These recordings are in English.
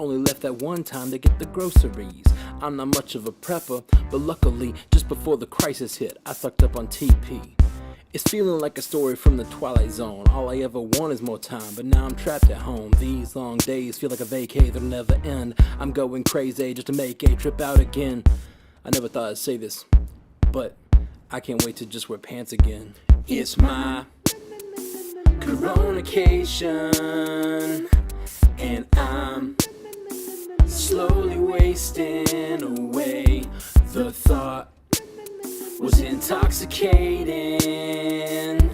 only left that one time to get the groceries. I'm not much of a prepper, but luckily, just before the crisis hit, I sucked up on TP. It's feeling like a story from the Twilight Zone. All I ever want is more time, but now I'm trapped at home. These long days feel like a vacay that'll never end. I'm going crazy just to make a trip out again. I never thought I'd say this, but I can't wait to just wear pants again. It's my Coronication, and I'm slowly wasting away. The thought was intoxicating,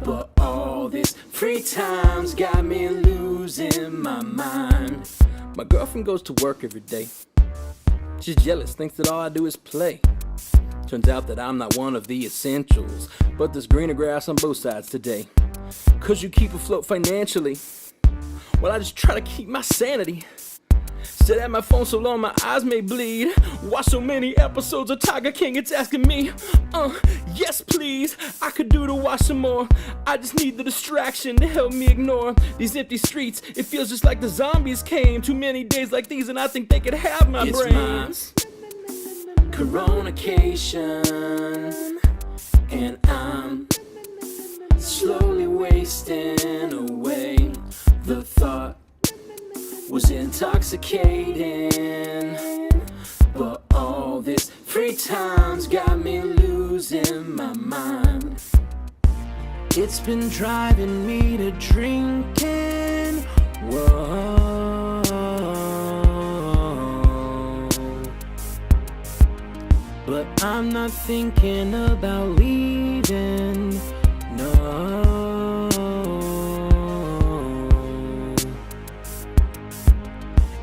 but all this free time's got me losing my mind. My girlfriend goes to work every day. She's jealous, thinks that all I do is play. Turns out that I'm not one of the essentials, but there's greener grass on both sides today. Cause you keep afloat financially, well, I just try to keep my sanity. Sit at my phone so long my eyes may bleed. Watch so many episodes of Tiger King, it's asking me, yes please, I could do to watch some more. I just need the distraction to help me ignore these empty streets. It feels just like the zombies came. Too many days like these and I think they could have my brains. Coronication, and I'm slowly wasting away. The thought was intoxicating, but all this free time's got me losing my mind. It's been driving me to drinking, whoa, but I'm not thinking about leaving, no.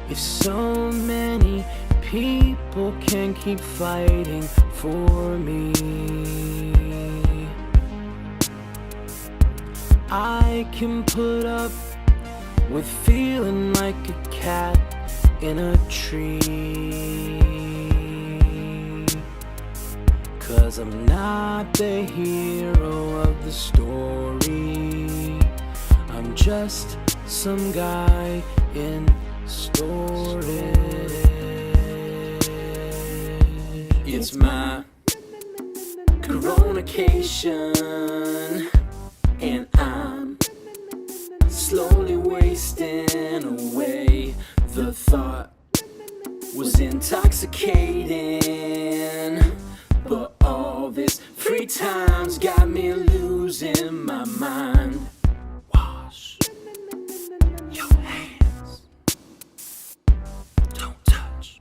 If so many people can keep fighting for me, I can put up with feeling like a cat in a tree. Cause I'm not the hero of the story, I'm just some guy in storage. It's my Coronication, and I'm slowly wasting away. The thought was intoxicating, but all this free time's got me losing my mind. Wash your hands. Don't touch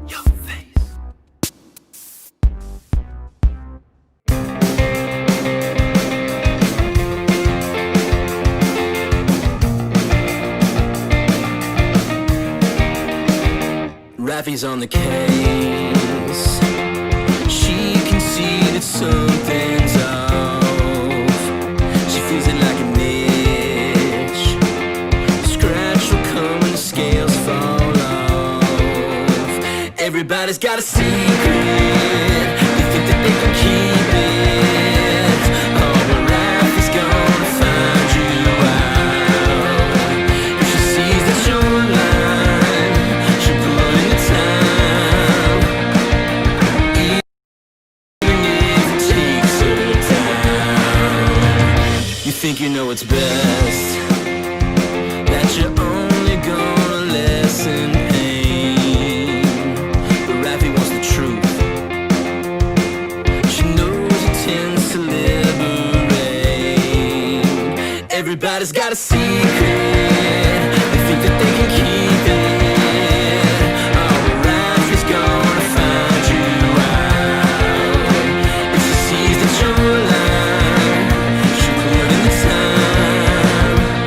your face. Raffy's on the case. She can see that something's off. She feels it like an itch. Scratch will come when the scales fall off. Everybody's got a secret. They think that they can keep it. Oh, but Raffy's gonna find you out. If she sees that you're lying, she'll put in the time. Even if it takes her down. You think you know what's best, that you're only gonna lessen pain. But Raffy wants the truth. She knows it tends to liberate. Everybody's got a secret. They think that they can keep it. Oh, but Raffy's gonna find you out. If she sees that you're lying, she'll put in the time.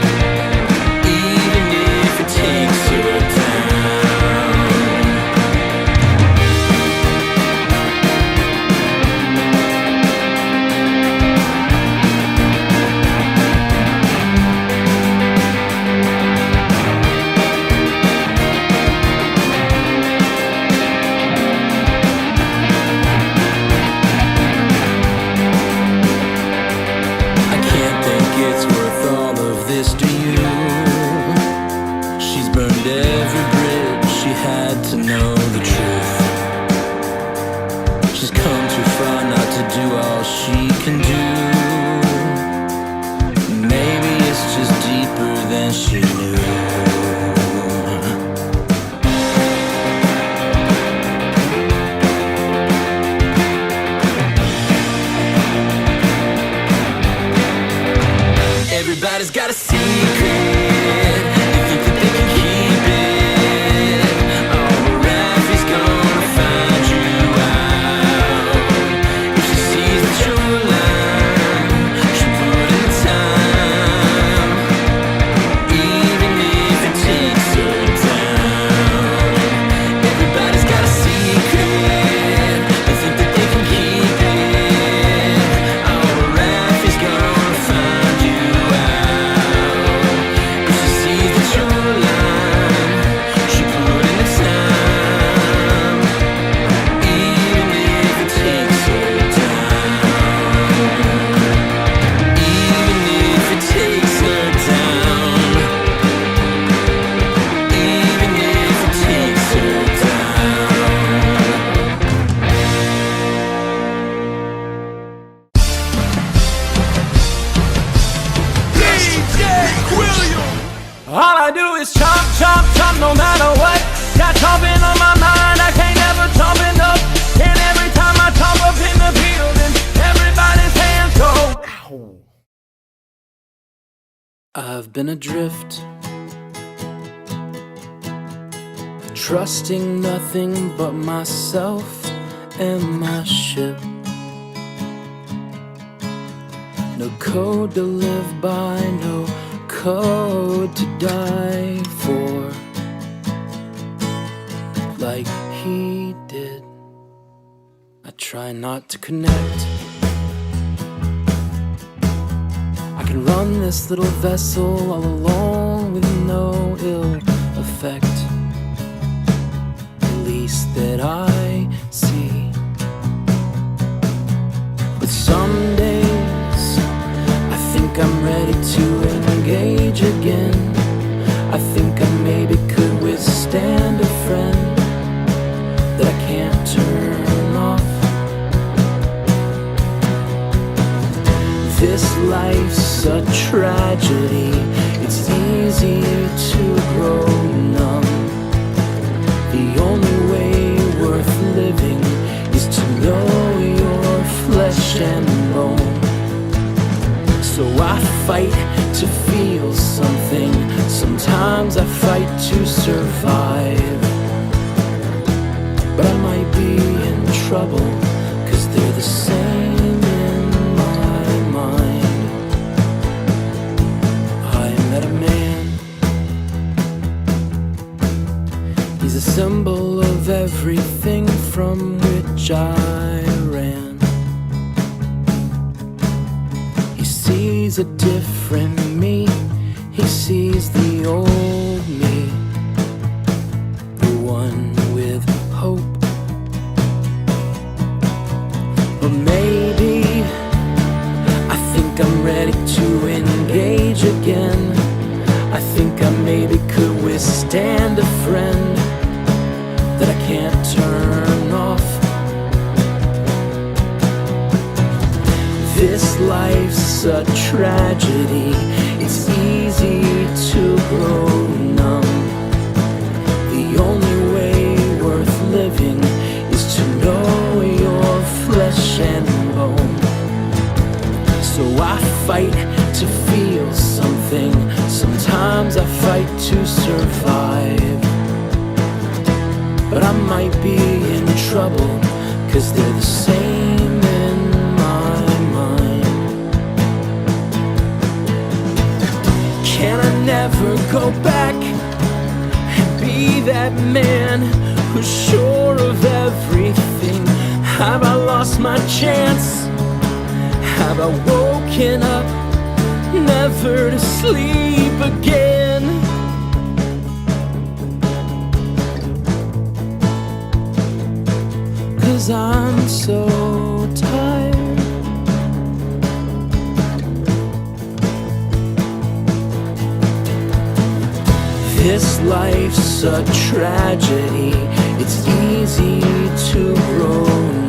do is chomp, chomp, chomp no matter what. Got chomping on my mind, I can't ever chomp enough. And every time I chomp up in the building, everybody's hands go ow. I've been adrift, trusting nothing but myself and my ship. No code to live by, no code to die for, like he did. I try not to connect. I can run this little vessel all alone with no ill effect, at least that I see. But some days I think I'm ready to engage again. I think I maybe could withstand a friend that I can't turn off. This life's a tragedy, it's easy to grow numb. The only way worth living is to know your flesh and bone. So I fight to feel something, sometimes I fight to survive. But I might be in trouble, 'cause they're the same in my mind. I met a man, he's a symbol of everything from which I ran. He sees a different me, he sees the old me, the one with hope. But maybe I think I'm ready to engage again. I think I maybe could withstand a friend that I can't turn off. This life's a tragedy, it's easy to grow numb. The only way worth living is to know your flesh and bone. So I fight to feel something, sometimes I fight to survive. But I might be in trouble, 'cause they're the same in my mind. Can I never go back and be that man who's sure of everything? Have I lost my chance? Have I woken up never to sleep again? 'Cause I'm so tired. This life's a tragedy, it's easy to grow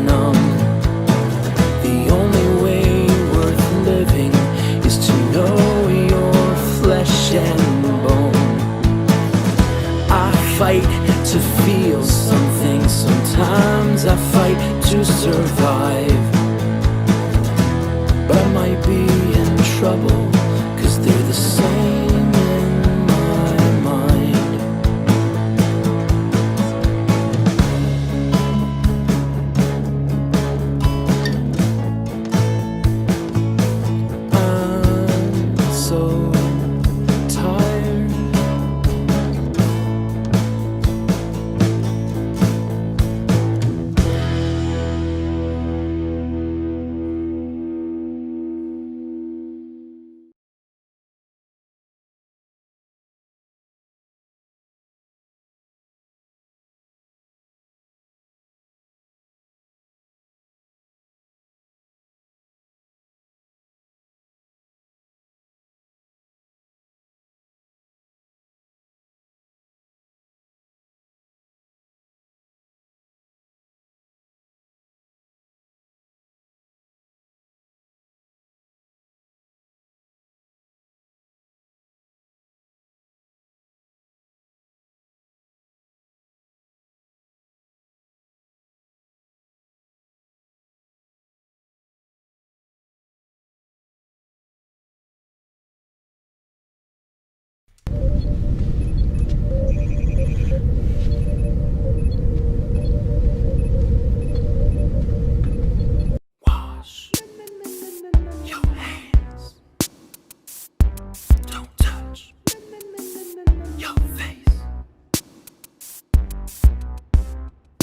numb. The only way worth living is to know your flesh and bone. I fight to feel something, sometimes I fight to survive. But I might be in trouble, 'cause they're the same in my mind. I'm so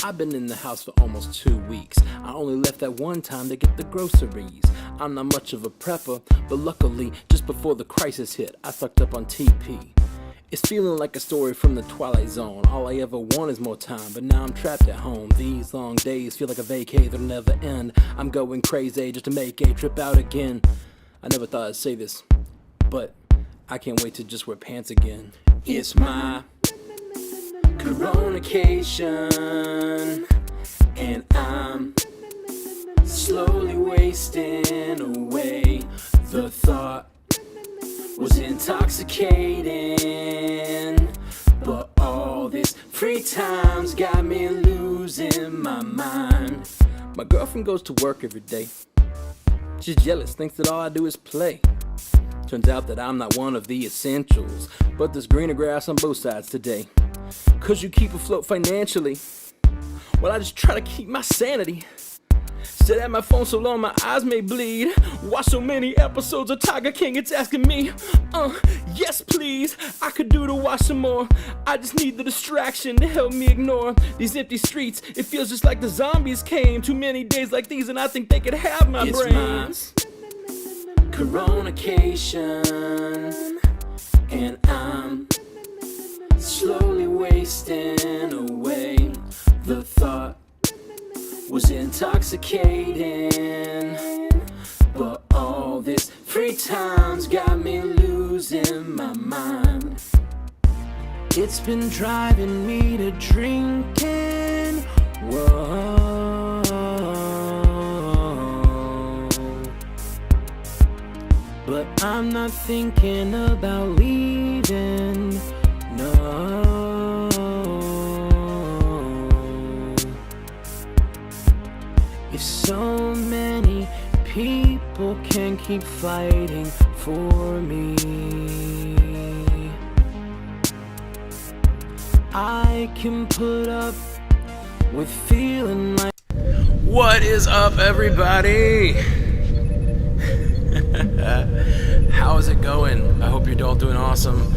I've been in the house for almost 2 weeks. I only left that one time to get the groceries. I'm not much of a prepper, but luckily, just before the crisis hit, I sucked up on TP. It's feeling like a story from the Twilight Zone. All I ever want is more time, but now I'm trapped at home. These long days feel like a vacay that'll never end. I'm going crazy just to make a trip out again. I never thought I'd say this, but I can't wait to just wear pants again. It's my Coronication, and I'm slowly wasting away. The thought was intoxicating, but all this free time's got me losing my mind. My girlfriend goes to work every day. She's jealous, thinks that all I do is play. Turns out that I'm not one of the essentials, but there's greener grass on both sides today. Cause you keep afloat financially, well, I just try to keep my sanity. Sit at my phone so long my eyes may bleed. Watch so many episodes of Tiger King, it's asking me, yes please, I could do to watch some more. I just need the distraction to help me ignore these empty streets. It feels just like the zombies came. Too many days like these and I think they could have my brains. Coronication, and I'm slowly wasting away. The thought was intoxicating, but all this free time's got me losing my mind. It's been driving me to drinking, whoa, but I'm not thinking about leaving, no. If so many people can keep fighting for me, I can put up with feeling like... What is up, everybody? How is it going? I hope you're all doing awesome.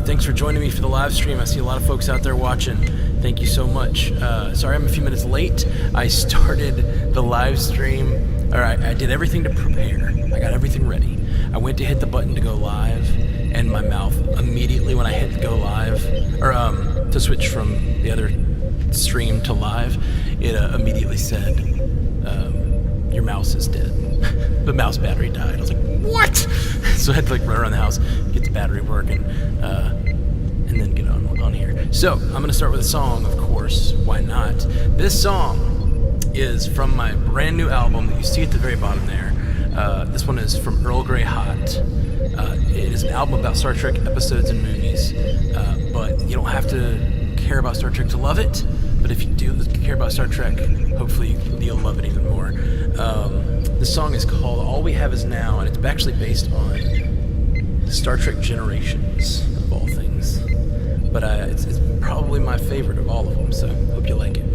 Thanks for joining me for the live stream. I see a lot of folks out there watching. Thank you so much. Sorry I'm a few minutes late. I started the live stream. Alright, I did everything to prepare. I got everything ready. I went to hit the button to go live, and my mouth immediately when I hit go live, or to switch from the other stream to live, it immediately said, your mouse is dead. The mouse battery died. I was like, what? So I had to run around the house, get the battery working, and then get on here. So I'm gonna start with a song, of course. Why not? This song is from my brand new album that you see at the very bottom there. This one is from Earl Grey Hot. It is an album about Star Trek episodes and movies, but you don't have to care about Star Trek to love it. But if you do care about Star Trek, hopefully you'll love it even more. The song is called All We Have Is Now, and it's actually based on the Star Trek Generations, of all things. But it's probably my favorite of all of them, so hope you like it.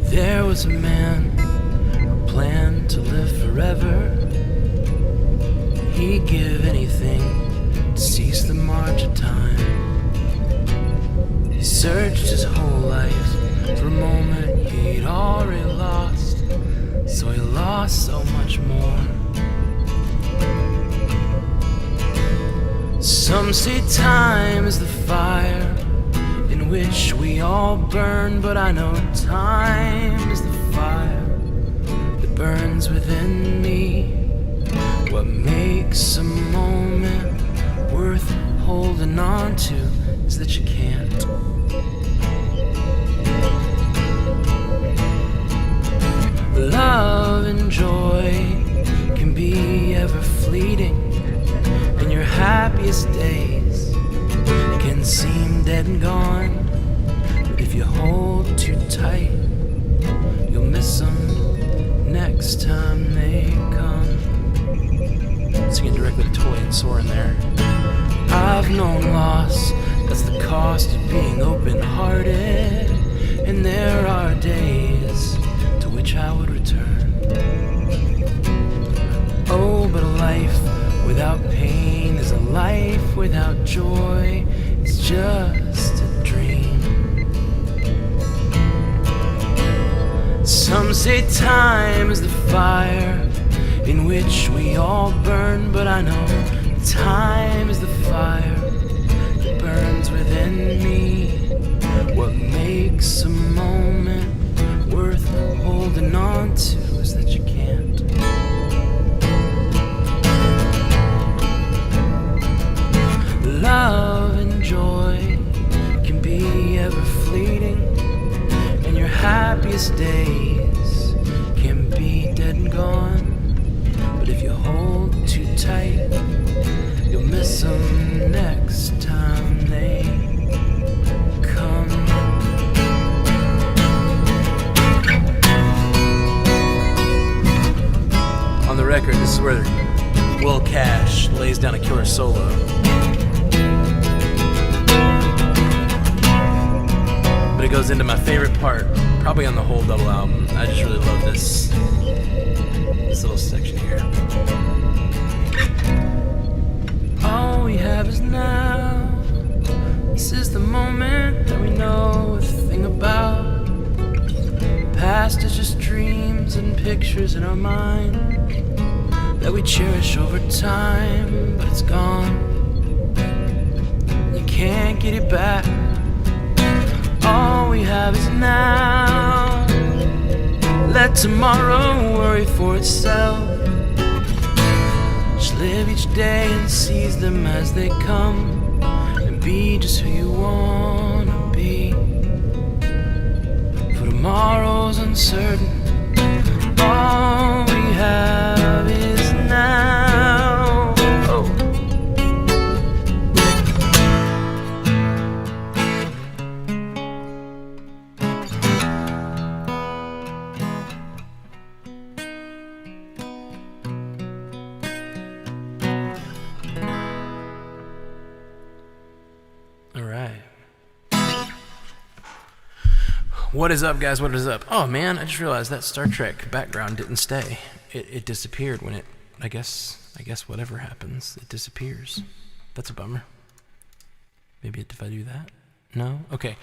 There was a man who planned to live forever. He'd give anything to cease the march of time. He searched his whole life for a moment he'd already lost, so he lost so much more. Some say time is the fire in which we all burn, but I know time is the fire that burns within me. What makes a moment worth holding on to is that you can't. Love and joy can be ever fleeting, and your happiest days can seem dead and gone. But if you hold too tight, you'll miss them next time they come. Singing directly directly to Toy and Soren there. I've known loss, that's the cost of being open-hearted, and there are days to which I would return. Oh, but a life without pain is a life without joy. It's just a dream. Some say time is the fire in which we all burn, but I know time is the fire that burns within me. What makes a moment worth holding on to is that you can't. Love and joy can be ever fleeting, and your happiest days can be dead and gone. But if you hold too tight, you'll miss them next time they come. On the record, this is where Will Cash lays down a killer solo. But it goes into my favorite part, probably on the whole double album. I just really love this little section here. All we have is now. This is the moment that we know a thing about. Past is just dreams and pictures in our mind that we cherish over time, but it's gone. You can't get it back. All we have is now. Let tomorrow worry for itself. Just live each day and seize them as they come, and be just who you wanna be. For tomorrow's uncertain. All we have is now. Oh. What is up, guys? What is up? Oh man, I just realized that Star Trek background didn't stay. It disappeared when it, I guess whatever happens, it disappears. That's a bummer. Maybe if I do that? No? Okay.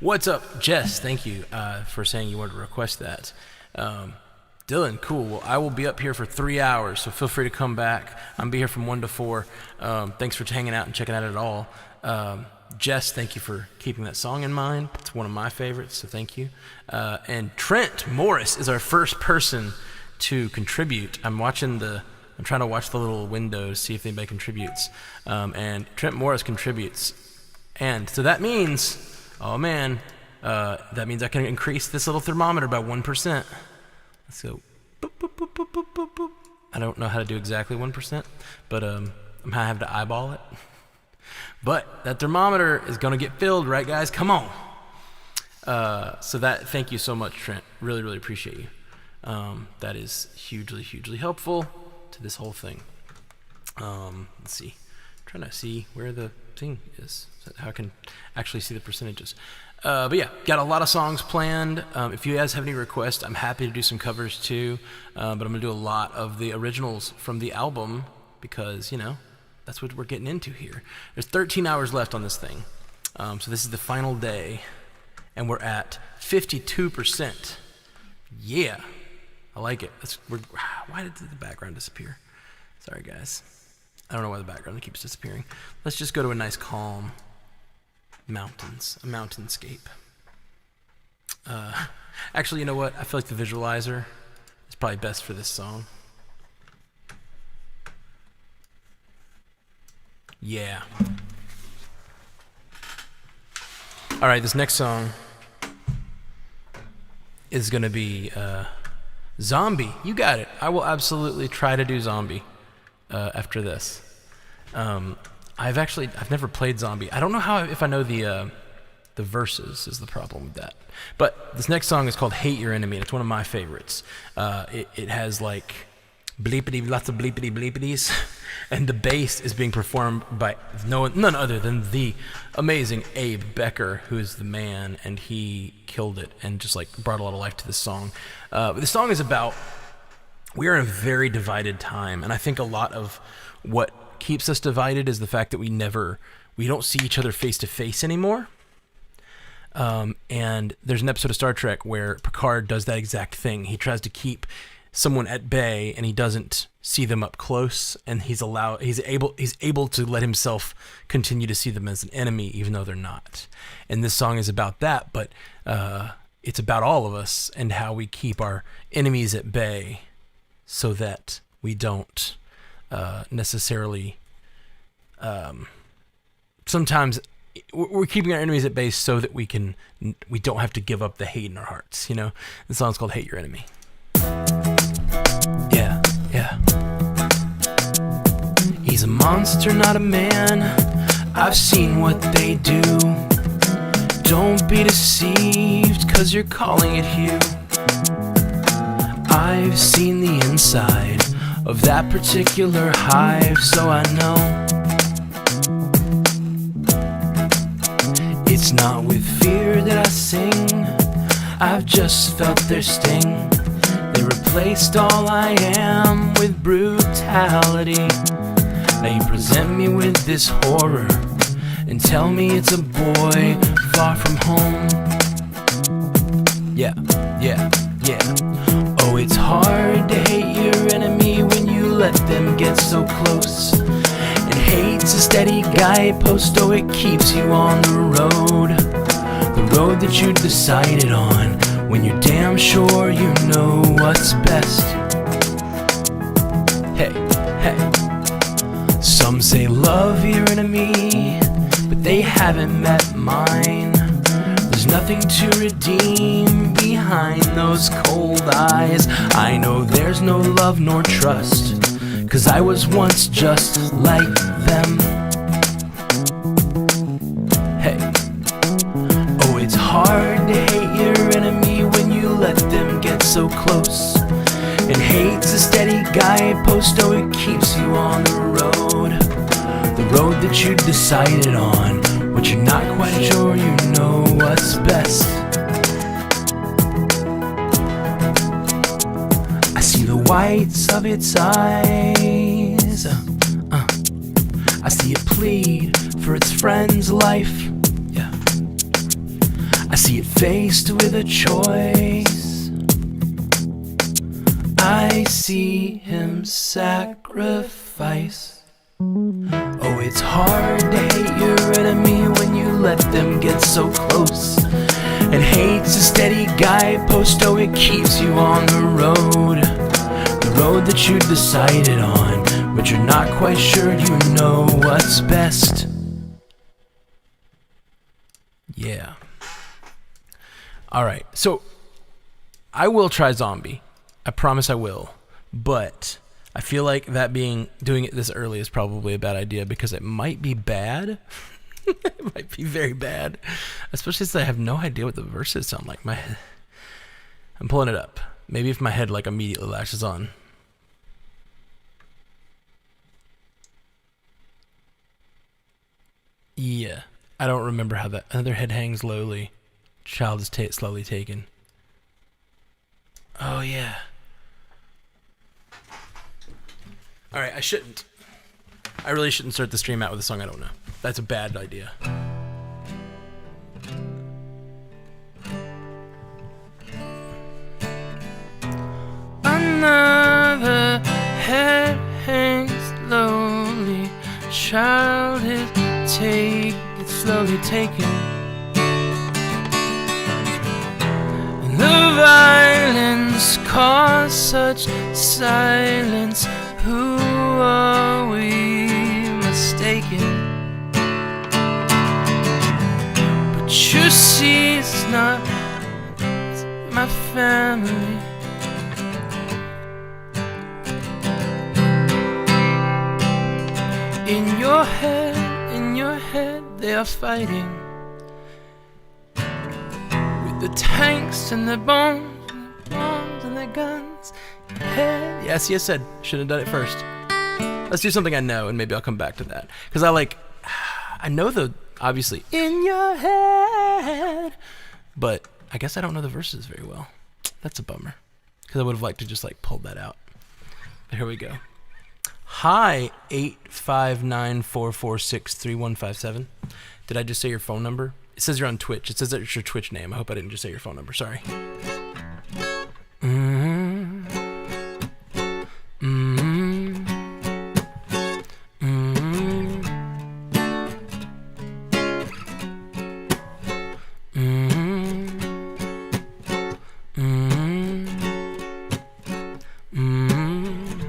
What's up, Jess? Thank you for saying you wanted to request that. Dylan, cool. Well, I will be up here for 3 hours, so feel free to come back. I'm be here from 1 to 4. Thanks for hanging out and checking out it all. Jess, thank you for keeping that song in mind. It's one of my favorites, so thank you. And Trent Morris is our first person to contribute. I'm trying to watch the little window to see if anybody contributes. And Trent Morris contributes. And so that means, oh man, that means I can increase this little thermometer by 1%. Let's go. Boop, boop, boop, boop, boop, boop, boop. I don't know how to do exactly 1%, but I'm gonna have to eyeball it. But that thermometer is going to get filled, right, guys? Come on. Thank you so much, Trent. Really, really appreciate you. That is hugely, hugely helpful to this whole thing. Let's see. I'm trying to see where the thing is, so how I can actually see the percentages. But yeah, got a lot of songs planned. If you guys have any requests, I'm happy to do some covers too. But I'm going to do a lot of the originals from the album because, that's what we're getting into here. There's 13 hours left on this thing. So this is the final day, and we're at 52%. Yeah, I like it. Why did the background disappear? Sorry, guys. I don't know why the background keeps disappearing. Let's just go to a nice calm mountains, a mountainscape. Actually, you know what? I feel like the visualizer is probably best for this song. Yeah. All right, this next song is going to be Zombie. You got it. I will absolutely try to do Zombie after this. I've never played Zombie. I don't know if I know the verses is the problem with that. But this next song is called Hate Your Enemy, and it's one of my favorites. It has like bleepity, lots of bleepity bleepities, and the bass is being performed by none other than the amazing Abe Becker, who's the man, and he killed it and just like brought a lot of life to this song. The song is about, we are in a very divided time, and I think a lot of what keeps us divided is the fact that we don't see each other face to face anymore. And there's an episode of Star Trek where Picard does that exact thing. He tries to keep someone at bay, and he doesn't see them up close, and he's able to let himself continue to see them as an enemy, even though they're not. And this song is about that, but it's about all of us and how we keep our enemies at bay, so that we don't necessarily. Sometimes we're keeping our enemies at bay so that we don't have to give up the hate in our hearts. The song's called "Hate Your Enemy." Yeah. He's a monster, not a man. I've seen what they do. Don't be deceived, 'cause you're calling it hue. I've seen the inside of that particular hive, so I know it's not with fear that I sing. I've just felt their sting. They replaced all I am with brutality. Now you present me with this horror and tell me it's a boy far from home. Yeah. Oh, it's hard to hate your enemy when you let them get so close. And hate's a steady guidepost, oh, it keeps you on the road. The road that you decided on, when you're damn sure you know what's best. Hey. Some say love your enemy, but they haven't met mine. There's nothing to redeem behind those cold eyes. I know there's no love nor trust, 'cause I was once just like them. Hey. Oh, it's hard to hate your enemy when you let them get so close. And hate's a steady guidepost, oh, it keeps you on the road. The road that you decided on, but you're not quite sure you know what's best. I see the whites of its eyes. I see it plead for its friend's life. Yeah. I see it faced with a choice. I see him sacrifice. Oh, it's hard to hate your enemy when you let them get so close. And hate's a steady guidepost, oh, it keeps you on the road. The road that you decided on, but you're not quite sure you know what's best. Yeah. Alright, so I will try Zombie. I promise I will. But I feel like doing it this early is probably a bad idea, because it might be bad. It might be very bad. Especially since I have no idea what the verses sound like. I'm pulling it up. Maybe if my head like immediately lashes on. Yeah. I don't remember how that. Another head hangs lowly. Child is slowly taken. Oh, yeah. Alright, I really shouldn't start the stream out with a song I don't know. That's a bad idea. Another head hangs slowly. Child is slowly taken. And the violence caused such silence. Who are we mistaken? But you see, it's not my family. In your head, they are fighting with the tanks and the bombs and the guns. head. Yes, yes, said. Should have done it first. Let's do something I know, and maybe I'll come back to that. Because I know the, obviously, in your head, but I guess I don't know the verses very well. That's a bummer. Because I would have liked to just, like, pull that out. But here we go. Hi, 859-446-3157. Did I just say your phone number? It says you're on Twitch. It says that it's your Twitch name. I hope I didn't just say your phone number. Sorry. Mm-hmm. Mm-hmm. Mm-hmm. Mm-hmm. Mm-hmm.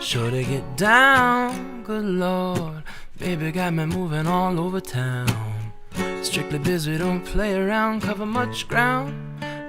Sure to get down, good Lord. Baby got me moving all over town. Strictly busy, don't play around, cover much ground.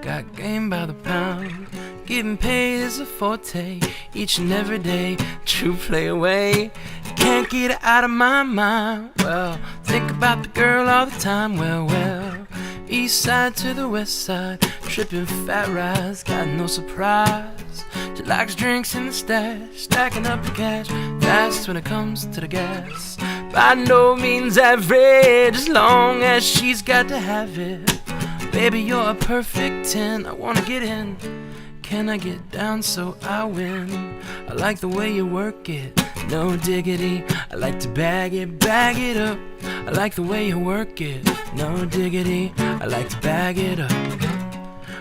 Got game by the pound. Getting paid is a forte, each and every day. True play away, can't get it out of my mind. Well, think about the girl all the time. Well, east side to the west side, tripping fat rides, got no surprise. She likes drinks in the stash, stacking up the cash, fast when it comes to the gas. By no means average, as long as she's got to have it. Baby, you're a perfect 10, I wanna get in. Can I get down so I win? I like the way you work it, no diggity. I like to bag it up. I like the way you work it, no diggity. I like to bag it up.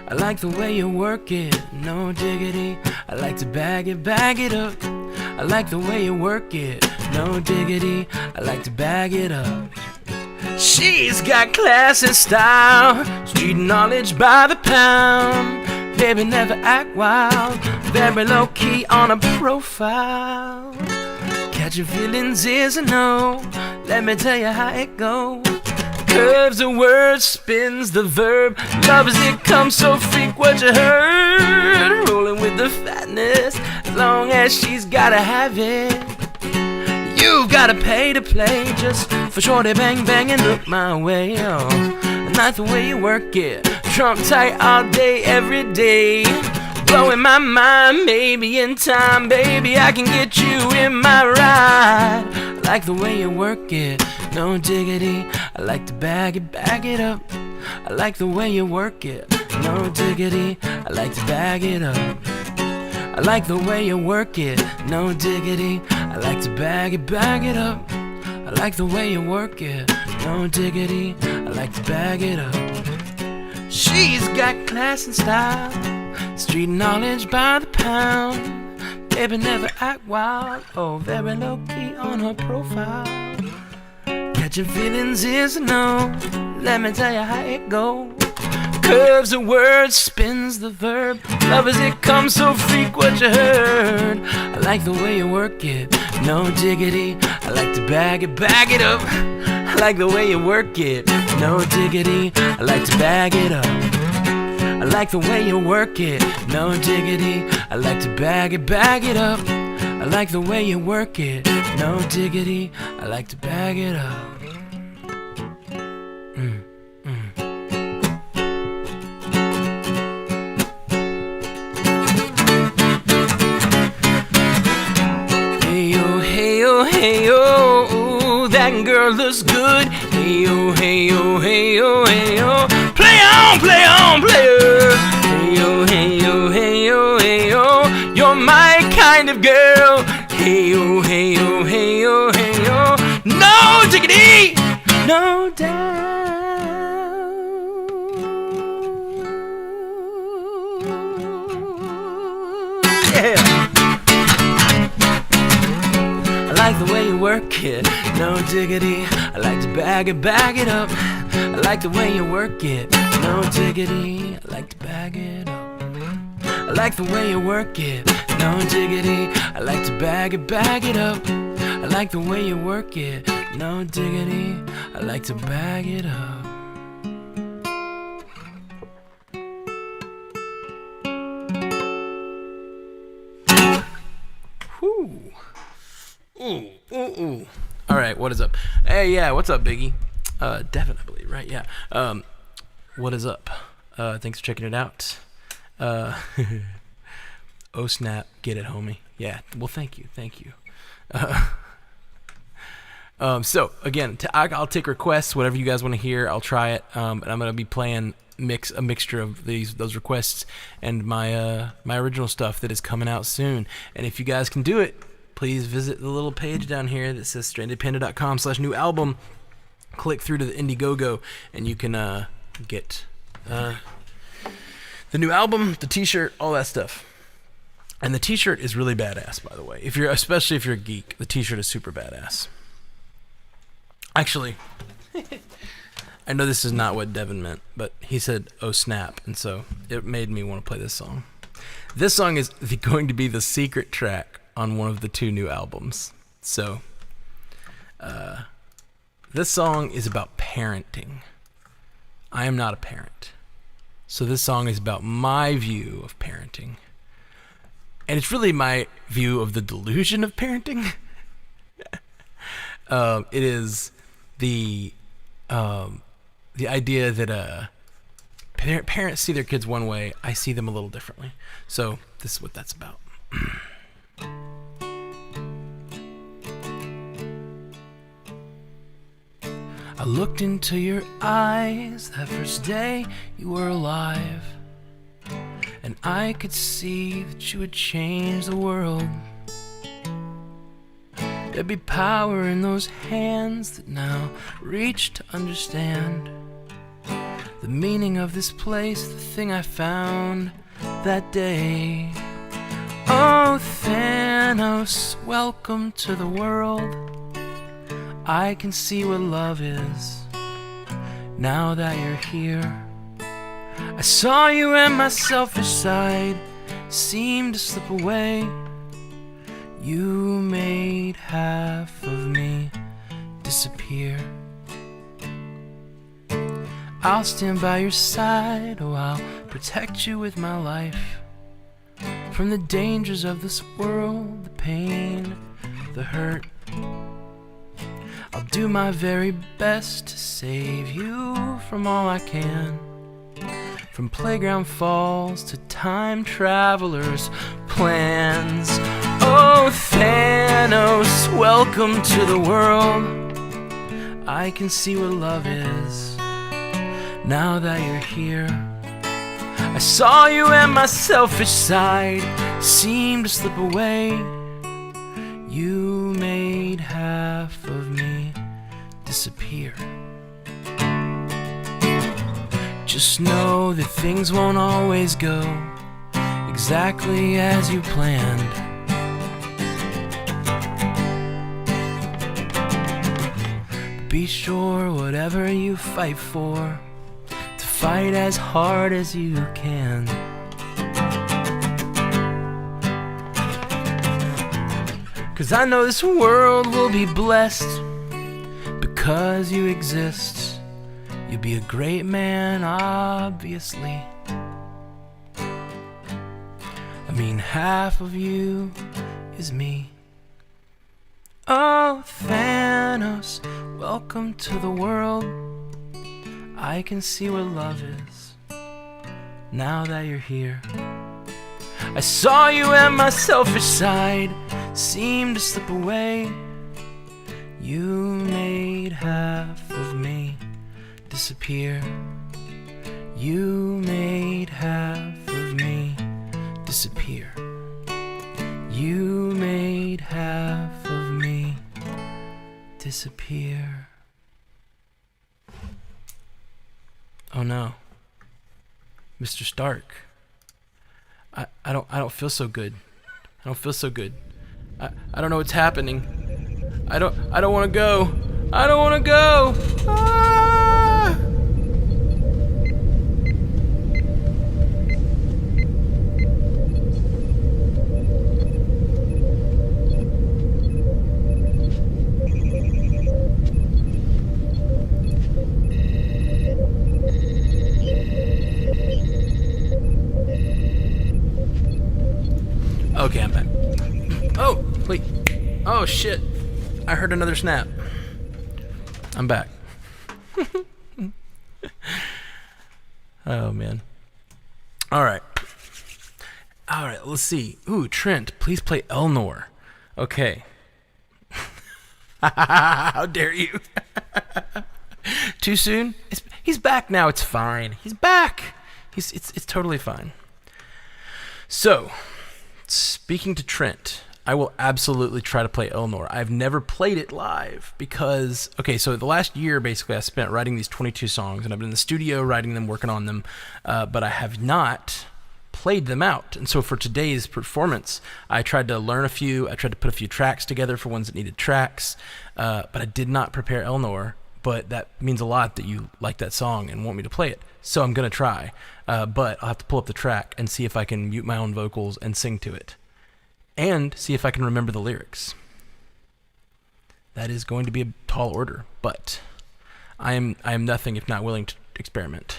I like the way you work it, no diggity. I like to bag it up. I like the way you work it, no diggity. I like to bag it up. She's got class and style, street knowledge by the pound. Baby, never act wild, very low key on a profile. Catching feelings is a no, let me tell you how it goes. Curves the word, spins the verb. Love as it comes, so freak what you heard. Rolling with the fatness, as long as she's gotta have it. You've gotta pay to play, just for shorty bang bang and look my way. Oh, and that's the way you work it, trump tight all day, every day. Blowing my mind, maybe in time, baby, I can get you in my ride. I like the way you work it, no diggity. I like to bag it up. I like the way you work it, no diggity. I like to bag it up. I like the way you work it, no diggity. I like to bag it up. I like the way you work it, no diggity. I like to bag it up. She's got class and style, street knowledge by the pound. Baby, never act wild, oh, very low key on her profile. Catching feelings is a no, let me tell you how it goes. Curves the word, spins the verb. Love as it comes, so freak what you heard. I like the way you work it, no diggity. I like to bag it up. I like the way you work it, no diggity. I like to bag it up. I like the way you work it, no diggity. I like to bag it up. I like the way you work it, no diggity. I like to bag it up. Hey yo, ooh, that girl looks good. Hey yo, hey yo, hey yo, hey yo. Play on, play on, player. Hey yo, hey yo, hey yo, hey yo. You're my kind of girl. Hey yo, hey yo, hey yo, hey yo. No diggity, no doubt. Yeah. I like the way you work it, no diggity. I like to bag it up. I like the way you work it, no diggity. I like to bag it up. I like the way you work it, no diggity. I like to bag it up. I like the way you work it, no diggity. I like to bag it up. Whew. Ooh. All right, what is up? Hey, yeah, what's up, Biggie? Definitely, right? Yeah. What is up? Thanks for checking it out. Oh snap! Get it, homie. Yeah. Well, thank you. So again, I'll take requests, whatever you guys want to hear. I'll try it, and I'm gonna be playing a mixture of those requests and my original stuff that is coming out soon. And if you guys can do it, please visit the little page down here that says strandedpanda.com/new album. Click through to the Indiegogo, and you can get the new album, the T-shirt, all that stuff. And the T-shirt is really badass, by the way. Especially if you're a geek, the T-shirt is super badass. Actually, I know this is not what Devin meant, but he said, "Oh snap," and so it made me want to play this song. This song is going to be the secret track on one of the 2 new albums. So, this song is about parenting. I am not a parent. So this song is about my view of parenting. And it's really my view of the delusion of parenting. It is the idea that parents see their kids one way, I see them a little differently. So this is what that's about. I looked into your eyes that first day you were alive, and I could see that you would change the world. There'd be power in those hands that now reach to understand the meaning of this place, the thing I found that day. Oh, Thanos, welcome to the world. I can see what love is now that you're here. I saw you and my selfish side seemed to slip away. You made half of me disappear. I'll stand by your side, oh, I'll protect you with my life from the dangers of this world, the pain, the hurt. I'll do my very best to save you from all I can, from playground falls to time travelers' plans. Oh, Thanos, welcome to the world. I can see what love is now that you're here. I saw you and my selfish side seem to slip away. You made half of me disappear. Just know that things won't always go exactly as you planned. Be sure whatever you fight for, to fight as hard as you can. Cause I know this world will be blessed because you exist. You'll be a great man, obviously. I mean, half of you is me. Oh, Thanos, welcome to the world. I can see what love is now that you're here. I saw you and my selfish side seemed to slip away. You made half of me disappear. You made half of me disappear. You made half of me disappear. Oh no, Mr. Stark. I don't feel so good. I don't feel so good. I don't know what's happening. I don't want to go. I don't want to go. Ah! Okay, I'm back. Oh, wait. Oh, shit. I heard another snap. I'm back. Oh, man. All right. All right, let's see. Ooh, Trent, please play Elnor. Okay. How dare you? Too soon? He's back now. It's fine. He's back. It's totally fine. So, speaking to Trent, I will absolutely try to play Elnor. I've never played it live because, okay, so the last year, basically, I spent writing these 22 songs, and I've been in the studio writing them, working on them, but I have not played them out. And so for today's performance, I tried to learn a few. I tried to put a few tracks together for ones that needed tracks, but I did not prepare Elnor. But that means a lot that you like that song and want me to play it. So I'm going to try. But I'll have to pull up the track and see if I can mute my own vocals and sing to it. And see if I can remember the lyrics. That is going to be a tall order, but I am nothing if not willing to experiment.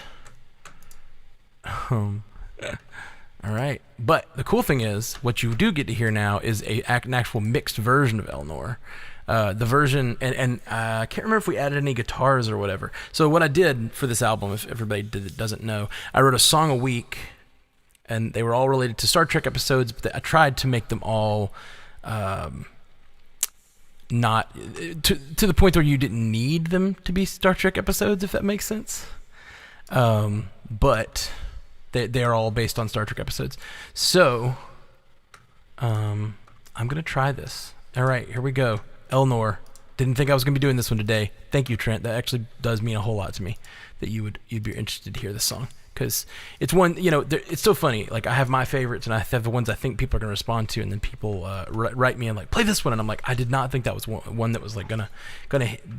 All right. But the cool thing is, what you do get to hear now is an actual mixed version of Elnor. The version, and I can't remember if we added any guitars or whatever. So what I did for this album, if everybody doesn't know, I wrote a song a week, and they were all related to Star Trek episodes, but I tried to make them all not to the point where you didn't need them to be Star Trek episodes, if that makes sense. But they are all based on Star Trek episodes. So I'm going to try this. All right, here we go. Elnor. Didn't think I was going to be doing this one today. Thank you, Trent. That actually does mean a whole lot to me that you'd be interested to hear this song. Because it's one, it's so funny. Like, I have my favorites, and I have the ones I think people are going to respond to, and then people write me and like, play this one, and I'm like, I did not think that was one that was like gonna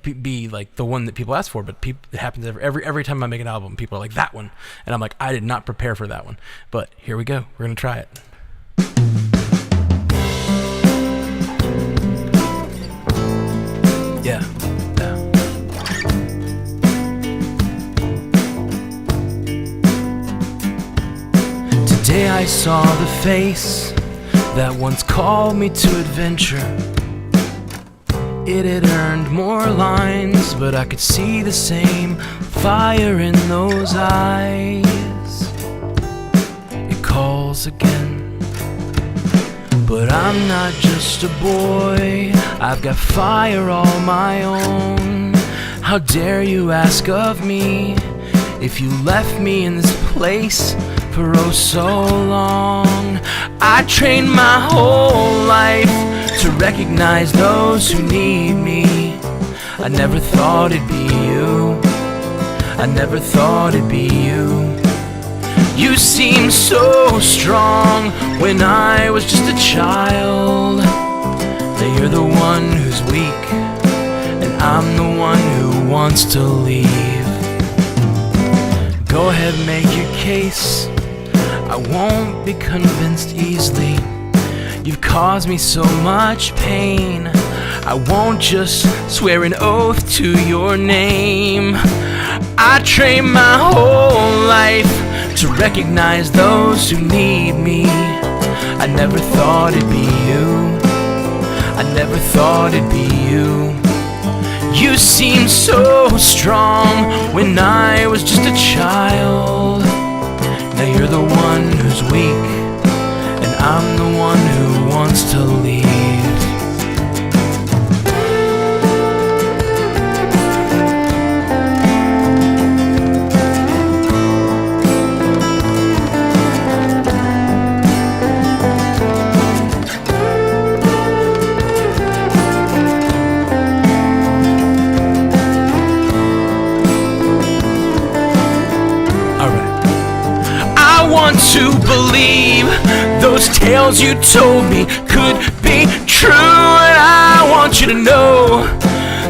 be like the one that people ask for, but it happens every time I make an album. People are like, that one, and I'm like, I did not prepare for that one, but here we go. We're gonna try it. Yeah. Today I saw the face that once called me to adventure. It had earned more lines, but I could see the same fire in those eyes. It calls again. But I'm not just a boy, I've got fire all my own. How dare you ask of me if you left me in this place for oh so long? I trained my whole life to recognize those who need me. I never thought it'd be you. I never thought it'd be you. You seemed so strong when I was just a child. Now you're the one who's weak, and I'm the one who wants to leave. Go ahead, make your case. I won't be convinced easily. You've caused me so much pain. I won't just swear an oath to your name. I trained my whole life to recognize those who need me. I never thought it'd be you. I never thought it'd be you. You seemed so strong when I was just a child. Now you're the one who's weak, and I'm the one who wants to leave. To believe those tales you told me could be true, and I want you to know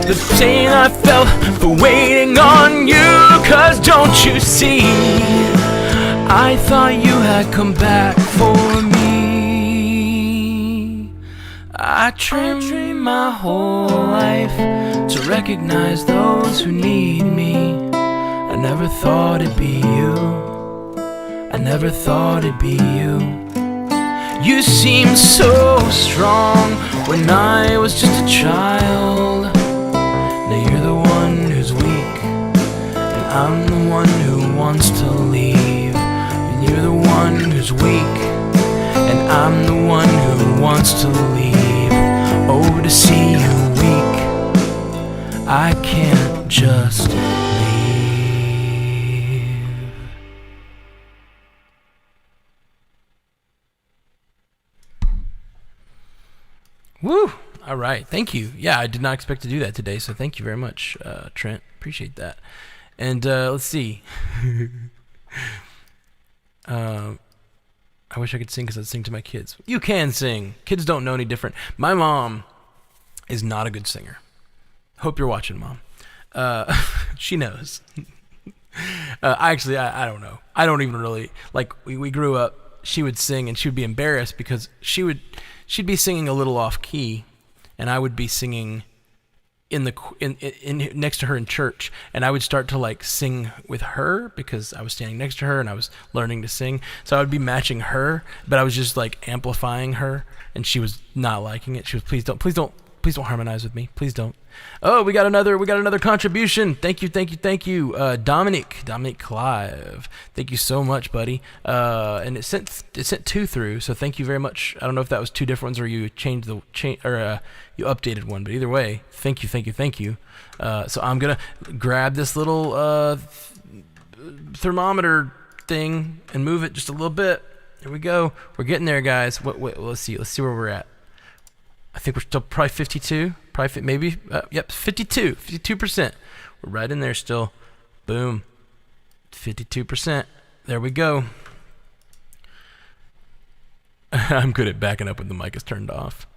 the pain I felt for waiting on you. Cause don't you see, I thought you had come back for me. I trained my whole life to recognize those who need me. I never thought it'd be you. I never thought it'd be you. You seemed so strong when I was just a child. Now you're the one who's weak, and I'm the one who wants to leave. And you're the one who's weak, I'm the one who wants to leave. Oh, to see you weak, I can't just leave. Woo! All right, thank you. Yeah, I did not expect to do that today, so thank you very much, Trent. Appreciate that. And let's see. I wish I could sing because I'd sing to my kids. You can sing. Kids don't know any different. My mom is not a good singer. Hope you're watching, Mom. She knows. I don't know. I don't even really, like, we grew up, she would sing and she would be embarrassed because she'd be singing a little off key and I would be singing in next to her in church, and I would start to like sing with her because I was standing next to her and I was learning to sing. So I would be matching her, but I was just like amplifying her, and she was not liking it. She was, please don't harmonize with me. Please don't. Oh, we got another contribution. Thank you. Dominic Clive. Thank you so much, buddy. And it sent 2 through, so thank you very much. I don't know if that was 2 different ones or you changed you updated one, but either way, thank you. So I'm gonna grab this little thermometer thing and move it just a little bit. Here we go. We're getting there, guys. Wait, let's see where we're at. I think we're still probably 52. Maybe. Yep, 52%. We're right in there still. Boom. 52%. There we go. I'm good at backing up when the mic is turned off.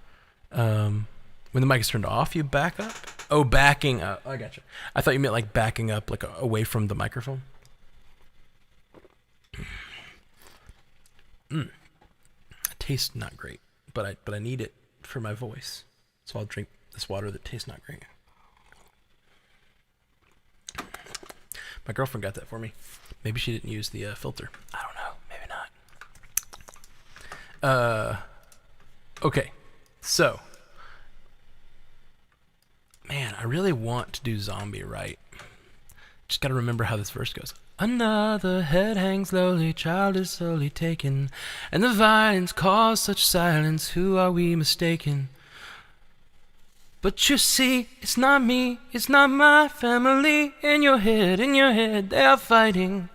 When the mic is turned off, you back up? Oh, backing up. I gotcha. I thought you meant like backing up, like away from the microphone. It tastes not great, but I need it for my voice. So I'll drink this water that tastes not great. My girlfriend got that for me. Maybe she didn't use the filter. I don't know. Maybe not. Okay. So, man, I really want to do zombie right. Just gotta remember how this verse goes. Another head hangs lowly, child is slowly taken, and the violence caused such silence. Who are we mistaken? But you see, it's not me, it's not my family. In your head, they are fighting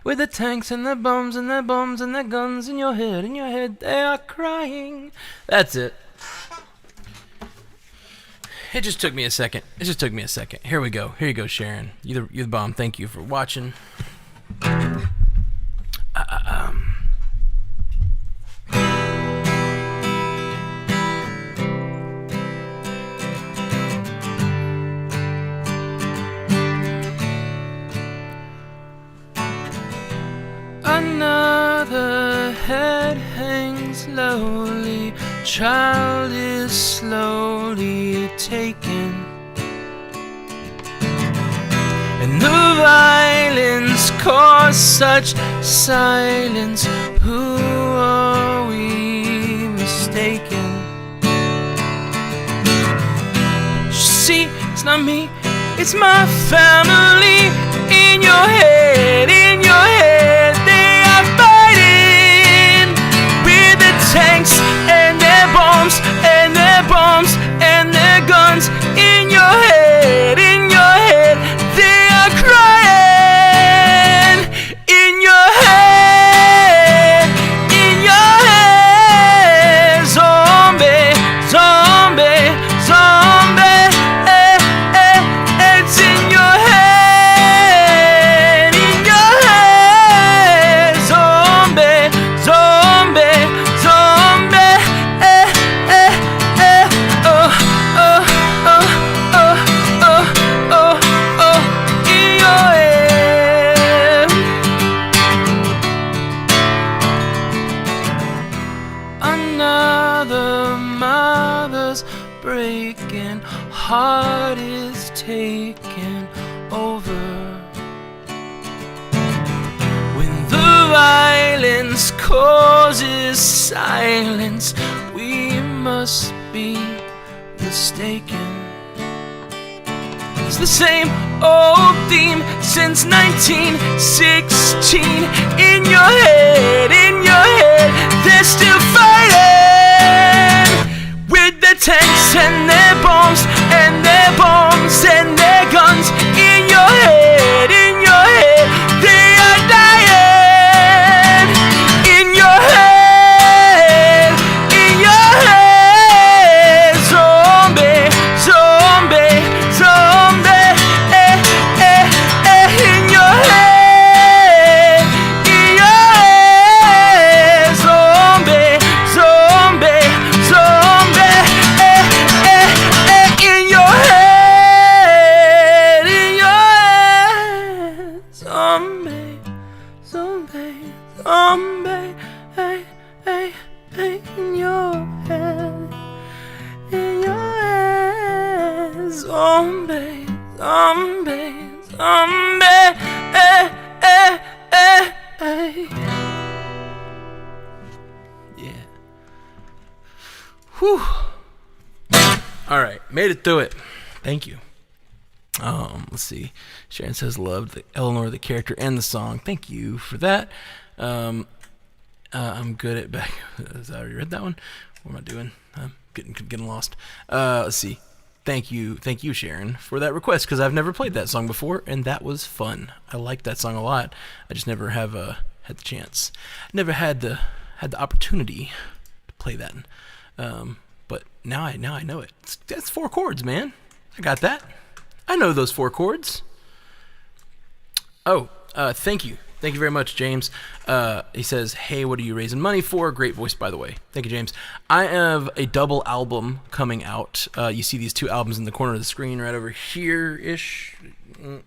with the tanks and the bombs and the bombs and the guns. In your head, they are crying. That's it. It just took me a second. Here we go. Here you go, Sharon. You're the bomb. Thank you for watching. Another head hangs lowly, child is slowly taken, and the violence caused such silence. Who are we mistaken? See, it's not me, it's my family. In your head, they are fighting with the tanks and their bombs and their bombs and their guns. In your head, they are crying. In your head, zombie, zombie, zombie. It's in your head, zombie, zombie, zombie. Oh, oh, oh, oh, oh, oh, oh, in your head. Another mother's breaking heart is taken over. When the violence causes silence, we must be mistaken. It's the same old theme since 1916. In your head, they're still fighting. tanks and their bombs and their bombs and their guns in your head, in your head. They are dying in your head, in your head. Zombie, zombie, zombie, in your head, in your head. Zombie, zombie, zombie, in your head, in your head. Zombie, zombie, zombie, in your head, in your head. Zombie, zombie, zombie, yeah. Whew. All right, made it through it. Thank you. Let's see. Sharon says loved Eleanor, the character, and the song. Thank you for that. I'm good at back. Has I already read that one? What am I doing? I'm getting lost. Let's see. Thank you, Sharon, for that request, because I've never played that song before, and that was fun. I liked that song a lot. I just never have had the chance. Never had the opportunity to play that. But now I know it. That's 4 chords, man. I got that. I know those 4 chords. Oh, thank you. Thank you very much, James. He says, hey, what are you raising money for? Great voice, by the way. Thank you, James. I have a double album coming out. You see these 2 albums in the corner of the screen right over here-ish.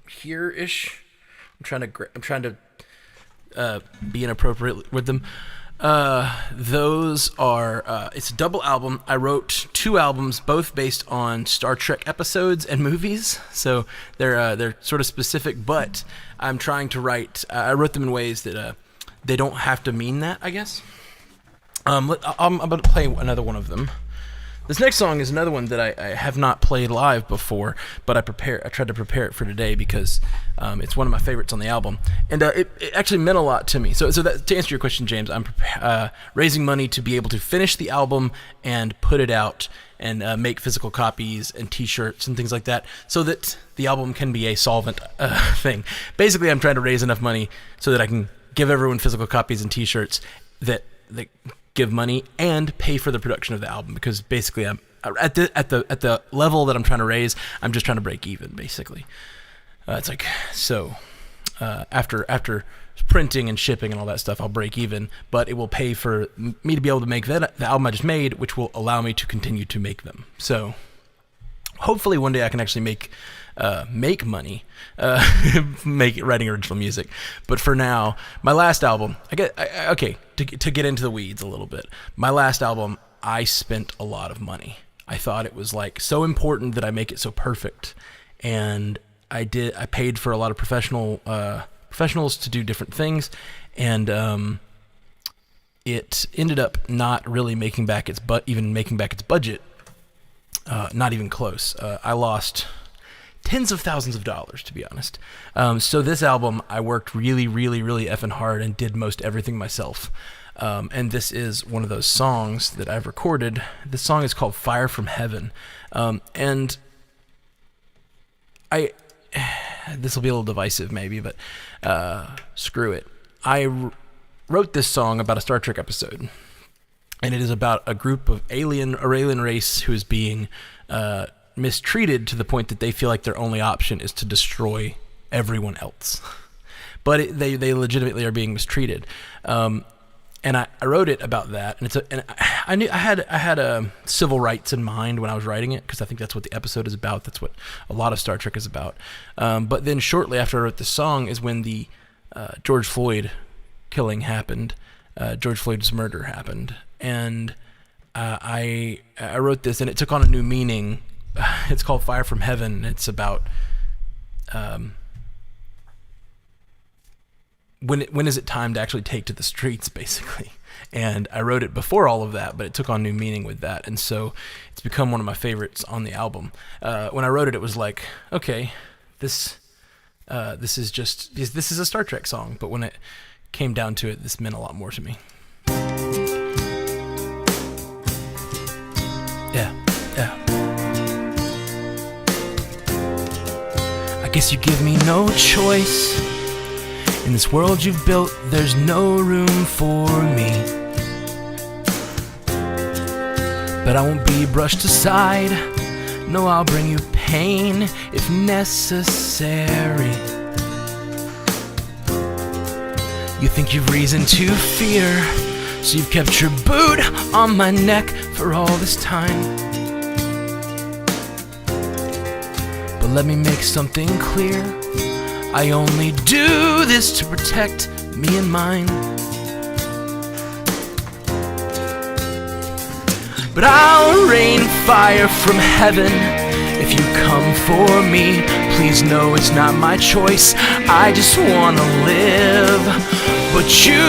Here-ish. I'm trying to be inappropriate with them. Those are, it's a double album. I wrote 2 albums, both based on Star Trek episodes and movies. So they're sort of specific, but I'm trying to write, I wrote them in ways that, they don't have to mean that, I guess. I'm about to play another one of them. This next song is another one that I have not played live before, but I tried to prepare it for today because it's one of my favorites on the album, and it actually meant a lot to me. So that, to answer your question, James, I'm raising money to be able to finish the album and put it out and make physical copies and T-shirts and things like that, so that the album can be a solvent thing. Basically, I'm trying to raise enough money so that I can give everyone physical copies and T-shirts that give money and pay for the production of the album, because basically I'm at the level that I'm trying to raise, I'm just trying to break even, basically. It's like, so after printing and shipping and all that stuff, I'll break even, but it will pay for me to be able to make the album I just made, which will allow me to continue to make them. So hopefully one day I can actually make money writing original music. But for now, my last album, to get into the weeds a little bit, my last album, I spent a lot of money. I thought it was like so important that I make it so perfect, and I paid for a lot of professionals to do different things, and it ended up not really making back its budget. Not even close. I lost tens of thousands of dollars, to be honest. So this album, I worked really, really, really effing hard and did most everything myself. And this is one of those songs that I've recorded. This song is called Fire from Heaven. And this will be a little divisive maybe, but screw it. I wrote this song about a Star Trek episode. And it is about a group of alien race who is being mistreated to the point that they feel like their only option is to destroy everyone else. But they legitimately are being mistreated. And I wrote it about that, and I knew I had civil rights in mind when I was writing it, because I think that's what the episode is about. That's what a lot of Star Trek is about. But then shortly after I wrote this song is when the George Floyd killing happened. George Floyd's murder happened, and I wrote this, and it took on a new meaning. It's called Fire from Heaven. It's about when is it time to actually take to the streets, basically. And I wrote it before all of that, but it took on new meaning with that, and so it's become one of my favorites on the album. When I wrote it, it was like, okay, this is a Star Trek song, but when it came down to it, this meant a lot more to me. Yeah, Yeah. I guess you give me no choice. In this world you've built, there's no room for me. But I won't be brushed aside. No, I'll bring you pain if necessary. You think you've reason to fear, so you've kept your boot on my neck for all this time. But let me make something clear. I only do this to protect me and mine. But I'll rain fire from heaven if you come for me. Please know it's not my choice, I just wanna live. But you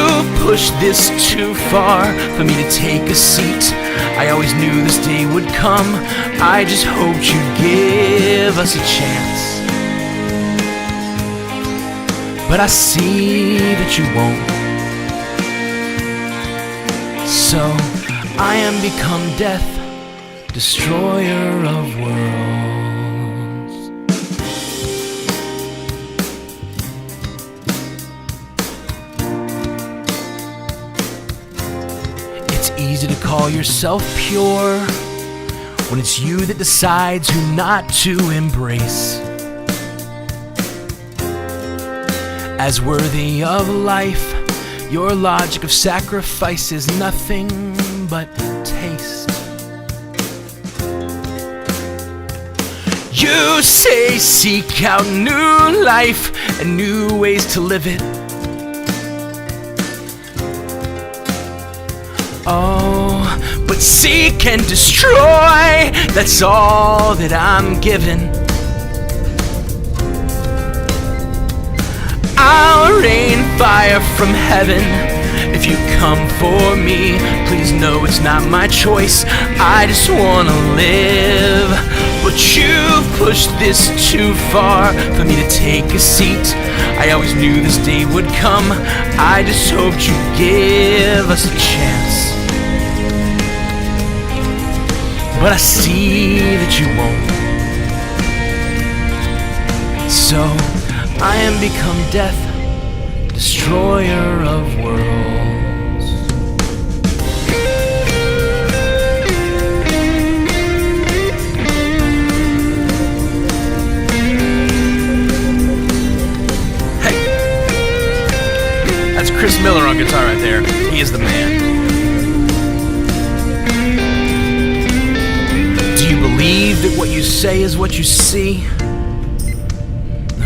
pushed this too far for me to take a seat. I always knew this day would come, I just hoped you'd give us a chance. But I see that you won't. So I am become death, destroyer of worlds. It's easy to call yourself pure when it's you that decides who not to embrace as worthy of life. Your logic of sacrifice is nothing but taste. You say seek out new life and new ways to live it. Oh, but seek and destroy, that's all that I'm given. I'll rain fire from heaven if you come for me. Please know it's not my choice, I just wanna live. But you pushed this too far for me to take a seat. I always knew this day would come, I just hoped you'd give us a chance. But I see that you won't. So I am become death, destroyer of worlds. Hey, that's Chris Miller on guitar right there. He is the man. Do you believe that what you say is what you see?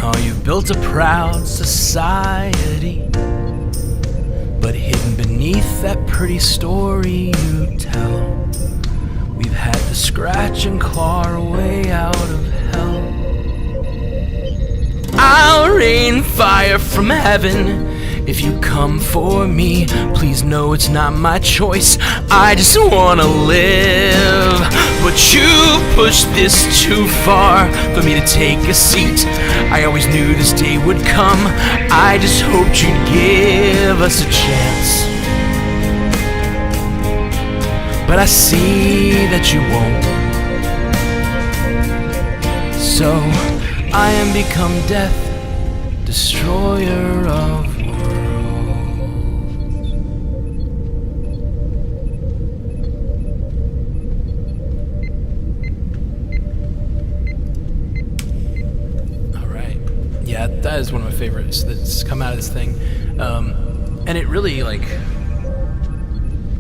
Oh, you've built a proud society, but hidden beneath that pretty story you tell, we've had to scratch and claw our way out of hell. I'll rain fire from heaven if you come for me. Please know it's not my choice, I just wanna live. But you pushed this too far for me to take a seat. I always knew this day would come, I just hoped you'd give us a chance. But I see that you won't. So I am become death, destroyer of worlds. Yeah, that is one of my favorites that's come out of this thing, and it really, like,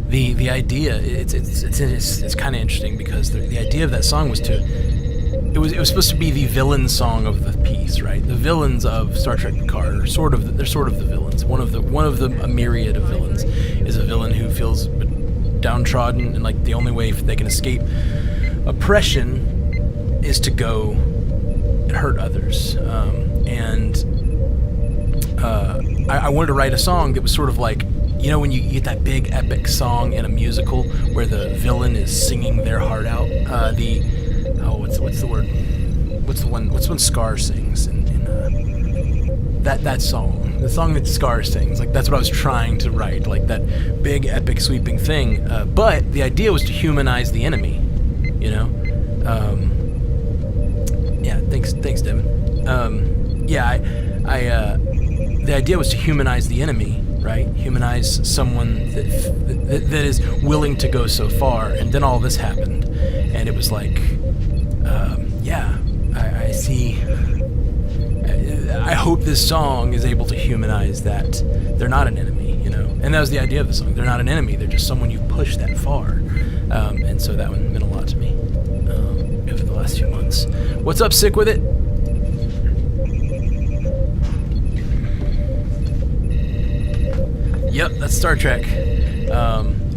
the idea. It's kind of interesting because the idea of that song was it was supposed to be the villain song of the piece, right? The villains of Star Trek Picard are they're sort of the villains. One of the a myriad of villains is a villain who feels downtrodden, and like the only way they can escape oppression is to go and hurt others. I wanted to write a song that was sort of like, you know, when you get that big epic song in a musical where the villain is singing their heart out. What's the word? What's when Scar sings in that song? The song that Scar sings. Like, that's what I was trying to write, like that big epic sweeping thing. But the idea was to humanize the enemy, you know. Yeah, thanks, Devin. The idea was to humanize the enemy, right? Humanize someone that is willing to go so far. And then all this happened, and it was like, I see. I hope this song is able to humanize that they're not an enemy, you know? And that was the idea of the song. They're not an enemy. They're just someone you've pushed that far. And so that one meant a lot to me over the last few months. What's up, Sick With It? Yep, that's Star Trek.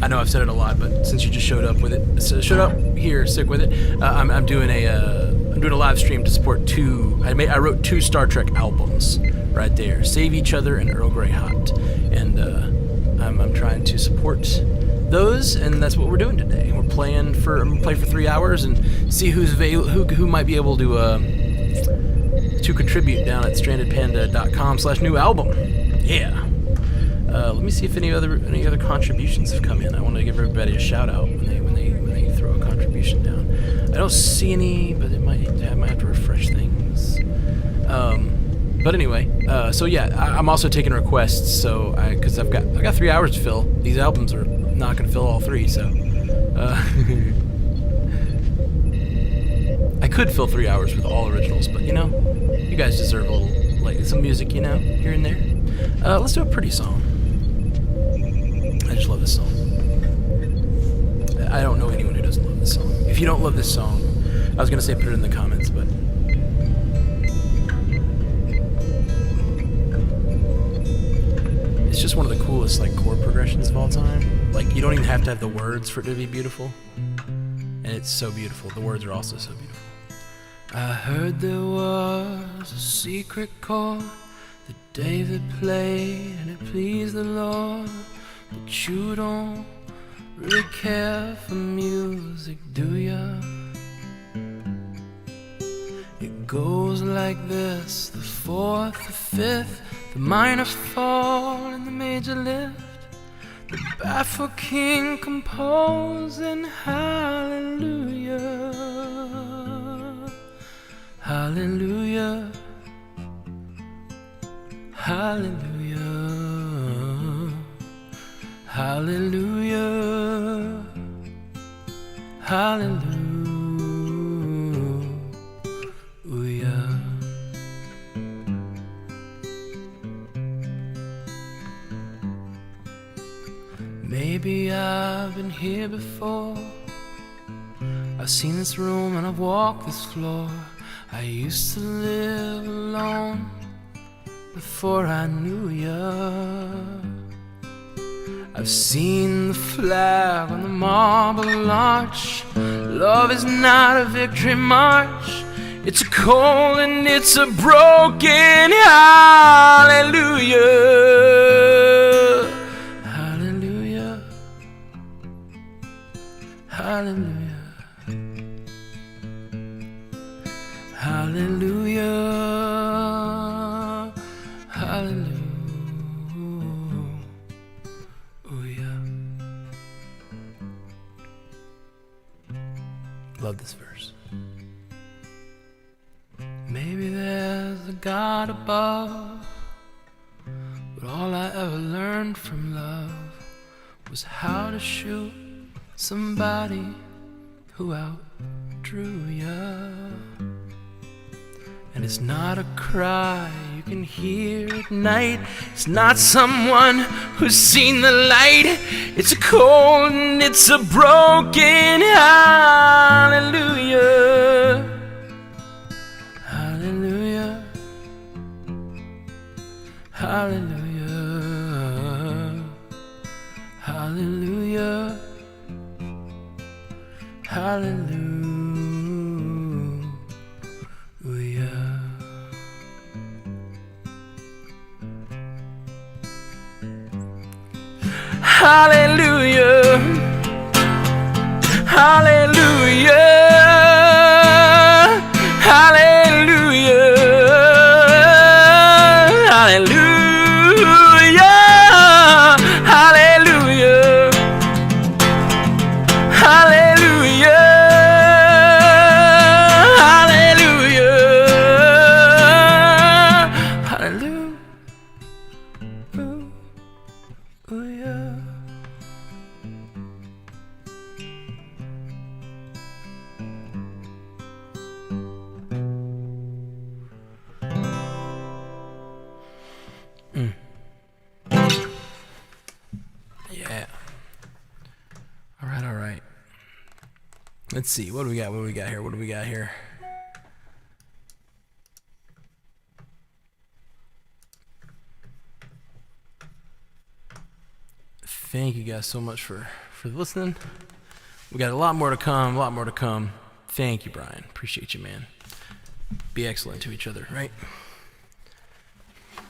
I know I've said it a lot, but since you just showed up with it, so showed up here, Sick With It. I'm doing a live stream to support I wrote 2 Star Trek albums right there, Save Each Other and Earl Grey Hot, and I'm trying to support those, and that's what we're doing today. I'm gonna play for 3 hours and see who might be able to contribute down at strandedpanda.com/new album. Yeah. Let me see if any other contributions have come in. I want to give everybody a shout out when they throw a contribution down. I don't see any, but I might have to refresh things. But anyway, so yeah, I'm also taking requests. So because I got 3 hours to fill. These albums are not going to fill all 3. So I could fill 3 hours with all originals, but you know, you guys deserve a little some music, you know, here and there. Let's do a pretty song. I just love this song. I don't know anyone who doesn't love this song. If you don't love this song, I was gonna say put it in the comments, but it's just one of the coolest chord progressions of all time. Like, you don't even have to have the words for it to be beautiful, and it's so beautiful. The words are also so beautiful. I heard there was a secret chord that David played and it pleased the Lord. But you don't really care for music, do ya? It goes like this: the 4th, the 5th, the minor fall, and the major lift. The baffled king composing hallelujah, hallelujah, hallelujah, hallelujah, hallelujah. Maybe I've been here before. I've seen this room and I've walked this floor. I used to live alone before I knew ya. I've seen the flag on the marble arch. Love is not a victory march. It's a cold and it's a broken hallelujah. Hallelujah. Hallelujah. Hallelujah. Hallelujah. Love this verse. Maybe there's a God above, but all I ever learned from love was how to shoot somebody who outdrew ya. And it's not a cry you can hear at night. It's not someone who's seen the light. It's a cold and it's a broken hallelujah. Hallelujah. Hallelujah. Hallelujah. Hallelujah. Hallelujah. Hallelujah. Let's see. What do we got? What do we got here? What do we got here? Thank you guys so much for listening. We got a lot more to come. A lot more to come. Thank you, Brian. Appreciate you, man. Be excellent to each other, right?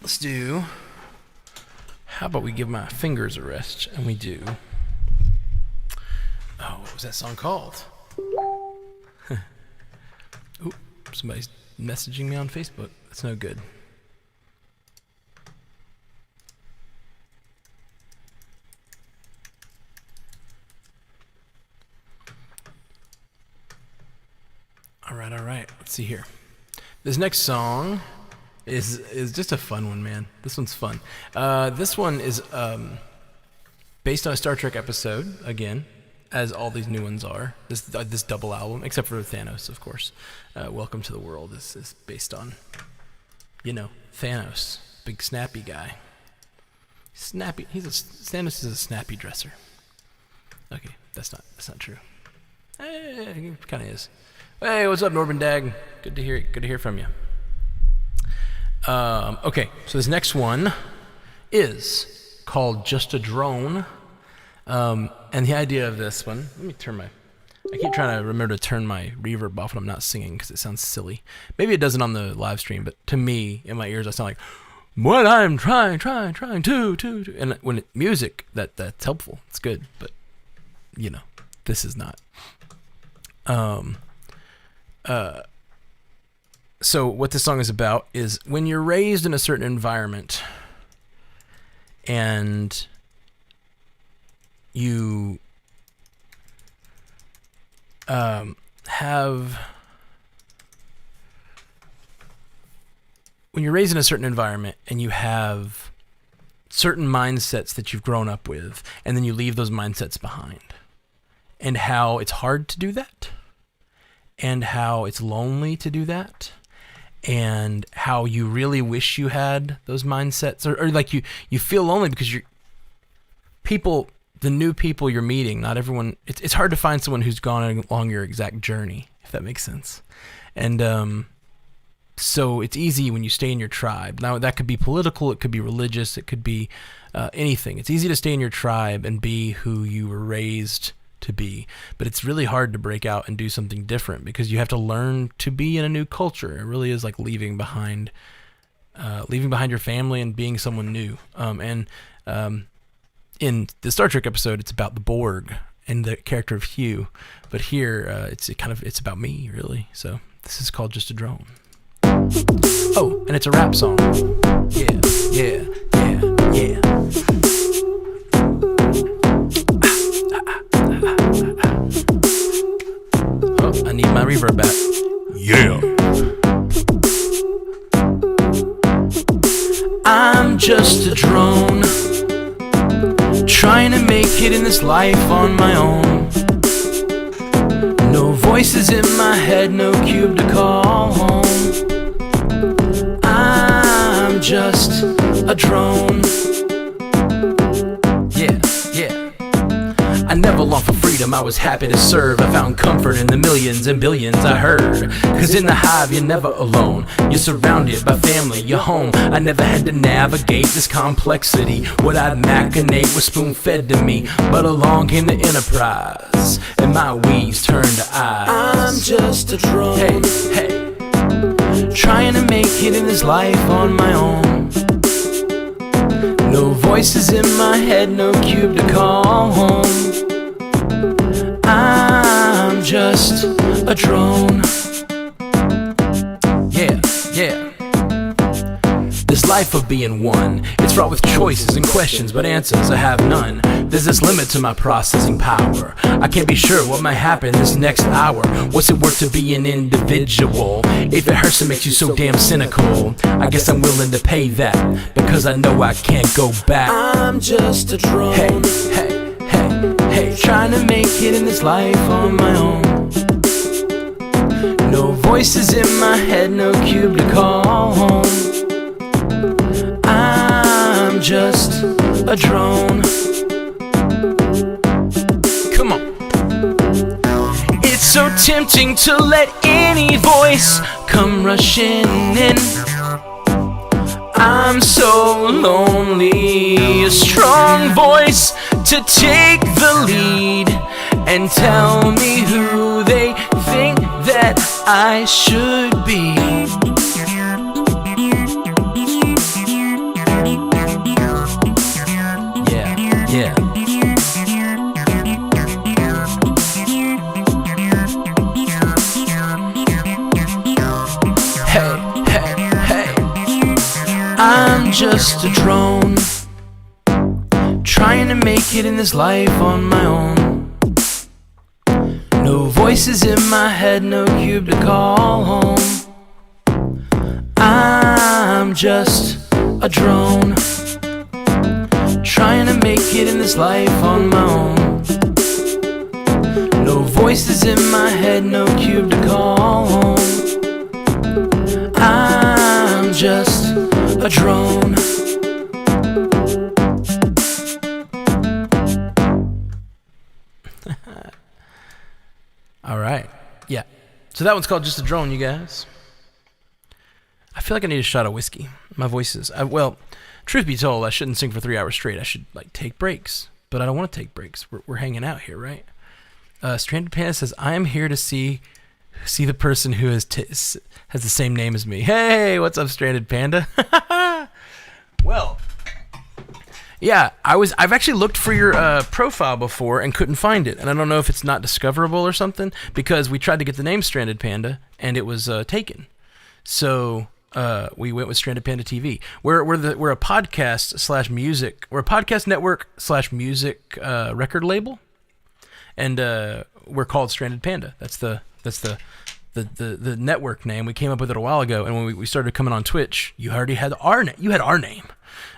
Let's do. How about we give my fingers a rest and we do. Oh, what was that song called? Ooh, somebody's messaging me on Facebook. That's no good. All right. Let's see here. This next song is just a fun one, man. This one's fun. This one is based on a Star Trek episode, again, as all these new ones are. This double album, except for Thanos, of course. Welcome to the World is based on, Thanos, big snappy guy. Snappy. Thanos is a snappy dresser. Okay, that's not true. He kind of is. Hey, what's up, Norbin Dag? Good to hear from you. Okay, so this next one is called Just a Drone. And the idea of this one, I keep trying to remember to turn my reverb off when I'm not singing because it sounds silly. Maybe it doesn't on the live stream, but to me, in my ears, I sound like, what I'm trying to. And when music, that's helpful. It's good, but, this is not. So what this song is about is when you're raised in a certain environment and you when you're raised in a certain environment and you have certain mindsets that you've grown up with, and then you leave those mindsets behind, and how it's hard to do that, and how it's lonely to do that, and how you really wish you had those mindsets, or like you feel lonely because the new people you're meeting, not everyone, it's hard to find someone who's gone along your exact journey, if that makes sense. And so it's easy when you stay in your tribe. Now that could be political, it could be religious, it could be anything. It's easy to stay in your tribe and be who you were raised to be, but it's really hard to break out and do something different because you have to learn to be in a new culture. It really is like leaving behind your family and being someone new. In the Star Trek episode, it's about the Borg and the character of Hugh, but here it's about me, really. So this is called Just a Drone. Oh, and it's a rap song. Yeah. Oh, I need my reverb back. Yeah. I'm just a drone, trying to make it in this life on my own. No voices in my head, no cube to call home. I'm just a drone. Yeah. I never longed for freedom, I was happy to serve. I found comfort in the millions and billions I heard. Cause in the hive you're never alone, you're surrounded by family, your home. I never had to navigate this complexity. What I'd machinate was spoon fed to me. But along came the enterprise, and my weeds turned to eyes. I'm just a drone, hey, trying to make it in this life on my own. No voices in my head, no cube to call home. I'm just a drone. Yeah. This life of being one, it's fraught with choices and questions, but answers I have none. There's this limit to my processing power. I can't be sure what might happen this next hour. What's it worth to be an individual if it hurts and makes you so damn cynical? I guess I'm willing to pay that because I know I can't go back. I'm just a drone. Hey, trying to make it in this life on my own. No voices in my head, no cube to call home. I'm just a drone. Come on. It's so tempting to let any voice come rushing in. I'm so lonely, a strong voice to take the lead and tell me who they think that I should be. Yeah. Hey. I'm just a drone, trying to make it in this life on my own. No voices in my head, no cube to call home. I'm just a drone, trying to make it in this life on my own. No voices in my head, no cube to call home. I'm just a drone. All right. Yeah. So that one's called Just a Drone, you guys. I feel like I need a shot of whiskey. My voice is... well, truth be told, I shouldn't sing for 3 hours straight. I should, take breaks. But I don't want to take breaks. We're hanging out here, right? Stranded Panda says, I am here to see the person who has the same name as me. Hey, what's up, Stranded Panda? Well, yeah, I've actually looked for your profile before and couldn't find it, and I don't know if it's not discoverable or something, because we tried to get the name Stranded Panda and it was taken. So we went with Stranded Panda TV. We're a podcast / music. We're a podcast network / music record label, and we're called Stranded Panda. That's the network name. We came up with it a while ago, and when we started coming on Twitch, you already had our name. You had our name,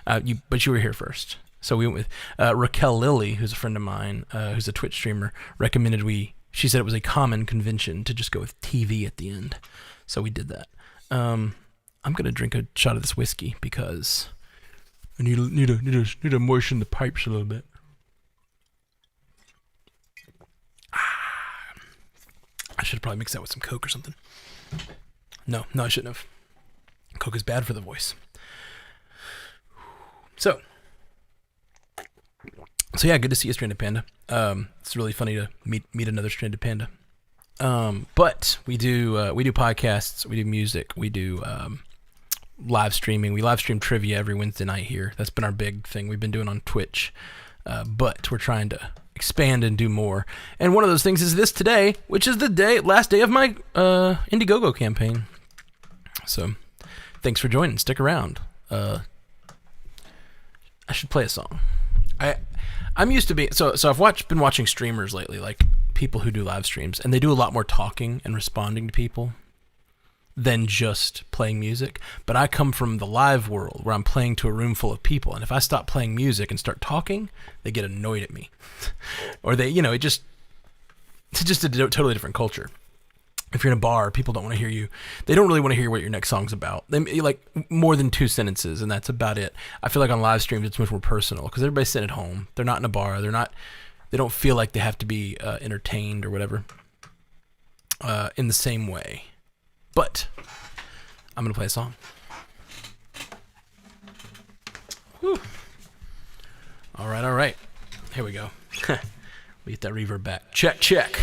but you were here first. So we went with Raquel Lilly, who's a friend of mine, who's a Twitch streamer, recommended she said it was a common convention to just go with TV at the end. So we did that. I'm gonna drink a shot of this whiskey because I need to moisten the pipes a little bit. I should have probably mixed that with some Coke or something. No, I shouldn't have. Coke is bad for the voice. So yeah, good to see you, Stranded Panda. It's really funny to meet another Stranded Panda. But we do podcasts, we do music, we do live streaming. We live stream trivia every Wednesday night here. That's been our big thing we've been doing on Twitch. But we're trying to expand and do more. And one of those things is this today, which is the last day of my Indiegogo campaign. So thanks for joining. Stick around. I should play a song. I'm used to being so I've been watching streamers lately, like people who do live streams, and they do a lot more talking and responding to people than just playing music. But I come from the live world where I'm playing to a room full of people, and if I stop playing music and start talking, they get annoyed at me. Or they, it's just a totally different culture. If you're in a bar, people don't want to hear you. They don't really want to hear what your next song's about. They like more than 2 sentences, and that's about it. I feel like on live streams, it's much more personal because everybody's sitting at home. They're not in a bar. They don't feel like they have to be entertained or whatever in the same way. But I'm going to play a song. Whew. All right. Here we go. We get that reverb back. Check.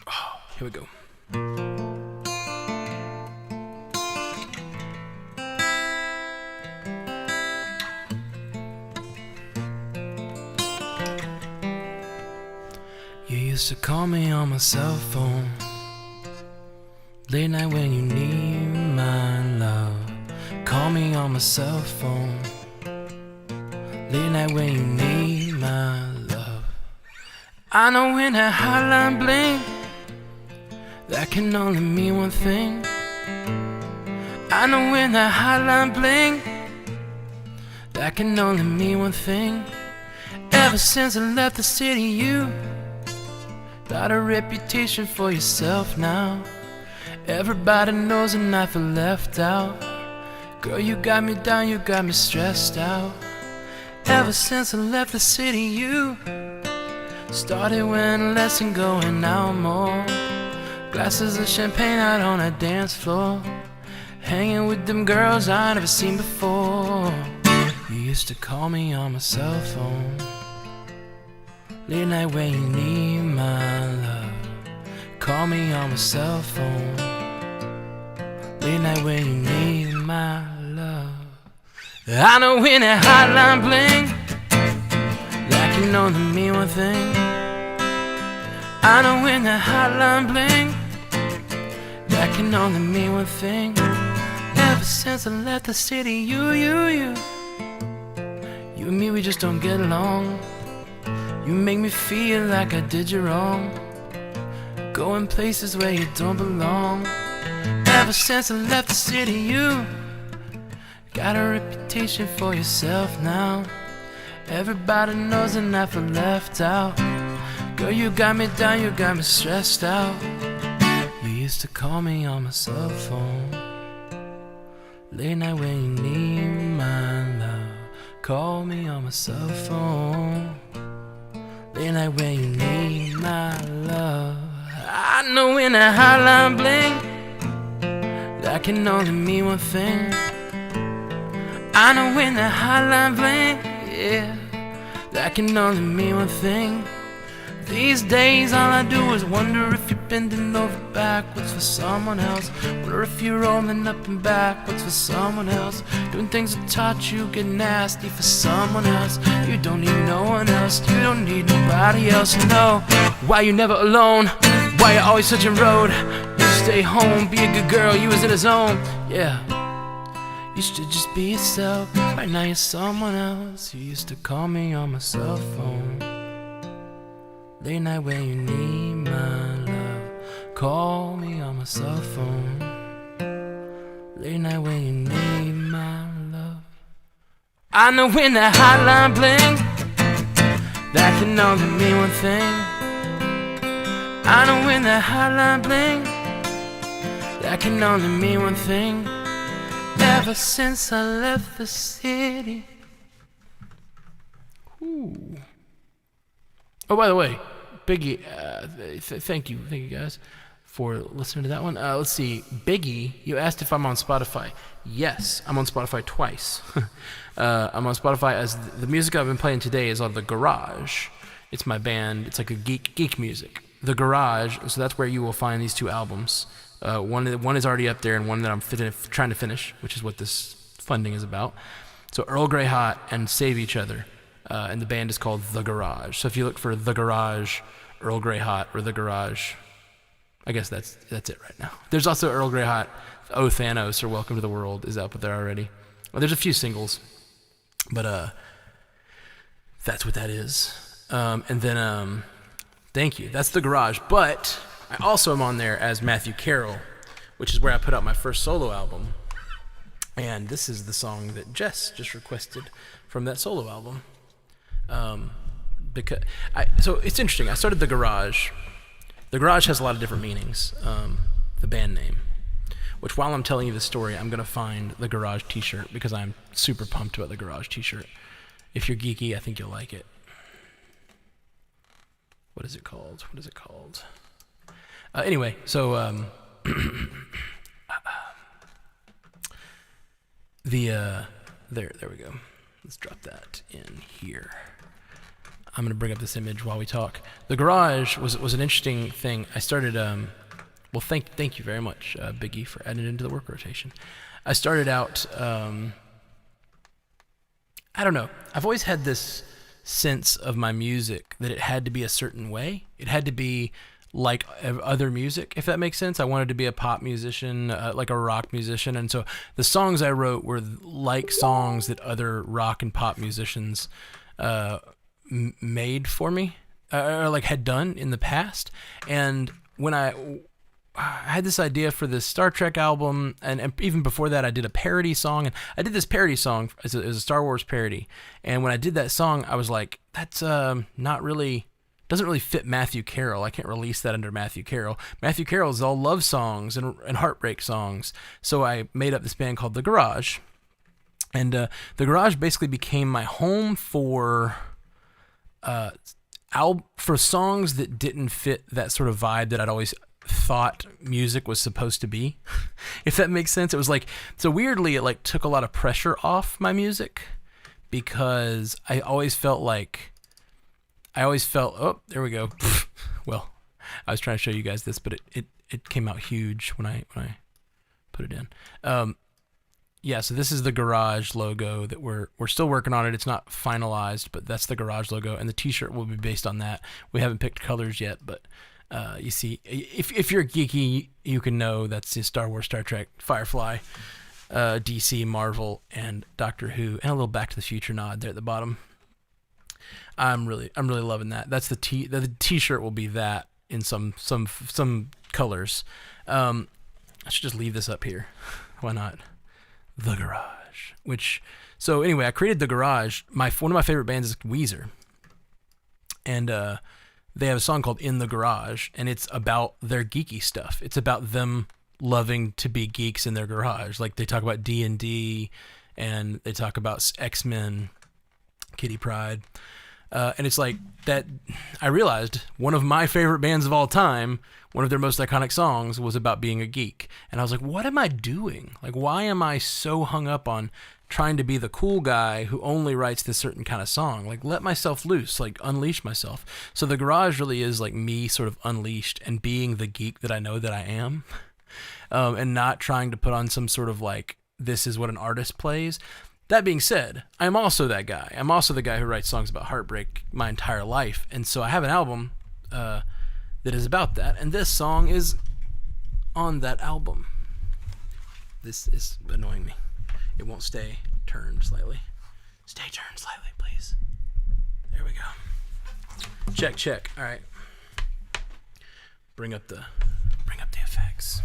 Oh, here we go. You used to call me on my cell phone late night when you need my love. Call me on my cell phone late night when you need my love. I know when that hotline bling, that can only mean one thing. I know when that hotline bling, that can only mean one thing. Ever since I left the city, you got a reputation for yourself now. Everybody knows and I feel left out. Girl, you got me down, you got me stressed out. Ever since I left the city, you started wearing less and going out more. Glasses of champagne out on a dance floor, hanging with them girls I never seen before. You used to call me on my cell phone, late night when you need my love. Call me on my cell phone, late night when you need my love. I know when that hotline bling, that can only mean one thing. I know when that hotline bling, that can only mean one thing. Ever since I left the city, you and me, we just don't get along. You make me feel like I did you wrong, going places where you don't belong. Ever since I left the city, you got a reputation for yourself now. Everybody knows and I feel left out. Girl, you got me down, you got me stressed out. You used to call me on my cell phone, late night when you need my love. Call me on my cell phone, late night when you need my love. I know when that hotline bling, that can only mean one thing. I know when that hotline bling, yeah, that can only mean one thing. These days all I do is wonder if you're bending over backwards for someone else. Wonder if you're rolling up and backwards for someone else. Doing things that taught you get nasty for someone else. You don't need no one else, you don't need nobody else. No, why you never alone? Why you always switching road? You stay home, be a good girl, you was in a zone. Yeah, you should just be yourself. Right now you're someone else. You used to call me on my cell phone, late night when you need my love. Call me on my cell phone, late night when you need my love. I know when that hotline bling, that can only mean one thing. I know when that hotline bling, that can only mean one thing. Ever since I left the city. Ooh. Oh, by the way, Biggie, thank you guys for listening to that one. Let's see, Biggie, you asked if I'm on Spotify. Yes, I'm on Spotify twice. I'm on Spotify as the music I've been playing today is on The Garage. It's my band. It's like a geek music. The Garage. So that's where you will find these two albums. One is already up there, and one that I'm trying to finish, which is what this funding is about. So Earl Grey Hot and Save Each Other. And the band is called The Garage. So if you look for The Garage, Earl Grey Hot, or The Garage, I guess that's it right now. There's also Earl Grey Hot, Oh Thanos, or Welcome to the World is out there already. Well, there's a few singles, but that's what that is. And then thank you. That's The Garage. But I also am on there as Matthew Carroll, which is where I put out my first solo album. And this is the song that Jess just requested from that solo album. So it's interesting. I started The Garage. The Garage has a lot of different meanings. The band name, which while I'm telling you the story, I'm gonna find the Garage T-shirt because I'm super pumped about the Garage T-shirt. If you're geeky, I think you'll like it. What is it called? Anyway, so there we go. Let's drop that in here. I'm going to bring up this image while we talk. The Garage was an interesting thing. I started, well, thank you very much, Biggie, for adding it into the work rotation. I started out, I don't know. I've always had this sense of my music that it had to be a certain way. It had to be like other music, if that makes sense. I wanted to be a pop musician, like a rock musician. And so the songs I wrote were like songs that other rock and pop musicians made for me, or like had done in the past. And when I had this idea for this Star Trek album, and even before that, I did a parody song. And I did this parody song as a Star Wars parody. And when I did that song, I was like, that's not really... doesn't really fit Matthew Carroll. I can't release that under Matthew Carroll. Matthew Carroll is all love songs and heartbreak songs. So I made up this band called The Garage, And the garage basically became my home for for songs that didn't fit that sort of vibe that I'd always thought music was supposed to be. If that makes sense. It was like, so weirdly, it like took a lot of pressure off my music, because I always felt, oh, there we go. Well, I was trying to show you guys this, but it came out huge when I put it in. Yeah, so this is the garage logo that we're still working on it. It's not finalized, but that's the garage logo, and the t-shirt will be based on that. We haven't picked colors yet, but you see, if you're geeky, you can know that's the Star Wars, Star Trek, Firefly, DC, Marvel, and Doctor Who, and a little Back to the Future nod there at the bottom. I'm really loving that. That's the t-shirt will be that in some colors. I should just leave this up here. Why not? The Garage. So anyway, I created The Garage. One of my favorite bands is Weezer, and they have a song called In the Garage, and it's about their geeky stuff. It's about them loving to be geeks in their garage. Like, they talk about D&D, and they talk about X-Men, Kitty Pryde. And it's like that. I realized one of my favorite bands of all time, one of their most iconic songs, was about being a geek. And I was like, what am I doing? Like, why am I so hung up on trying to be the cool guy who only writes this certain kind of song? Like, let myself loose, like unleash myself. So The Garage really is like me sort of unleashed and being the geek that I know that I am, and not trying to put on some sort of like, this is what an artist plays. That being said, I'm also that guy. I'm also the guy who writes songs about heartbreak my entire life. And so I have an album that is about that. And this song is on that album. This is annoying me. It won't stay turned slightly. Stay turned slightly, please. There we go. Check. All right. Bring up the effects.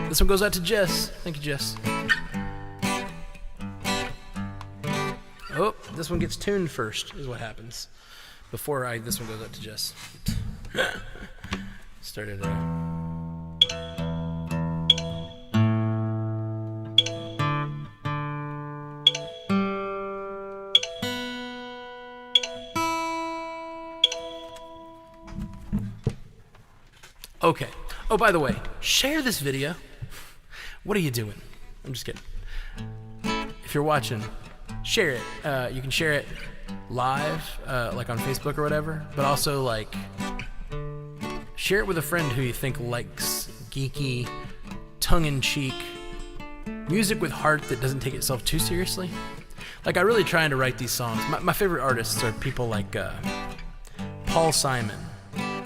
This one goes out to Jess. Thank you, Jess. Oh, this one gets tuned first, is what happens. This one goes out to Jess. Started Okay. Oh, by the way, share this video. What are you doing? I'm just kidding. If you're watching, share it. You can share it live, like on Facebook or whatever, but also like share it with a friend who you think likes geeky, tongue-in-cheek music with heart that doesn't take itself too seriously. Like, I really trying to write these songs. My favorite artists are people like Paul Simon,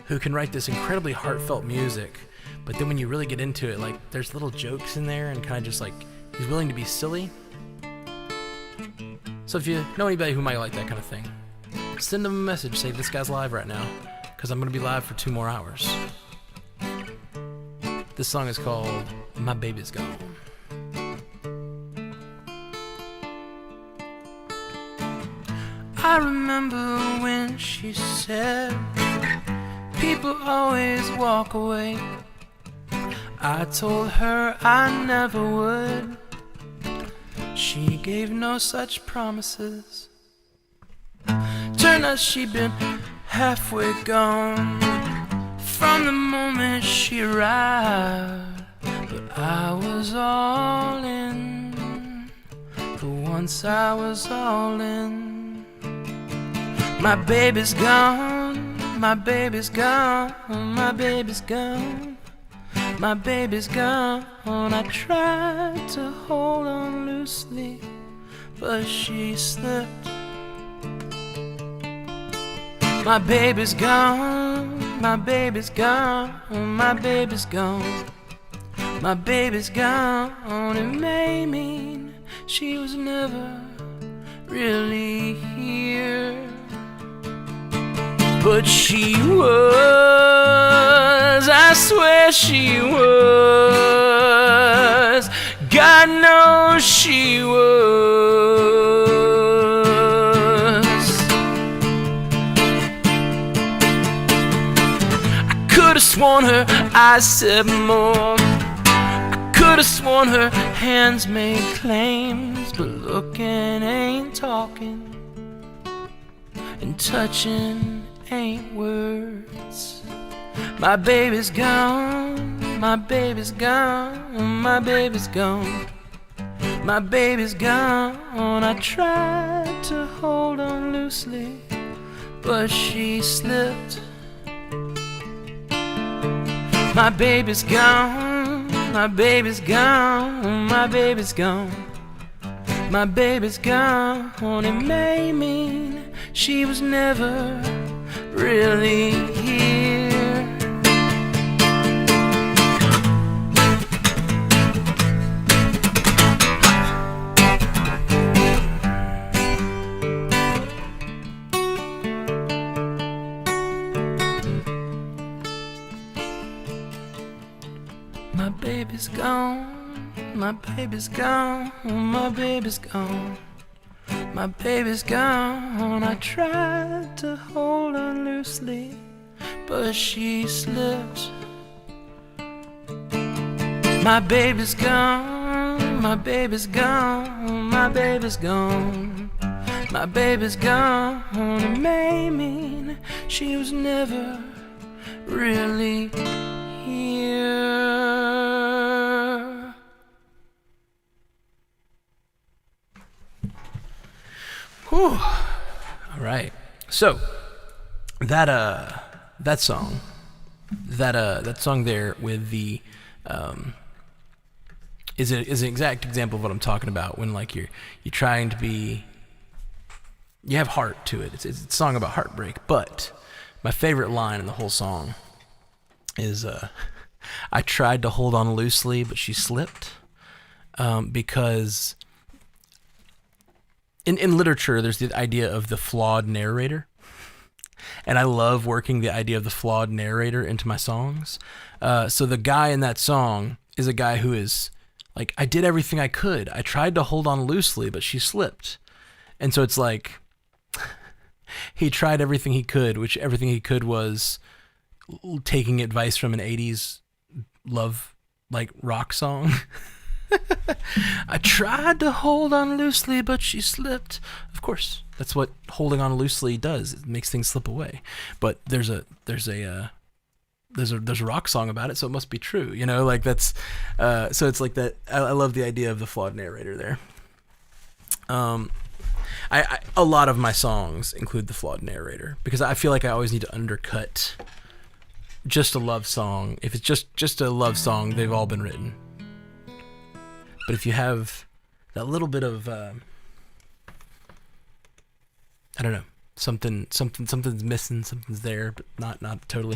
who can write this incredibly heartfelt music, but then when you really get into it, like, there's little jokes in there, and kind of just like, he's willing to be silly. So if you know anybody who might like that kind of thing, send them a message, say this guy's live right now, because I'm going to be live for 2 more hours. This song is called My Baby's Gone. I remember when she said, people always walk away. I told her I never would. She gave no such promises. Turned out she'd been halfway gone from the moment she arrived. But I was all in. For once I was all in. My baby's gone. My baby's gone. My baby's gone. My baby's gone. I tried to hold on loosely, but she slipped. My baby's gone. My baby's gone. My baby's gone. My baby's gone. It may mean she was never really here, but she was, I swear she was. God knows she was. I could have sworn her eyes said more. I could Could've sworn her hands made claims, but looking ain't talking, and touching ain't words. My baby's gone, my baby's gone, my baby's gone, my baby's gone. I tried to hold on loosely, but she slipped. My baby's gone, my baby's gone, my baby's gone, my baby's gone. It may mean she was never really here. My baby's gone, my baby's gone, my baby's gone, my baby's gone. I tried to hold on loosely, but she slipped. My baby's gone, my baby's gone, my baby's gone, my baby's gone. It may mean she was never really here. Whew. All right. So that song there with the is an exact example of what I'm talking about. When like you're trying to be, you have heart to it. It's a song about heartbreak. But my favorite line in the whole song is I tried to hold on loosely, but she slipped. Because in literature, there's the idea of the flawed narrator. And I love working the idea of the flawed narrator into my songs. So the guy in that song is a guy who is like, I did everything I could. I tried to hold on loosely, but she slipped. And so it's like, he tried everything he could, which everything he could was taking advice from an 80s love, like, rock song. I tried to hold on loosely, but she slipped. Of course, that's what holding on loosely does. It makes things slip away. But there's a rock song about it, so it must be true. You know, like that's so it's like that. I love the idea of the flawed narrator there. I a lot of my songs include the flawed narrator because I feel like I always need to undercut just a love song. If it's just a love song, they've all been written. But if you have that little bit of, I don't know, something's missing, something's there, but not totally.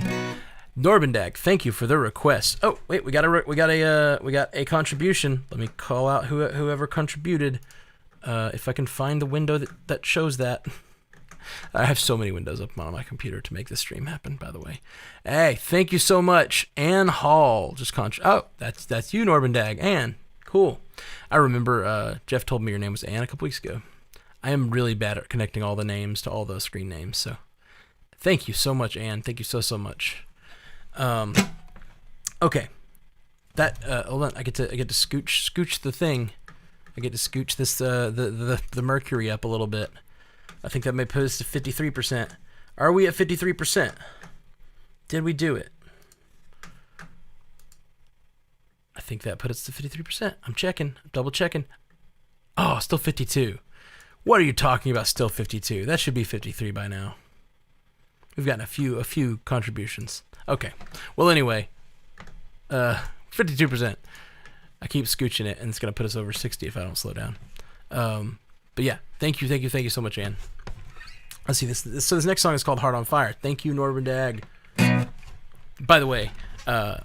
Norbendag, thank you for the request. Oh wait, we got a contribution. Let me call out whoever contributed. If I can find the window that shows that. I have so many windows up on my computer to make this stream happen, by the way. Hey, thank you so much. Ann Hall oh, that's you, Norbendag. Ann, cool. I remember Jeff told me your name was Ann a couple weeks ago. I am really bad at connecting all the names to all the screen names, so thank you so much, Ann. Thank you so much. Okay. That hold on, I get to scooch the thing. I get to scooch this the mercury up a little bit. I think that may put us to 53%. Are we at 53%? Did we do it? I think that put us to 53%. I'm checking. I'm double checking. Oh, still 52. What are you talking about? Still 52. That should be 53 by now. We've gotten a few contributions. Okay. Well, anyway, 52%. I keep scooching it, and it's gonna put us over 60 if I don't slow down. But yeah, thank you so much, Ann. Let's see this. So this next song is called "Heart on Fire." Thank you, Norbendag. By the way, I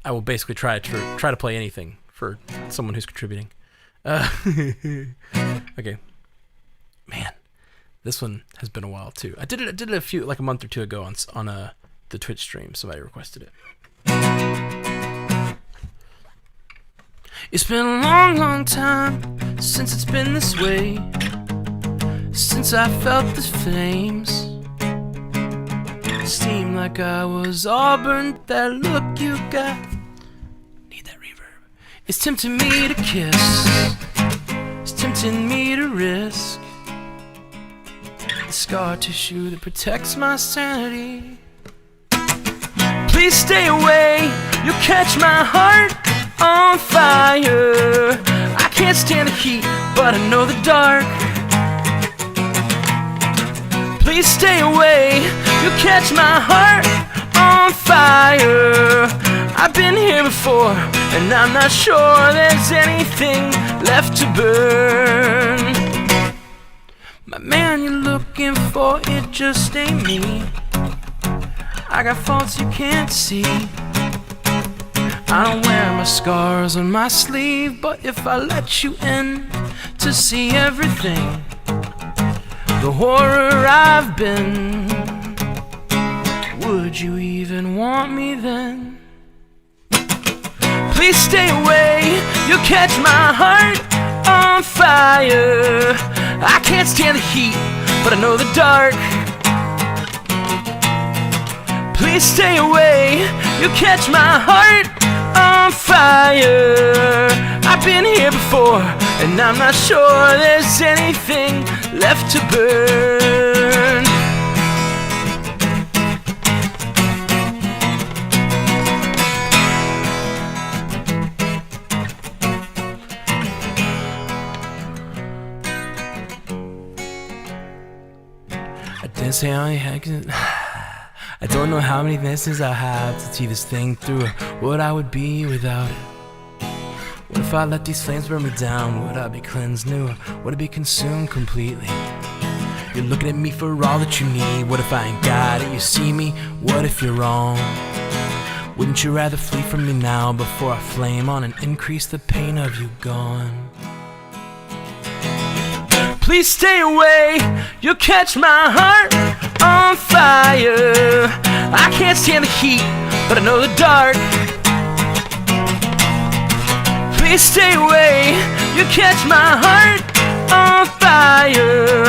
will basically try to play anything for someone who's contributing. Okay, man, this one has been a while too. I did it a month or two ago on the Twitch stream. Somebody requested it. It's been a long time since it's been this way, since I felt the flames. It seemed like I was all burnt. That look you got, need that reverb. It's tempting me to kiss. It's tempting me to risk the scar tissue that protects my sanity. Please stay away, you'll catch my heart on fire. I can't stand the heat, but I know the dark. Please stay away, you'll catch my heart on fire. I've been here before, and I'm not sure there's anything left to burn. My man, you're looking for, it just ain't me. I got faults you can't see. I don't wear my scars on my sleeve, but if I let you in to see everything, the horror I've been, would you even want me then? Please stay away, you'll catch my heart on fire. I can't stand the heat, but I know the dark. Please stay away, you'll catch my heart on fire. I've been here before, and I'm not sure there's anything left to burn. I didn't say I had. I don't know how many chances I have to see this thing through, what I would be without it. What if I let these flames burn me down? Would I be cleansed new? Would I be consumed completely? You're looking at me for all that you need. What if I ain't got it? You see me? What if you're wrong? Wouldn't you rather flee from me now before I flame on and increase the pain of you gone? Please stay away, you'll catch my heart on fire. I can't stand the heat, but I know the dark. Please stay away, you'll catch my heart on fire.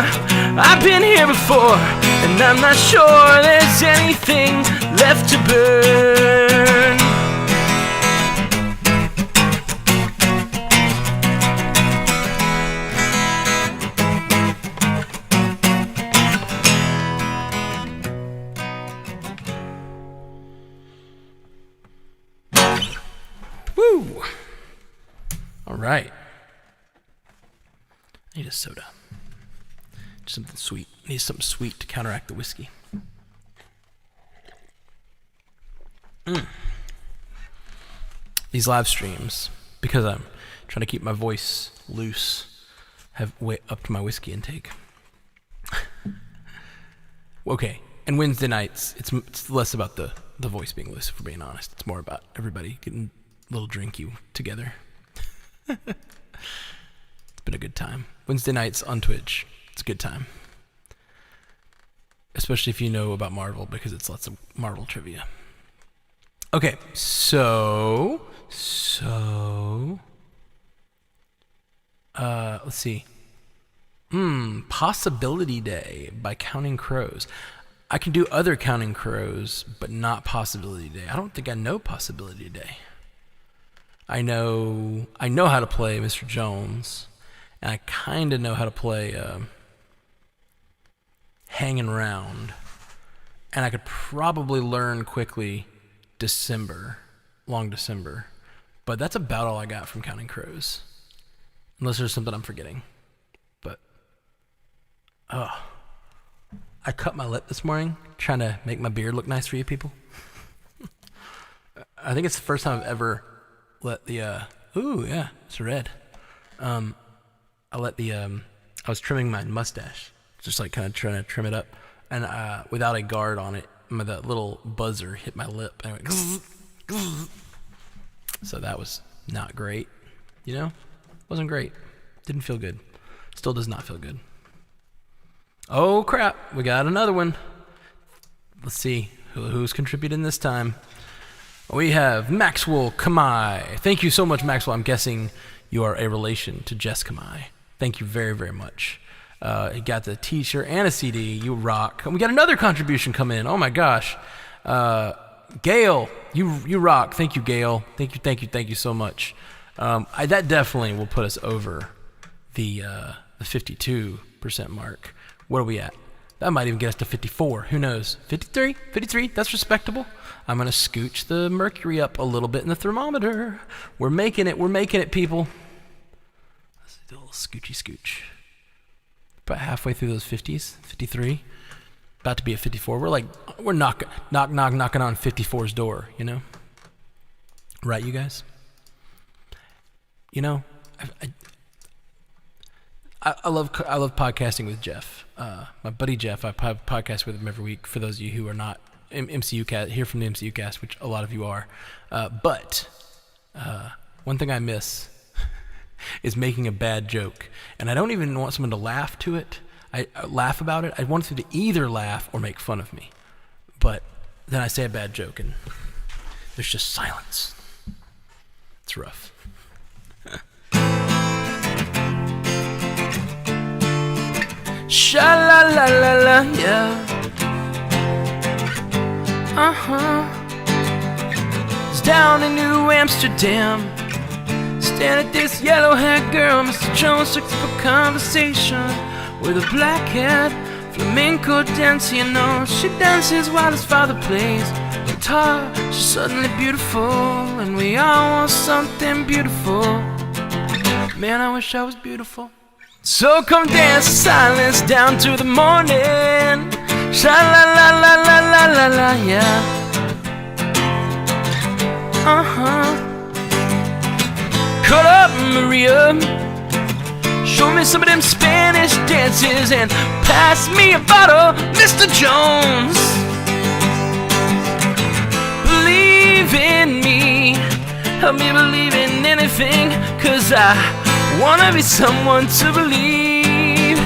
I've been here before, and I'm not sure there's anything left to burn. Woo! All right. I need a soda. Something sweet. I need something sweet to counteract the whiskey. These live streams, because I'm trying to keep my voice loose, have way upped my whiskey intake. Okay, and Wednesday nights, it's less about the voice being loose, if we're being honest. It's more about everybody getting a little drinky together. It's been a good time. Wednesday nights on Twitch. It's a good time. Especially if you know about Marvel, because it's lots of Marvel trivia. Okay, so let's see. Possibility Day by Counting Crows. I can do other Counting Crows, but not Possibility Day. I don't think I know Possibility Day. I know how to play Mr. Jones, and I kind of know how to play Hanging Round, and I could probably learn quickly Long December, but that's about all I got from Counting Crows, unless there's something I'm forgetting. But I cut my lip this morning trying to make my beard look nice for you people. I think it's the first time I've ever let the ooh yeah, it's red. I was trimming my mustache, just like kind of trying to trim it up, and without a guard on it, that little buzzer hit my lip and it went so that was not great, wasn't great, didn't feel good, still does not feel good. Oh crap, we got another one. Let's see who's contributing this time. We have Maxwell Kamai. Thank you so much, Maxwell. I'm guessing you are a relation to Jess Kamai. Thank you very, very much. He got the t-shirt and a CD. You rock. And we got another contribution come in. Oh my gosh. Gail, you rock. Thank you, Gail. Thank you so much. That definitely will put us over the 52% mark. What are we at? That might even get us to 54. Who knows? 53? 53? That's respectable. I'm going to scooch the mercury up a little bit in the thermometer. We're making it. We're making it, people. Let's do a little scoochy scooch. About halfway through those 50s. 53. About to be at 54. We're knocking on 54's door, you know? Right, you guys? You know, I love podcasting with Jeff. My buddy Jeff, I podcast with him every week. For those of you who are not MCU cast, here from the MCU cast, which a lot of you are. But one thing I miss is making a bad joke, and I don't even want someone to laugh to it. I laugh about it. I want them to either laugh or make fun of me. But then I say a bad joke, and there's just silence. It's rough. Sha-la-la-la-la, yeah. It's down in New Amsterdam. Staring at this yellow-haired girl. Mr. Jones took up a conversation with a black-haired flamenco dancer. You know, she dances while his father plays guitar. She's suddenly beautiful, and we all want something beautiful. Man, I wish I was beautiful. So come dance in silence down to the morning. Sha-la-la-la-la-la-la-la, yeah. Call up Maria. Show me some of them Spanish dances and pass me a bottle, Mr. Jones. Believe in me, help me believe in anything, 'cause I wanna be someone to believe.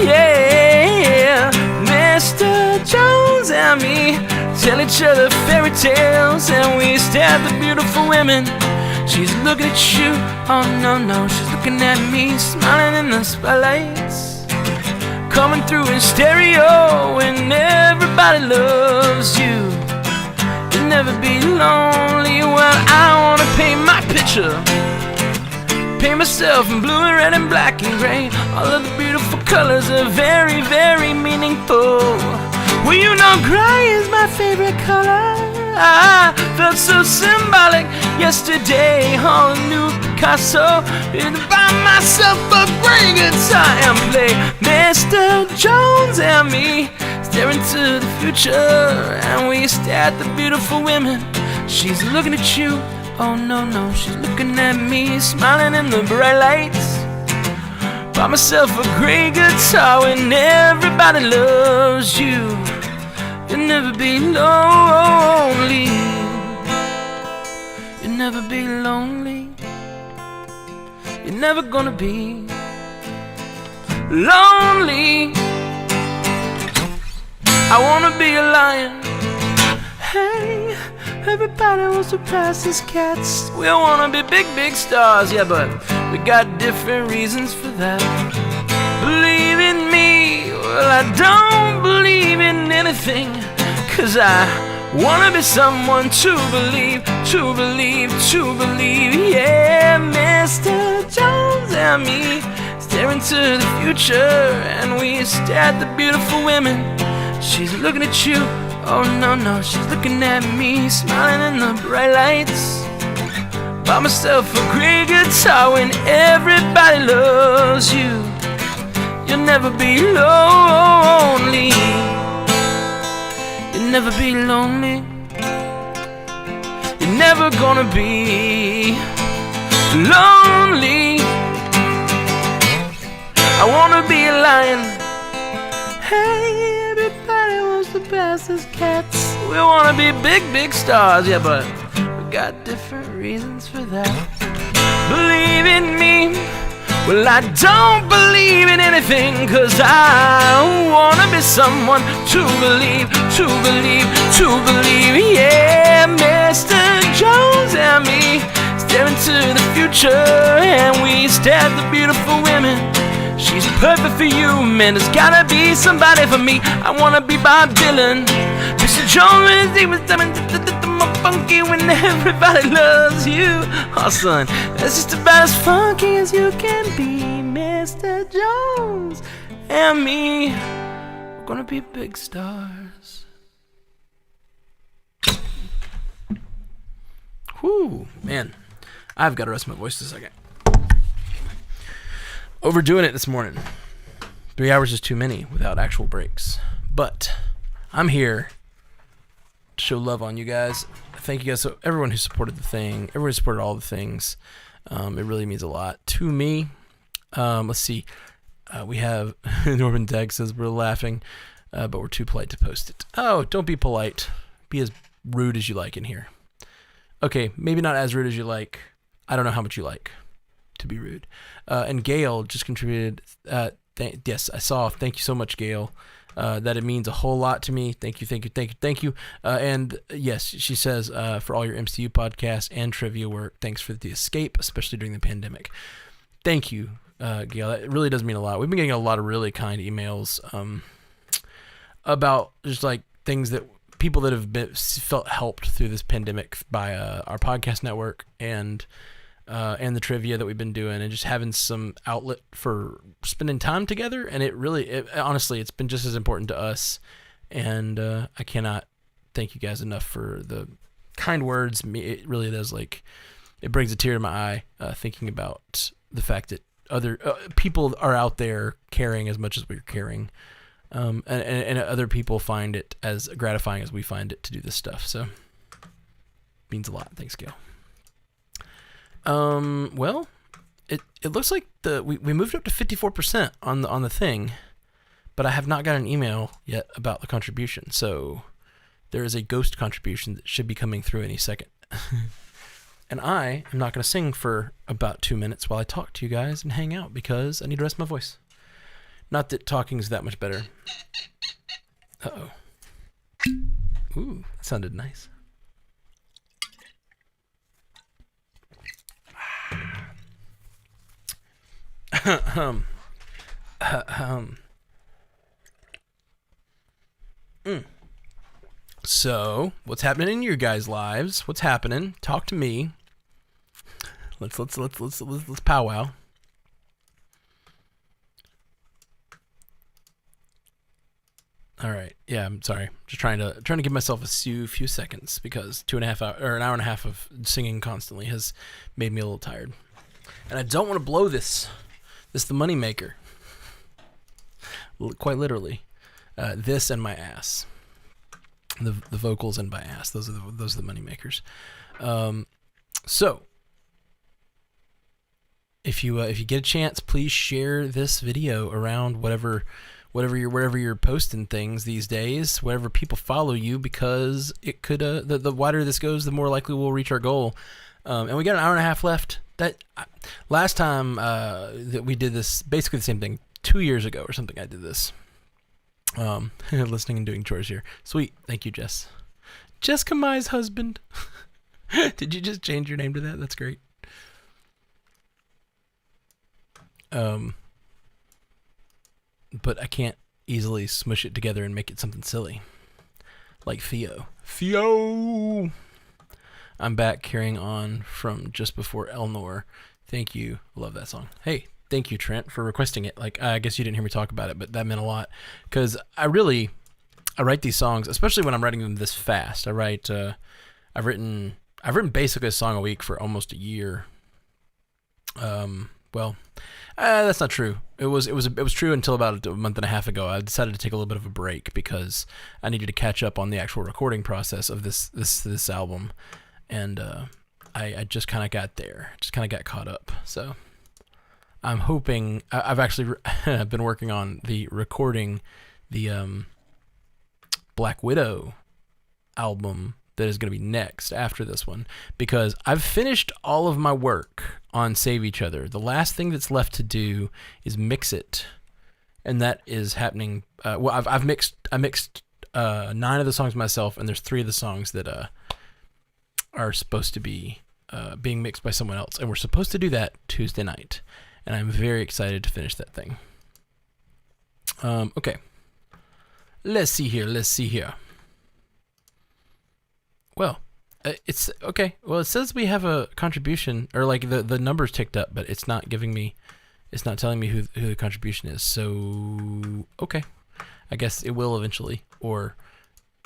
Yeah, Mr. Jones and me tell each other fairy tales, and we stare at the beautiful women. She's looking at you, oh no, she's looking at me, smiling in the spotlights, coming through in stereo, and everybody loves you. You'll never be lonely. Well, I wanna paint my picture, paint myself in blue and red and black and gray. All of the beautiful colors are very, very meaningful. Well, you know gray is my favorite color. I felt so symbolic yesterday. All new Picasso, and buy myself a gray guitar and play Mr. Jones and me, staring to the future, and we stare at the beautiful women. She's looking at you, oh no, she's looking at me, smiling in the bright lights. Buy myself a gray guitar when everybody loves you. You'll never be lonely. You'll never be lonely. You're never gonna be lonely. I wanna be a lion. Hey, everybody wants to pass as cats. We all wanna be big, big stars, yeah, but we got different reasons for that. Believe in me, well, I don't believe in anything, 'cause I wanna be someone to believe, to believe, to believe. Yeah, Mr. Jones and me, staring to the future, and we stare at the beautiful women. She's looking at you, oh no, she's looking at me, smiling in the bright lights. Buy myself a great guitar when everybody loves you. You'll never be lonely. You'll never be lonely. You're never gonna be lonely. I wanna be a lion. Hey, everybody wants to pass as cats. We wanna be big, big stars, yeah, but we got different reasons for that. Believe in me, well, I don't believe in anything, 'cause I wanna be someone to believe, to believe, to believe. Yeah, Mr. Jones and me, staring to the future, and we stare at the beautiful women. She's perfect for you, man, there's gotta be somebody for me. I wanna be Bob Dylan. Mr. Jones, he was more funky when everybody loves you. Oh, son, that's just about as funky as you can be, Mr. Jones. And me, we're gonna be big stars. Whew, man. I've got to rest my voice a second. Overdoing it this morning. 3 hours is too many without actual breaks. But I'm here to show love on you guys. Thank you guys. So everyone who supported the thing, everyone who supported all the things, it really means a lot to me. Let's see. We have Norman Tag says we're laughing, but we're too polite to post it. Oh, don't be polite. Be as rude as you like in here. Okay, maybe not as rude as you like. I don't know how much you like to be rude. And Gail just contributed. Yes, I saw. Thank you so much, Gail. That it means a whole lot to me. Thank you. And yes, she says, for all your MCU podcasts and trivia work, thanks for the escape, especially during the pandemic. Thank you, Gail. That really does mean a lot. We've been getting a lot of really kind emails about just like things that people that have felt helped through this pandemic by our podcast network and the trivia that we've been doing, and just having some outlet for spending time together. And honestly, it's been just as important to us. And I cannot thank you guys enough for the kind words. It really does, like, it brings a tear to my eye thinking about the fact that other people are out there caring as much as we're caring. And other people find it as gratifying as we find it to do this stuff. So means a lot. Thanks, Gail. Well, it looks like we moved up to 54% on the thing, but I have not got an email yet about the contribution. So there is a ghost contribution that should be coming through any second. And I am not going to sing for about 2 minutes while I talk to you guys and hang out because I need to rest my voice. Not that talking is that much better. Uh-oh. Ooh, that sounded nice. So, what's happening in your guys' lives? What's happening? Talk to me. Let's powwow. All right. Yeah, I'm sorry. Just trying to give myself a few seconds because 2.5 hours or an hour and a half of singing constantly has made me a little tired, and I don't want to blow this. This is the money maker. Quite literally, this and my ass. The vocals and my ass. Those are the money makers. So if you get a chance, please share this video around wherever you're posting things these days, wherever people follow you, because it could the wider this goes, the more likely we'll reach our goal. And we got an hour and a half left. That last time that we did this, basically the same thing, 2 years ago or something, I did this. Listening and doing chores here. Sweet. Thank you, Jess. Jessica Mai's husband. Did you just change your name to that? That's great. But I can't easily smush it together and make it something silly. Like Theo. I'm back carrying on from just before Elnor. Thank you. Love that song. Hey, thank you, Trent, for requesting it. Like, I guess you didn't hear me talk about it, but that meant a lot. Because I write these songs, especially when I'm writing them this fast. I've written basically a song a week for almost a year. That's not true. It was true until about a month and a half ago. I decided to take a little bit of a break because I needed to catch up on the actual recording process of this album, and I just kind of got there, just kind of got caught up. So I'm hoping I've actually been working on recording the Black Widow album that is going to be next after this one, because I've finished all of my work on Save Each Other. The last thing that's left to do is mix it, and that is happening. I mixed 9 of the songs myself, and there's 3 of the songs that are supposed to be being mixed by someone else, and we're supposed to do that Tuesday night, and I'm very excited to finish that thing. Okay, let's see here. Well, It's okay. Well, it says we have a contribution, or like the numbers ticked up, but it's not giving me, it's not telling me who the contribution is. So okay, I guess it will eventually, or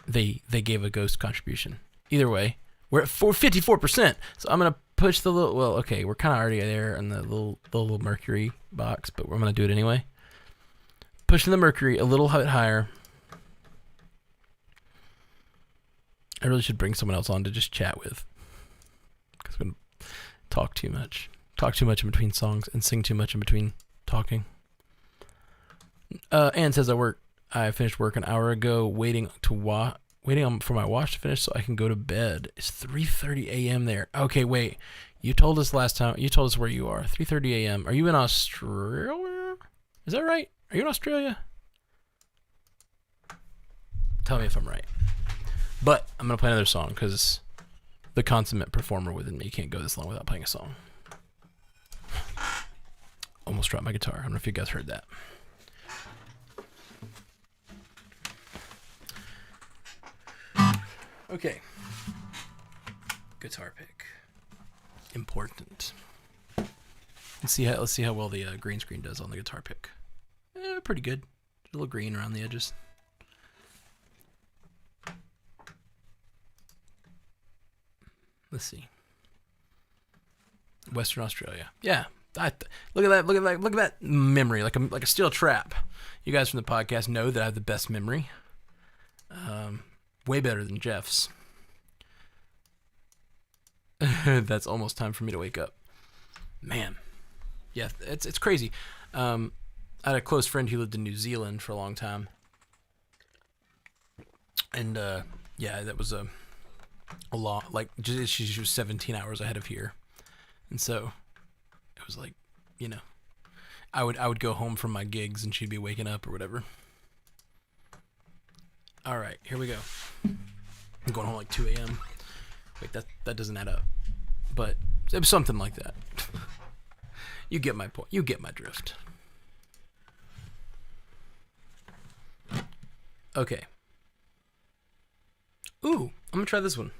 they gave a ghost contribution. Either way, we're at 54%. So I'm gonna push the little. Well, okay, we're kind of already there in the little Mercury box, but we're gonna do it anyway. Pushing the Mercury a little bit higher. I really should bring someone else on to just chat with, because I'm gonna talk too much in between songs, and sing too much in between talking. Ann says I finished work an hour ago, waiting for my wash to finish so I can go to bed. It's 3:30 a.m. there. Okay, wait. You told us last time. You told us where you are. 3:30 a.m. Are you in Australia? Is that right? Are you in Australia? Tell me if I'm right. But I'm going to play another song because the consummate performer within me can't go this long without playing a song. Almost dropped my guitar. I don't know if you guys heard that. Okay. Guitar pick. Important. Let's see how well the green screen does on the guitar pick. Pretty good. A little green around the edges. Let's see. Western Australia. Yeah. Look at that memory, like a steel trap. You guys from the podcast know that I have the best memory. Way better than Jeff's. That's almost time for me to wake up. Man. Yeah, it's crazy. I had a close friend who lived in New Zealand for a long time. And yeah, that was a lot. Like, she was 17 hours ahead of here. And so it was like, you know, I would go home from my gigs and she'd be waking up or whatever. All right, here we go. I'm going home like 2 a.m. Wait, that doesn't add up. But it was something like that. You get my point. You get my drift. Okay. Ooh, I'm gonna try this one.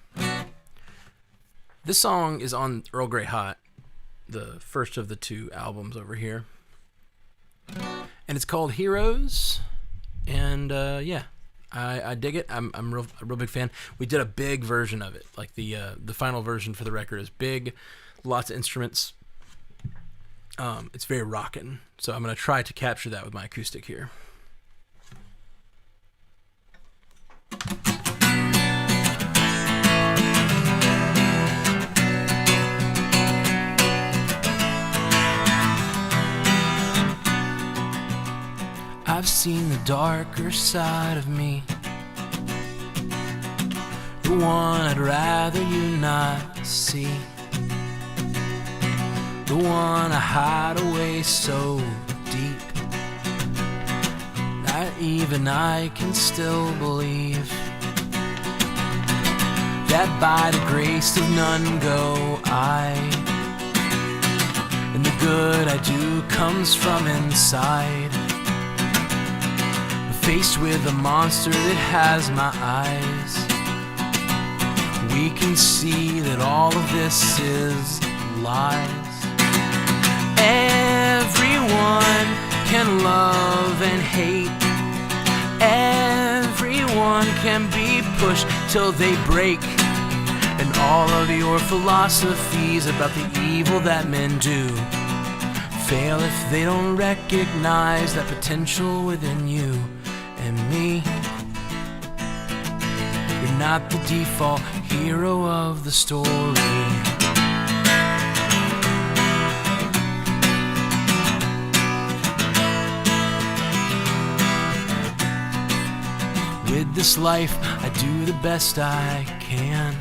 This song is on Earl Grey Hot, the first of the two albums over here. And it's called Heroes. And yeah, I dig it. I'm a real big fan. We did a big version of it. Like the final version for the record is big, lots of instruments. It's very rockin'. So I'm gonna try to capture that with my acoustic here. I've seen the darker side of me, the one I'd rather you not see, the one I hide away so deep that even I can still believe that by the grace of none go I, and the good I do comes from inside. Faced with a monster that has my eyes, we can see that all of this is lies. Everyone can love and hate. Everyone can be pushed till they break. And all of your philosophies about the evil that men do fail if they don't recognize that potential within you and me. You're not the default hero of the story. With this life, I do the best I can.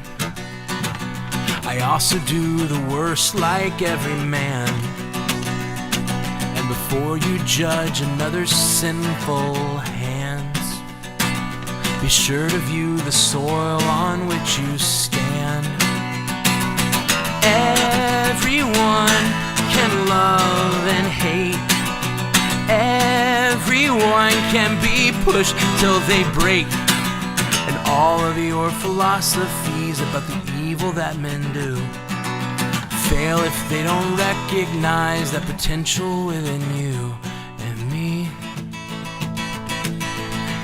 I also do the worst like every man. And before you judge another's sinful hands, be sure to view the soil on which you stand. Everyone can love and hate. Everyone can be pushed till they break. And all of your philosophies about the evil evil that men do fail if they don't recognize that potential within you and me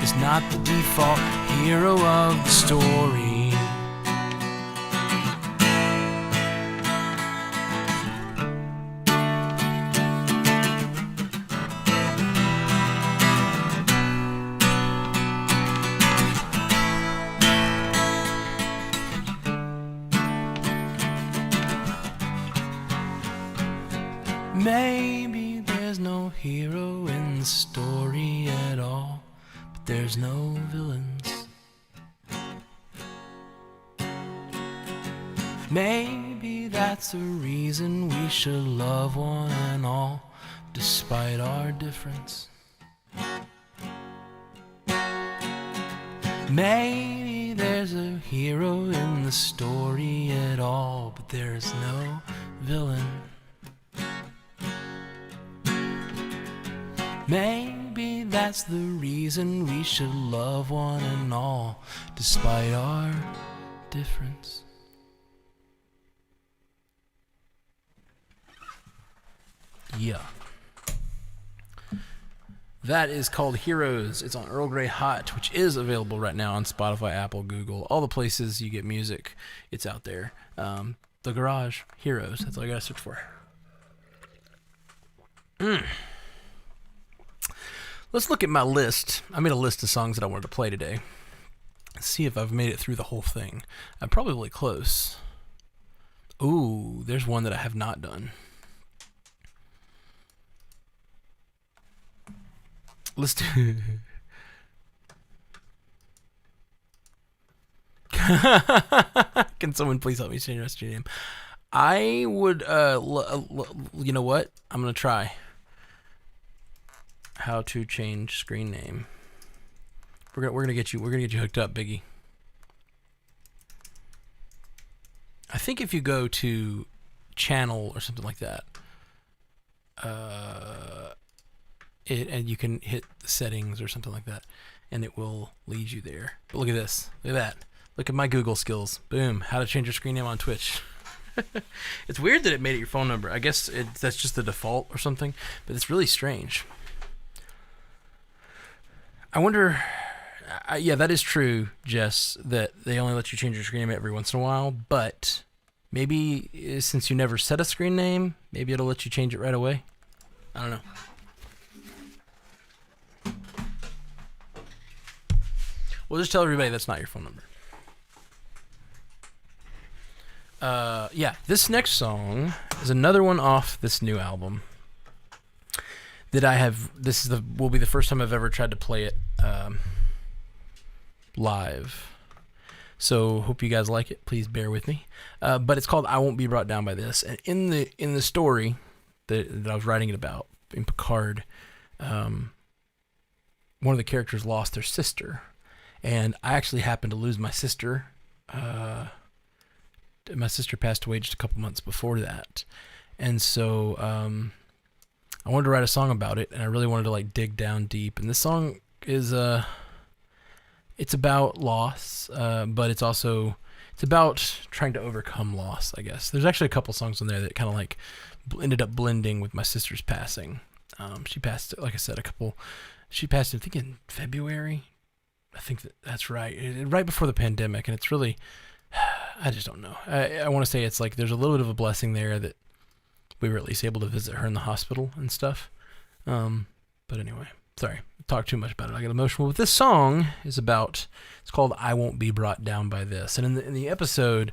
is not the default hero of the story. Maybe there's no hero in the story at all, but there's no villains. Maybe that's the reason we should love one and all, despite our difference. Maybe there's a hero in the story at all, but there's no villain. Maybe that's the reason we should love one and all, despite our difference. Yeah. That is called Heroes. It's on Earl Grey Hot, which is available right now on Spotify, Apple, Google, all the places you get music. It's out there. The Garage, Heroes. That's all I gotta search for. Let's look at my list. I made a list of songs that I wanted to play today. Let's see if I've made it through the whole thing. I'm probably close. Ooh, there's one that I have not done. Let's do... Can someone please help me change the rest of your name? I would, you know what? I'm going to try. How to change screen name. We're gonna get you hooked up, Biggie. I think if you go to channel or something like that, and you can hit the settings or something like that, and it will lead you there. But look at this. Look at that. Look at my Google skills. Boom. How to change your screen name on Twitch. It's weird that it made it your phone number. I guess that's just the default or something, but it's really strange. I wonder, yeah, that is true, Jess, that they only let you change your screen name every once in a while, but maybe since you never set a screen name, maybe it'll let you change it right away. I don't know. We'll just tell everybody that's not your phone number. Yeah, this next song is another one off this new album that I have. This is will be the first time I've ever tried to play it live. So hope you guys like it. Please bear with me. But it's called "I Won't Be Brought Down by This." And in the story that I was writing it about in Picard, one of the characters lost their sister, and I actually happened to lose my sister. My sister passed away just a couple months before that, and so I wanted to write a song about it, and I really wanted to like dig down deep. And this song is it's about loss, but it's about trying to overcome loss, I guess. There's actually a couple songs on there that kind of like ended up blending with my sister's passing. She passed, like I said, she passed, I think, in February. I think that's right. Right before the pandemic, and it's really, I just don't know. I want to say it's like there's a little bit of a blessing there that we were at least able to visit her in the hospital and stuff. But anyway, sorry, I talked too much about it. I got emotional. But this song is about, it's called "I Won't Be Brought Down by This." And in the episode,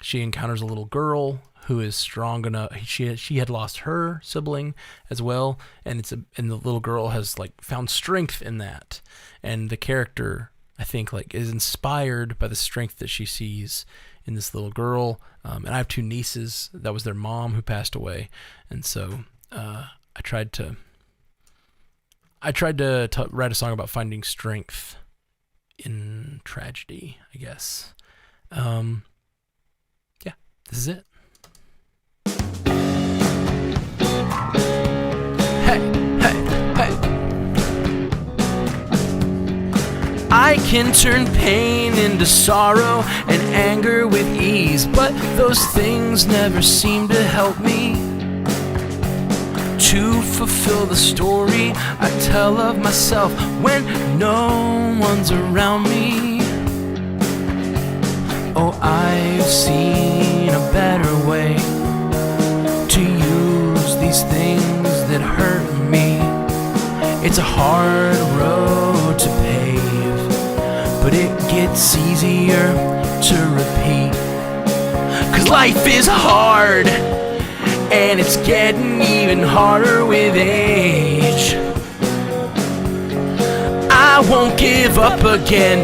she encounters a little girl who is strong enough. She had lost her sibling as well, and the little girl has like found strength in that. And the character, I think, like is inspired by the strength that she sees in this little girl. And I have two nieces. That was their mom who passed away, and so I tried to write a song about finding strength in tragedy, I guess. Yeah, this is it. Hey, hey, hey. I can turn pain into sorrow and anger with ease, but those things never seem to help me to fulfill the story I tell of myself when no one's around me. Oh, I've seen a better way to use these things that hurt me. It's a hard road to pave, but it gets easier to repeat. 'Cause life is hard, and it's getting even harder with age. I won't give up again.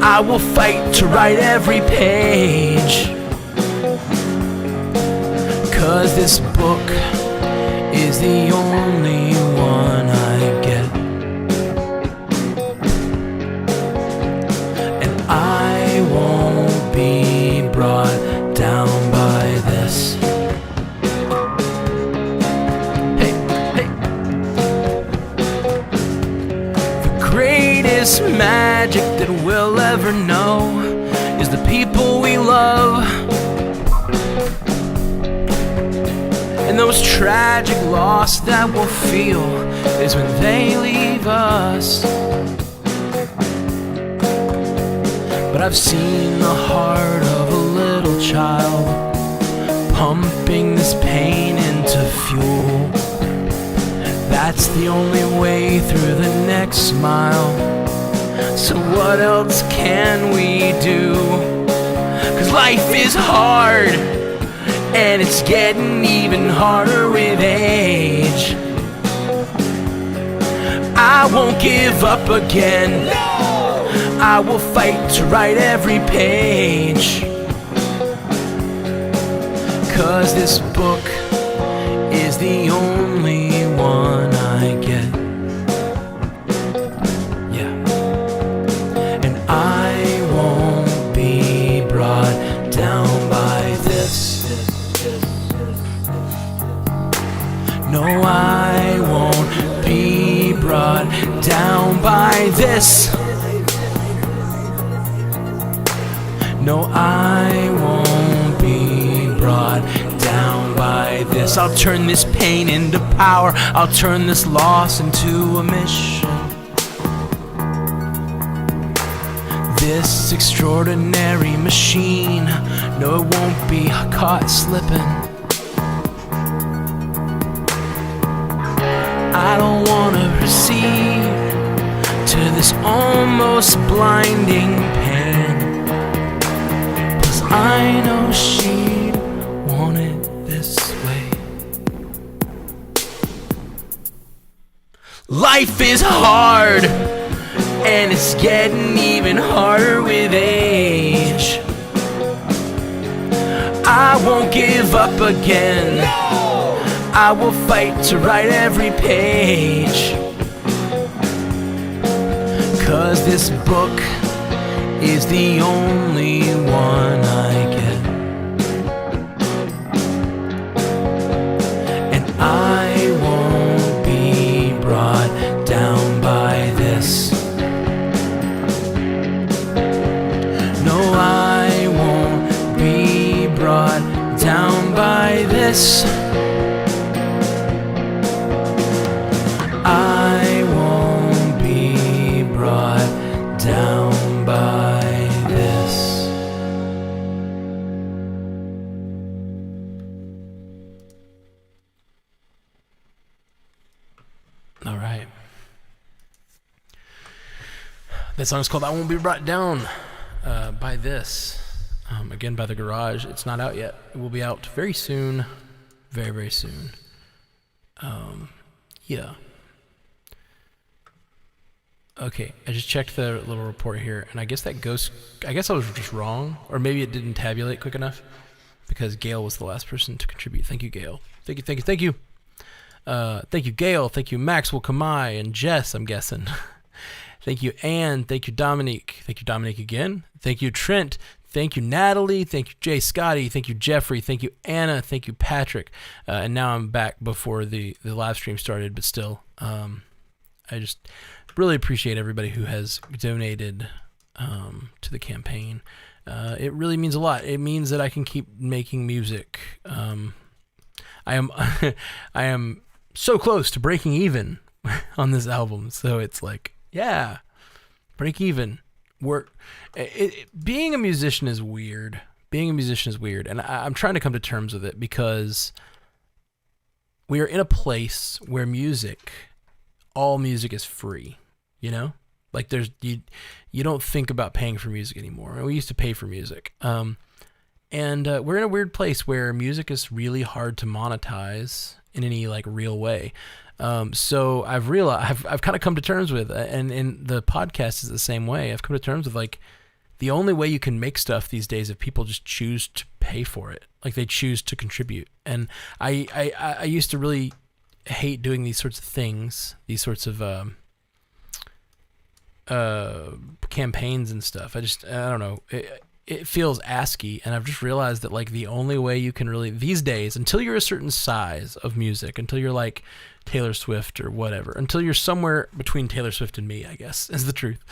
I will fight to write every page. 'Cause this book is the only one I get. And I won't be brought down by this. Hey, hey. The greatest magic that we'll ever know is the people we love. And those tragic loss that we'll feel is when they leave us. But I've seen the heart of a little child pumping this pain into fuel. That's the only way through the next mile. So what else can we do? 'Cause life is hard, and it's getting even harder with age. I won't give up again. I will fight to write every page. 'Cause this book is the only one I get. Yeah. And I won't be brought down by this. No, I won't be brought down by this. No, I won't be brought down by this. I'll turn this pain into power. I'll turn this loss into a mission. This extraordinary machine, no, it won't be caught slipping. I don't wanna recede to this almost blinding pain. 'Cause I know she'd want it this way. Life is hard, and it's getting even harder with age. I won't give up again. I will fight to write every page. 'Cause this book is the only one I get. And I won't be brought down by this. No, I won't be brought down by this. I won't be brought down by this. All right. That song is called I Won't Be Brought Down by This. Again, by The Garage. It's not out yet. It will be out very soon. Very, very soon. Yeah. Okay, I just checked the little report here, and I guess I was just wrong, or maybe it didn't tabulate quick enough, because Gail was the last person to contribute. Thank you, Gail. Thank you. Thank you, Gail. Thank you, Maxwell, Kamai, and Jess, I'm guessing. Thank you, Anne. Thank you, Dominique. Thank you, Dominique again. Thank you, Trent. Thank you, Natalie. Thank you, Jay Scotty. Thank you, Jeffrey. Thank you, Anna. Thank you, Patrick. And now I'm back before the live stream started, but still, I just really appreciate everybody who has donated to the campaign. It really means a lot. It means that I can keep making music. I am I am so close to breaking even on this album. So it's like, yeah, break even. Being a musician is weird. And I'm trying to come to terms with it because we are in a place where all music is free, you know? Like you don't think about paying for music anymore. We used to pay for music. And we're in a weird place where music is really hard to monetize in any like real way. So I've realized, I've kind of come to terms with, and the podcast is the same way. I've come to terms with like the only way you can make stuff these days if people just choose to pay for it, like they choose to contribute. And I used to really hate doing these sorts of things, these sorts of campaigns and stuff. I don't know. It feels ASCII, and I've just realized that like the only way you can really these days, until you're a certain size of music, until you're like Taylor Swift or whatever, until you're somewhere between Taylor Swift and me, I guess is the truth.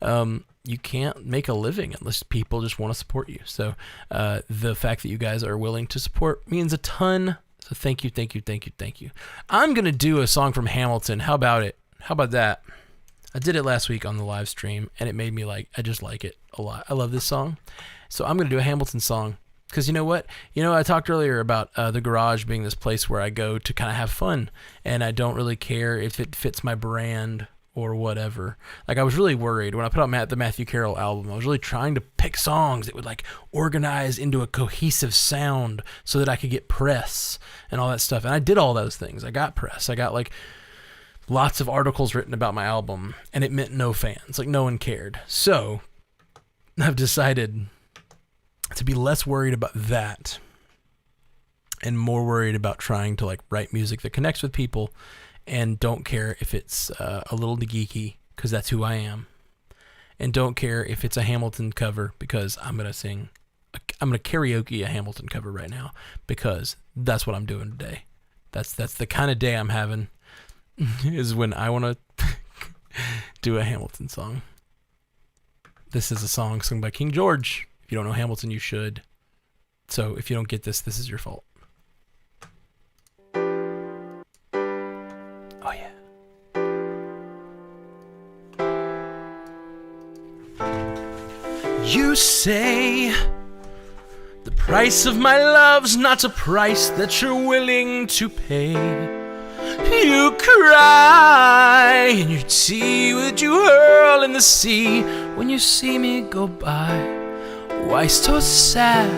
You can't make a living unless people just want to support you. So the fact that you guys are willing to support means a ton. So thank you. I'm gonna do a song from Hamilton. How about it? How about that? I did it last week on the live stream, and it made me I just like it a lot. I love this song. So I'm going to do a Hamilton song. Because you know what? I talked earlier about the garage being this place where I go to kind of have fun, and I don't really care if it fits my brand or whatever. Like, I was really worried when I put out the Matthew Carroll album. I was really trying to pick songs that would like organize into a cohesive sound so that I could get press and all that stuff. And I did all those things. I got press. I got like lots of articles written about my album, and it meant no fans. Like, no one cared. So I've decided to be less worried about that and more worried about trying to like write music that connects with people, and don't care if it's a little geeky, because that's who I am, and don't care if it's a Hamilton cover, because I'm going to karaoke a Hamilton cover right now, because that's what I'm doing today. That's the kind of day I'm having, is when I want to do a Hamilton song. This is a song sung by King George. If you don't know Hamilton, you should. So if you don't get this, this is your fault. Oh, yeah. You say the price of my love's not a price that you're willing to pay. You cry in your tea, would you hurl in the sea when you see me go by? Why so sad?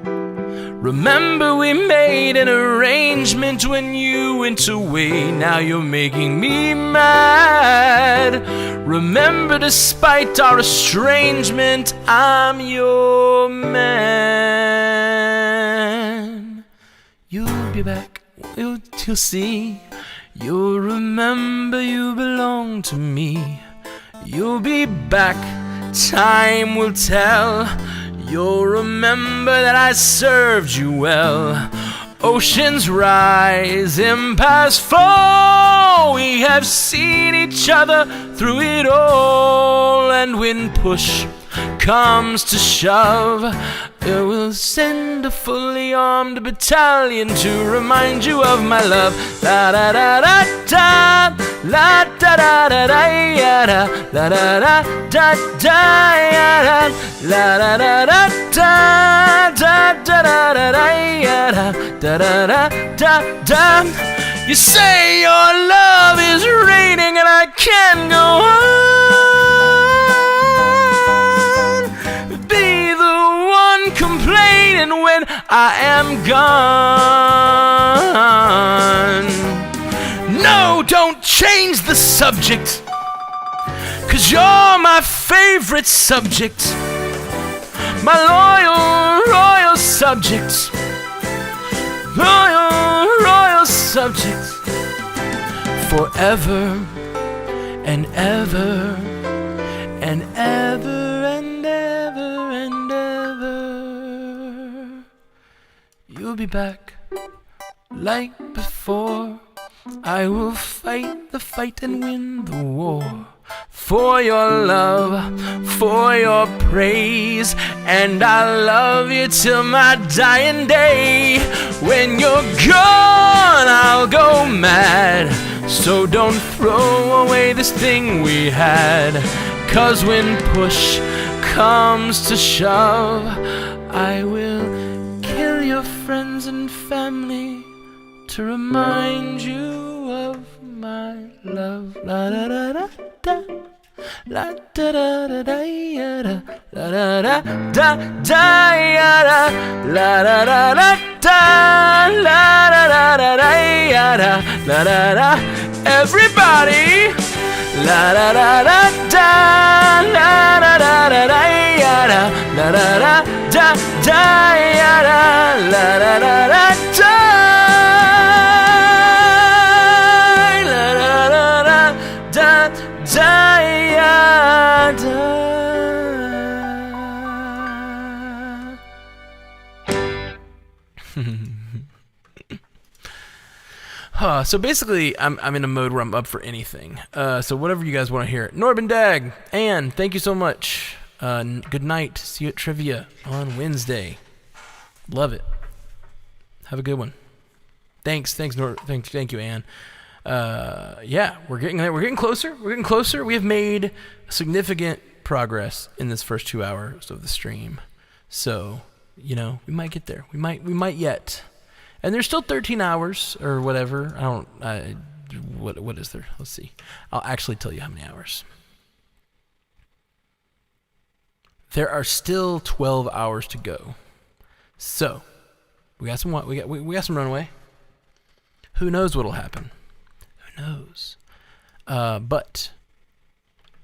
Remember we made an arrangement when you went away. Now you're making me mad. Remember, despite our estrangement, I'm your man. You'll be back, you'll see. You'll remember you belong to me. You'll be back, time will tell. You'll remember that I served you well. Oceans rise, empires fall. We have seen each other through it all. And when push comes to shove, I will send a fully armed battalion to remind you of my love. La da da da da, la da da da da da, la da da da da, la da da da da, da da da da da, da da da da. You say your love is raining and I can't go on. Be the one complaining when I am gone. No, don't change the subject, 'cause you're my favorite subject. My royal subject. Royal subject. Forever and ever and ever and ever and ever. You'll be back like before. I will fight the fight and win the war. For your love, for your praise, and I love you till my dying day. When you're gone, I'll go mad. So don't throw away this thing we had. 'Cause when push comes to shove, I will kill your friends and family to remind you of my love. La da da da da, la da da da da ya da, la da da da da ya da, la da da da da, la da da da da ya da, la da da. Everybody, la da da da da, la da da da da ya da, la da da da da ya da, la da da da da. So basically, I'm in a mode where I'm up for anything. So whatever you guys want to hear. Norbin Dag, Anne, thank you so much. Good night. See you at trivia on Wednesday. Love it. Have a good one. Thank you, Anne. Yeah, we're getting there. We're getting closer. We have made significant progress in this first 2 hours of the stream. So, we might get there. We might yet. And there's still 13 hours or whatever. What is there? Let's see. I'll actually tell you how many hours. There are still 12 hours to go. So, we got some runway. Who knows what'll happen? Who knows? But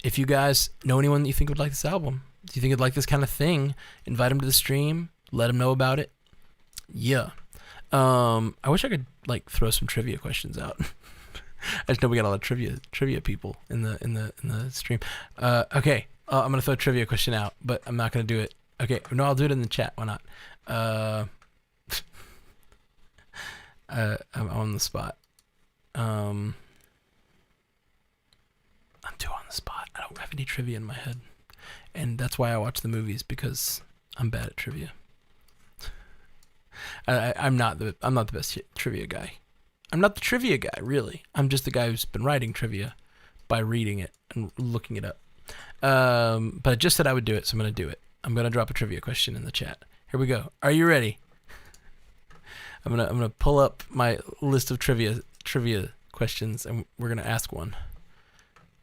if you guys know anyone that you think would like this album, do you think would like this kind of thing, invite them to the stream, let them know about it. Yeah. I wish I could throw some trivia questions out. I just know we got a lot of trivia people in the stream. Okay. I'm gonna throw a trivia question out, but I'm not gonna do it. Okay. No, I'll do it in the chat. Why not? I'm on the spot. I'm too on the spot. I don't have any trivia in my head, and that's why I watch the movies, because I'm bad at trivia. I'm not the best trivia guy. I'm not the trivia guy, really. I'm just the guy who's been writing trivia by reading it and looking it up. But I just said I would do it, so I'm going to do it. I'm going to drop a trivia question in the chat. Here we go. Are you ready? I'm gonna pull up my list of trivia questions, and we're gonna ask one.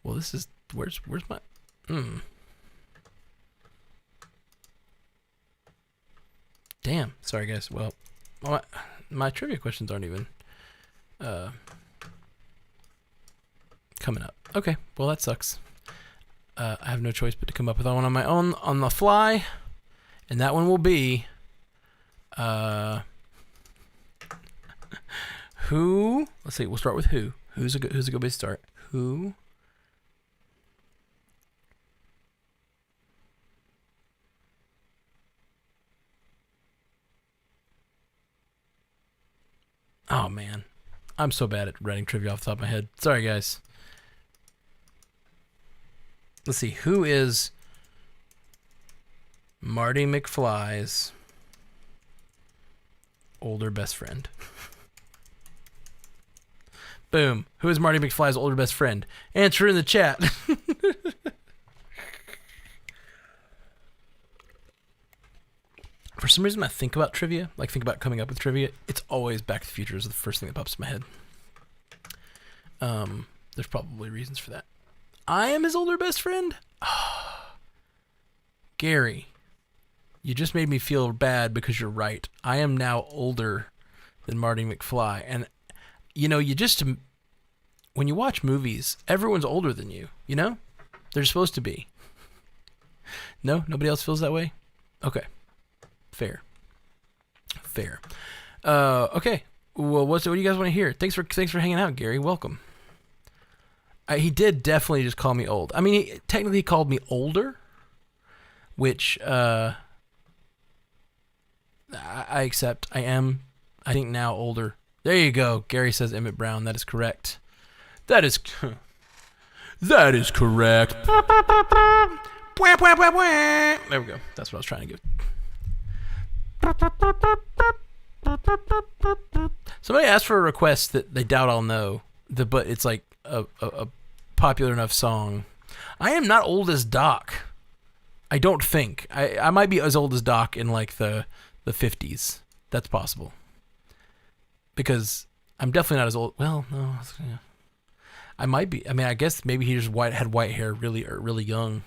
Well, this is where's my Damn. Sorry, guys. Well, my trivia questions aren't even coming up. Okay. Well, that sucks. I have no choice but to come up with one on my own on the fly, and that one will be who? Let's see. We'll start with who. Who's a good place to start? Who? Oh man, I'm so bad at writing trivia off the top of my head. Sorry, guys. Let's see. Who is Marty McFly's older best friend? Boom. Who is Marty McFly's older best friend? Answer in the chat. For some reason, when I think about trivia, think about coming up with trivia, it's always Back to the Future is the first thing that pops in my head. There's probably reasons for that. I am his older best friend? Gary, you just made me feel bad because you're right. I am now older than Marty McFly. And, when you watch movies, everyone's older than you, They're supposed to be. No? Nobody else feels that way? Okay. Fair. Okay. Well, what do you guys want to hear? Thanks for hanging out, Gary. Welcome. He did definitely just call me old. I mean, he technically called me older, which I accept. I am, I think, now older There you go. Gary says Emmett Brown. That is correct. That is that is correct. There we go. That's what I was trying to get. Somebody asked for a request that they doubt I'll know, but it's like a popular enough song. I am not old as Doc. I don't think. I might be as old as Doc in like the 50s. That's possible. Because I'm definitely not as old. Well, no. Yeah. I might be. I mean, I guess maybe he just had white hair really young.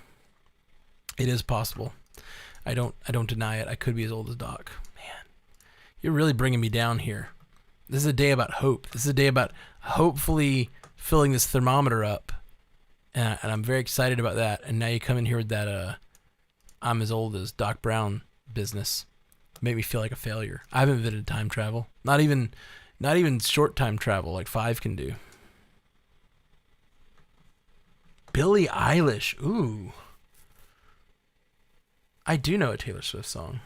It is possible. I don't deny it. I could be as old as Doc. Man, you're really bringing me down here. This is a day about hope. This is a day about hopefully filling this thermometer up. And I'm very excited about that. And now you come in here with that I'm as old as Doc Brown business. Make me feel like a failure. I haven't invented time travel. Not even short time travel like 5 can do. Billie Eilish. Ooh. I do know a Taylor Swift song.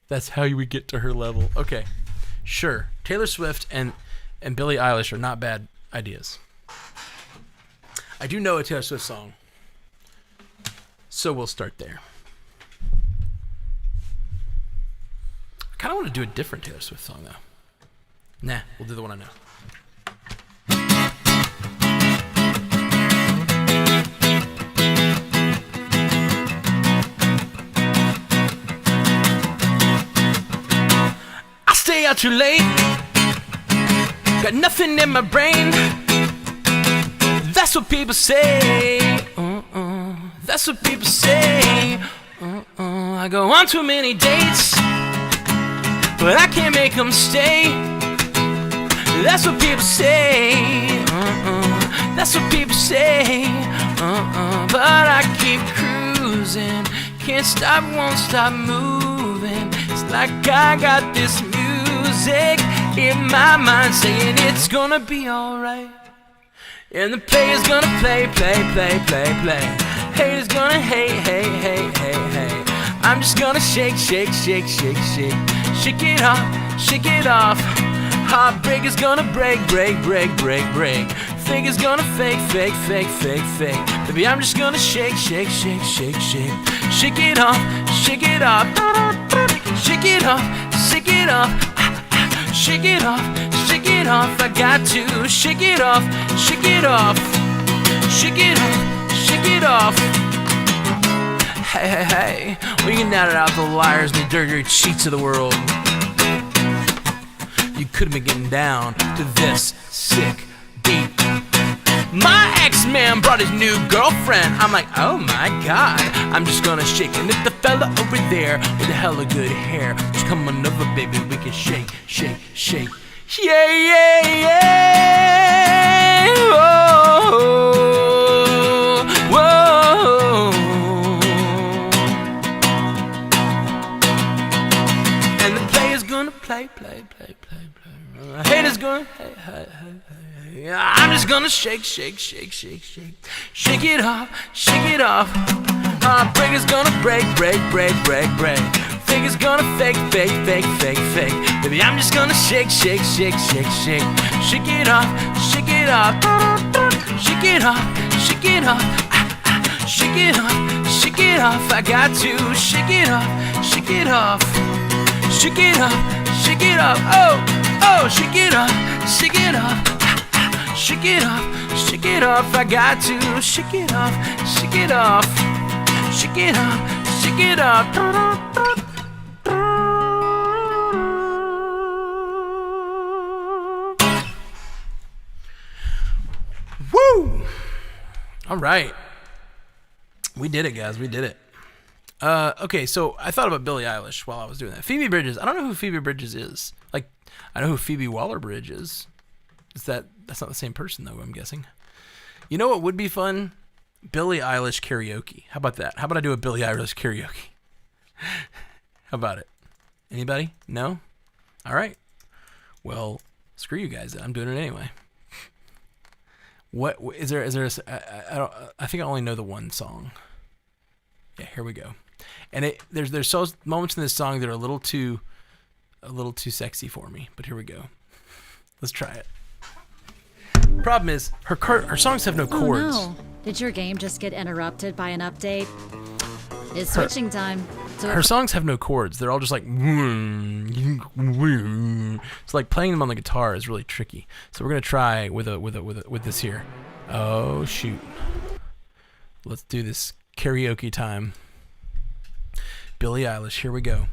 That's how you would get to her level. Okay. Sure. Taylor Swift and Billie Eilish are not bad ideas. I do know a Taylor Swift song. So we'll start there. I kind of want to do a different Taylor Swift song, though. Nah, we'll do the one I know. I stay out too late. Got nothing in my brain. That's what people say. That's what people say. I go on too many dates, but I can't make them stay. That's what people say. That's what people say. But I keep cruising. Can't stop, won't stop moving. It's like I got this music in my mind saying it's gonna be alright. And the player's gonna play. Haters gonna hate. I'm just gonna shake. Shake it off. Heartbreak is gonna break. Fingers gonna fake. Baby, I'm just gonna shake. Shake it off. Shake it off. I got to shake it off. Hey, we can now out the liars and the dirty cheats of the world. You could have been getting down to this sick beat. My ex-man brought his new girlfriend. I'm like, oh my god, I'm just gonna shake. And if the fella over there with the hella good hair just come on over, baby, we can shake. Yeah. Whoa. And the player's gonna play. Haters gonna hey. I'm just gonna shake. Shake it off. Heartbreaker's gonna break. Fingers gonna fake. Baby, I'm just gonna shake. Shake it off. Shake it off. I got to shake it off. Shake it off. Oh, shake it off. Shake it off. I got to shake it off. Woo! All right. We did it, guys. We did it. Okay, so I thought about Billie Eilish while I was doing that. Phoebe Bridgers. I don't know who Phoebe Bridgers is. Like, I know who Phoebe Waller-Bridge is. That's not the same person, though, I'm guessing. You know what would be fun? Billie Eilish karaoke. How about that? How about I do a Billie Eilish karaoke? How about it? Anybody? No? All right. Well, screw you guys. I'm doing it anyway. What is there? I think I only know the one song. Yeah, here we go. And there's moments in this song that are a little too a little too sexy for me, but here we go. Let's try it. Problem is, her songs have no chords. Oh no. Did your game just get interrupted by an update? It's switching time. Her songs have no chords. They're all just like... So like playing them on the guitar is really tricky. So we're going to try with this here. Oh, shoot. Let's do this karaoke time. Billie Eilish, here we go.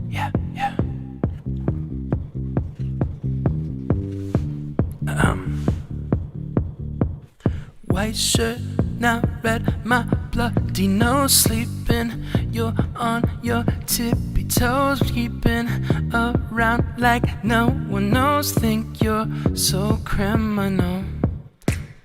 Yeah. White shirt, now red, my bloody nose, sleeping. You're on your tippy toes, keeping around like no one knows. Think you're so criminal.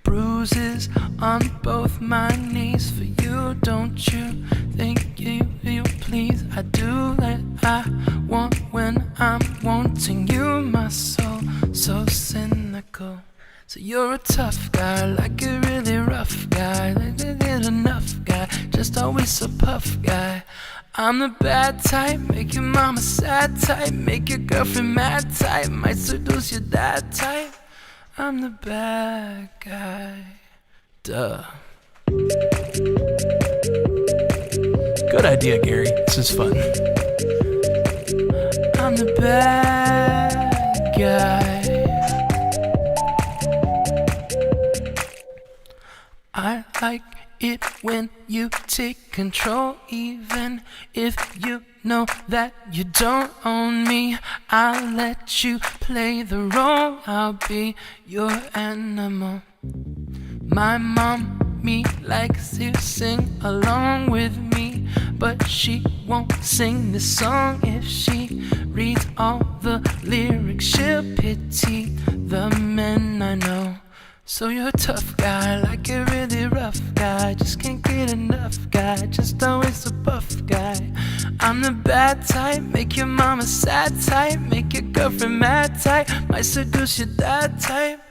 Bruises on both my knees for you, don't you think you please? I do that I want when I'm wanting you, my soul so cynical. So you're a tough guy, like a really rough guy, like a good enough guy, just always a puff guy. I'm the bad type, make your mama sad type, make your girlfriend mad type, might seduce your dad type. I'm the bad guy. Duh. Good idea, Gary. This is fun. I'm the bad guy. I like it when you take control, even if you know that you don't own me. I'll let you play the role, I'll be your animal. My mommy likes to sing along with me, but she won't sing this song if she reads all the lyrics. She'll pity the men I know. So you're a tough guy, like a really rough guy, just can't get enough guy, just always a buff guy. I'm the bad type, make your mama sad type, make your girlfriend mad type, might seduce your dad type.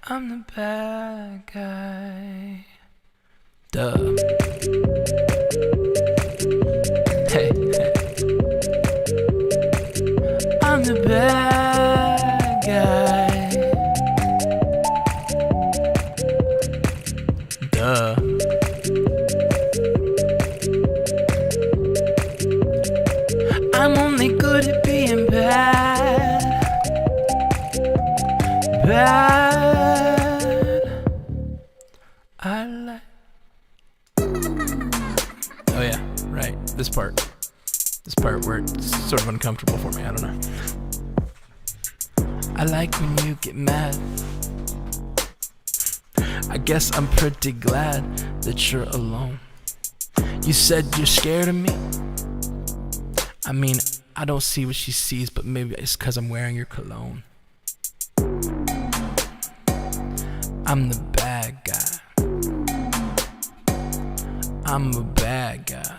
I'm the bad guy. Duh. Hey. I'm the bad guy. I'm only good at being bad. I like. Oh yeah, right. This part where it's sort of uncomfortable for me. I don't know. I like when you get mad. I guess I'm pretty glad that you're alone. You said you're scared of me. I mean, I don't see what she sees, but maybe it's 'cause I'm wearing your cologne. I'm the bad guy. I'm a bad guy.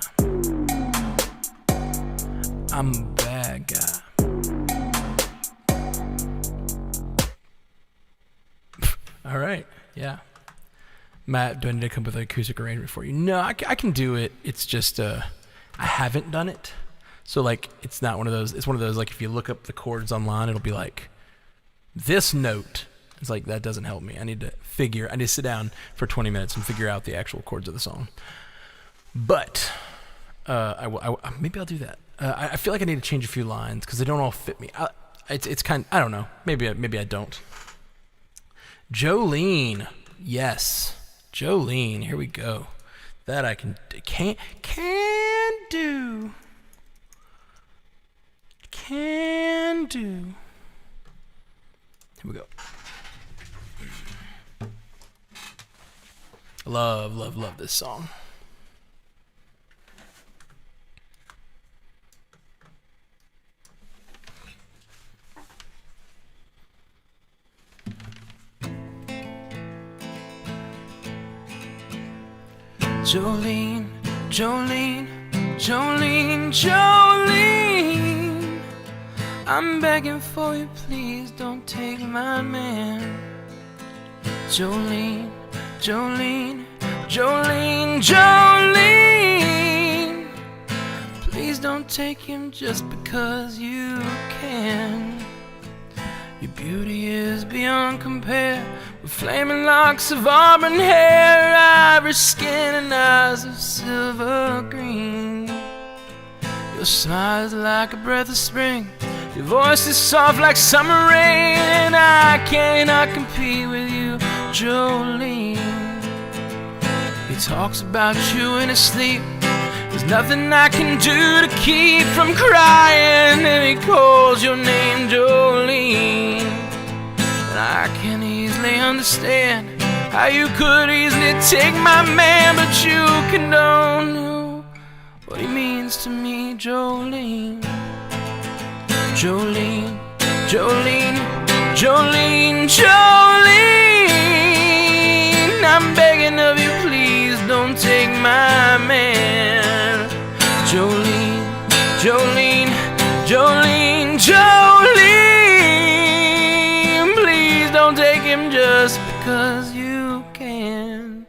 I'm a bad guy. All right, yeah. Matt, do I need to come up with an acoustic arrangement for you? No, I can do it. It's just I haven't done it. So like it's not one of those. It's one of those like if you look up the chords online, it'll be like this note. It's like that doesn't help me. I need to sit down for 20 minutes and figure out the actual chords of the song. But maybe I'll do that. I feel like I need to change a few lines because they don't all fit me. It's kind. I don't know. Maybe I don't. Jolene, yes. Jolene, here we go. That I can do. Can do. Here we go. Love this song. Jolene, Jolene, Jolene, Jolene, I'm begging for you, please don't take my man. Jolene, Jolene, Jolene, Jolene. Please don't take him just because you can. Your beauty is beyond compare, with flaming locks of auburn hair, ivory skin and eyes of silver green. Your smile is like a breath of spring, your voice is soft like summer rain, and I cannot compete with you, Jolene. He talks about you in his sleep, there's nothing I can do to keep from crying, and he calls your name, Jolene. And I can easily understand how you could easily take my man, but you can don't know what he means to me, Jolene. Jolene, Jolene, Jolene, Jolene. I'm begging of you, please don't take my man. Jolene, Jolene, Jolene, Jolene. Please don't take him just because you can.